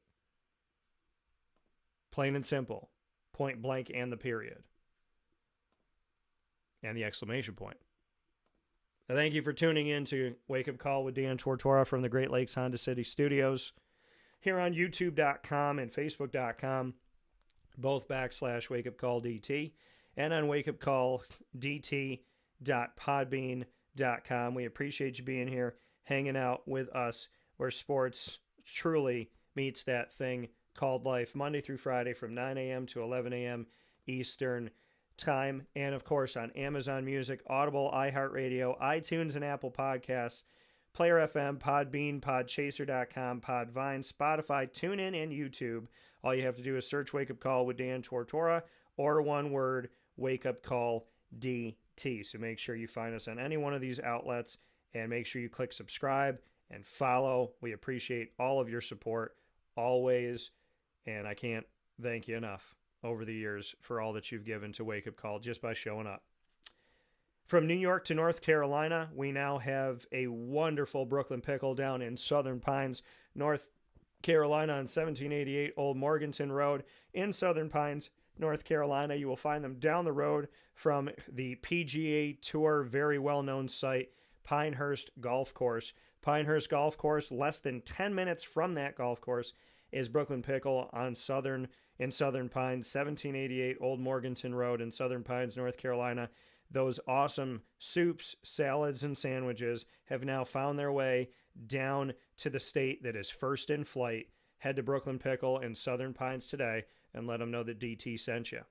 Plain and simple. Point blank and the period. And the exclamation point. Thank you for tuning in to Wake Up Call with Dan Tortora from the Great Lakes Honda City Studios here on YouTube.com and Facebook.com, both /WakeUpCallDT, and on WakeUpCallDT.podbean.com. We appreciate you being here, hanging out with us where sports truly meets that thing called life, Monday through Friday from 9 a.m. to 11 a.m. Eastern Time, and of course on Amazon Music, Audible, iHeartRadio, iTunes, and Apple Podcasts, Player FM, Podbean, Podchaser.com, Podvine, Spotify, TuneIn, and YouTube. All you have to do is search Wake Up Call with Dan Tortora, or one word, Wake Up Call DT. So make sure you find us on any one of these outlets, and make sure you click subscribe and follow. We appreciate all of your support always, and I can't thank you enough over the years for all that you've given to Wake Up Call just by showing up. From New York to North Carolina, we now have a wonderful Brooklyn Pickle down in Southern Pines, North Carolina on 1788 Old Morganton Road in Southern Pines, North Carolina. You will find them down the road from the PGA Tour very well-known site, Pinehurst Golf Course. Pinehurst Golf Course, less than 10 minutes from that golf course, is Brooklyn Pickle in Southern Pines, 1788 Old Morganton Road in Southern Pines, North Carolina. Those awesome soups, salads, and sandwiches have now found their way down to the state that is first in flight. Head to Brooklyn Pickle in Southern Pines today and let them know that DT sent you.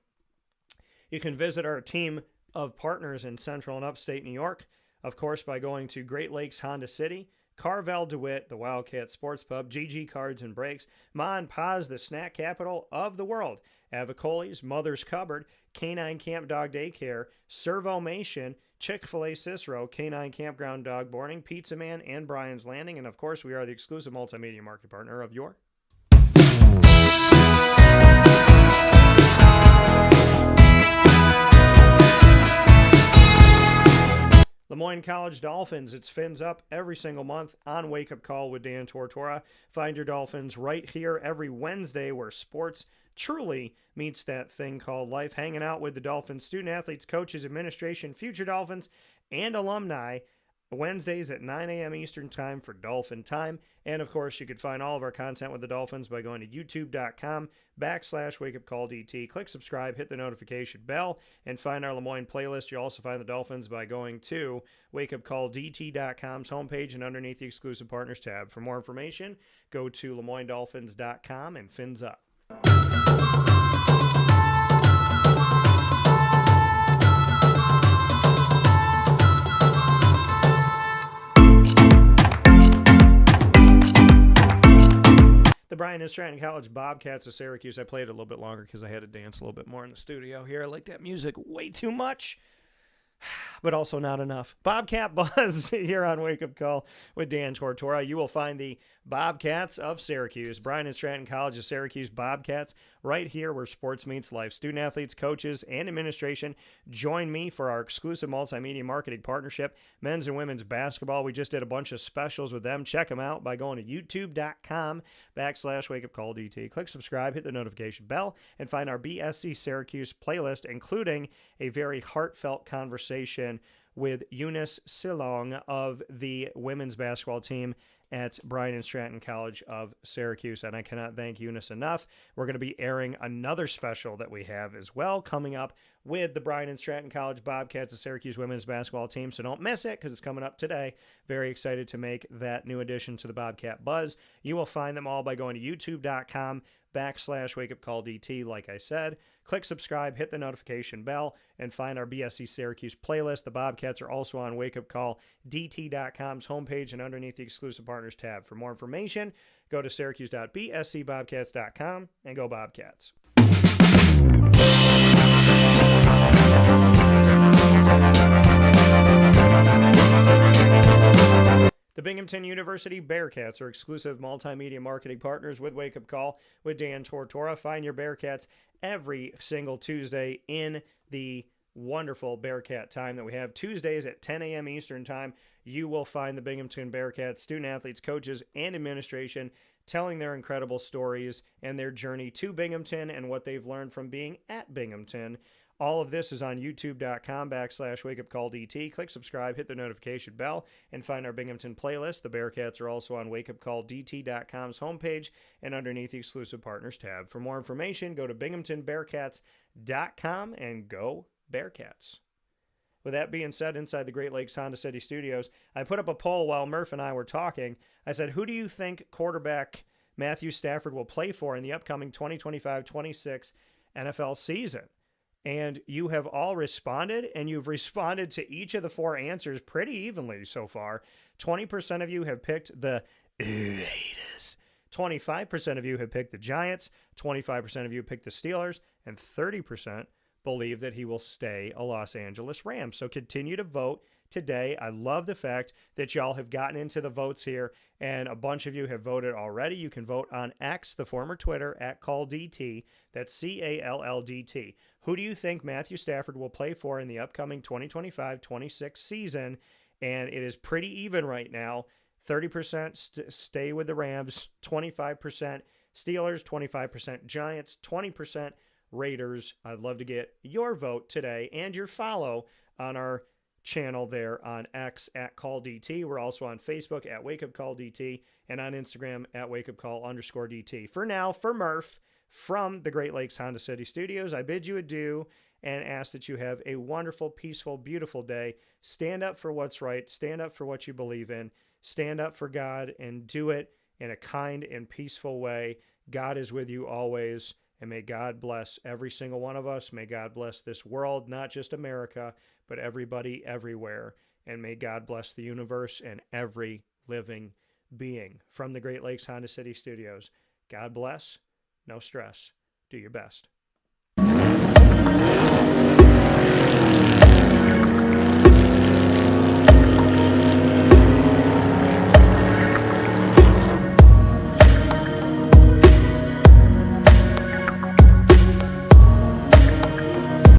You can visit our team of partners in Central and Upstate New York, of course, by going to Great Lakes Honda City, Carvel DeWitt, the Wildcat Sports Pub, GG Cards and Breaks, Ma and Pa's, the snack capital of the world, Avicoli's, Mother's Cupboard, Canine Camp Dog Daycare, Servomation, Chick-fil-A Cicero, Canine Campground Dog Boarding, Pizza Man, and Brian's Landing. And of course, we are the exclusive multimedia market partner of your Lemoyne College Dolphins. It's Fins Up every single month on Wake Up Call with Dan Tortora. Find your Dolphins right here every Wednesday where sports truly meets that thing called life. Hanging out with the Dolphins, student athletes, coaches, administration, future Dolphins, and alumni, Wednesdays at 9 a.m. Eastern Time for Dolphin Time. And, of course, you can find all of our content with the Dolphins by going to youtube.com/wakeupcalldt. Click subscribe, hit the notification bell, and find our Lemoyne playlist. You'll also find the Dolphins by going to wakeupcalldt.com's homepage and underneath the exclusive partners tab. For more information, go to lemoynedolphins.com and fins up. The Bryan and Stratton College Bobcats of Syracuse. I played it a little bit longer because I had to dance a little bit more in the studio here. I like that music way too much, but also not enough. Bobcat Buzz here on Wake Up Call with Dan Tortora. You will find the Bobcats of Syracuse, Bryan and Stratton College of Syracuse Bobcats, right here where sports meets life. Student athletes, coaches, and administration join me for our exclusive multimedia marketing partnership, men's and women's basketball. We just did a bunch of specials with them. Check them out by going to youtube.com/wakeupcalldt. Click subscribe, hit the notification bell, and find our BSC Syracuse playlist, including a very heartfelt conversation with Eunice Silong of the women's basketball team at Bryan and Stratton College of Syracuse, and I cannot thank Eunice enough. We're going to be airing another special that we have as well coming up with the Bryan and Stratton College Bobcats of Syracuse women's basketball team, so don't miss it because it's coming up today. Very excited to make that new addition to the Bobcat Buzz. You will find them all by going to youtube.com/wakeupcalldt, like I said. Click subscribe, hit the notification bell, and find our BSC Syracuse playlist. The Bobcats are also on wakeupcalldt.com's homepage and underneath the exclusive partners tab. For more information, go to syracuse.bscbobcats.com and go Bobcats. The Binghamton University Bearcats are exclusive multimedia marketing partners with Wake Up Call with Dan Tortora. Find your Bearcats every single Tuesday in the wonderful Bearcat time that we have. Tuesdays at 10 a.m. Eastern Time, you will find the Binghamton Bearcats student athletes, coaches, and administration telling their incredible stories and their journey to Binghamton and what they've learned from being at Binghamton. All of this is on youtube.com/wakeupcalldt. Click subscribe, hit the notification bell, and find our Binghamton playlist. The Bearcats are also on wakeupcalldt.com's homepage and underneath the exclusive partners tab. For more information, go to binghamtonbearcats.com and go Bearcats. With that being said, inside the Great Lakes Honda City Studios, I put up a poll while Murph and I were talking. I said, who do you think quarterback Matthew Stafford will play for in the upcoming 2025-26 NFL season? And you have all responded, and you've responded to each of the four answers pretty evenly so far. 20% of you have picked the Raiders. 25% of you have picked the Giants. 25% of you picked the Steelers. And 30% believe that he will stay a Los Angeles Rams. So continue to vote today. I love the fact that y'all have gotten into the votes here, and a bunch of you have voted already. You can vote on X, the former Twitter, @CallDT. That's CALLDT. Who do you think Matthew Stafford will play for in the upcoming 2025-26 season? And it is pretty even right now. 30% stay with the Rams, 25% Steelers, 25% Giants, 20% Raiders. I'd love to get your vote today and your follow on our channel there on X @CallDT. We're also on Facebook @WakeUpCallDT and on Instagram @WakeUpCall_DT. For now, for Murph from the Great Lakes Honda City Studios, I bid you adieu and ask that you have a wonderful, peaceful, beautiful day. Stand up for what's right. Stand up for what you believe in. Stand up for God and do it in a kind and peaceful way. God is with you always. And may God bless every single one of us. May God bless this world, not just America, but everybody everywhere. And may God bless the universe and every living being. From the Great Lakes Honda City Studios, God bless, no stress, do your best.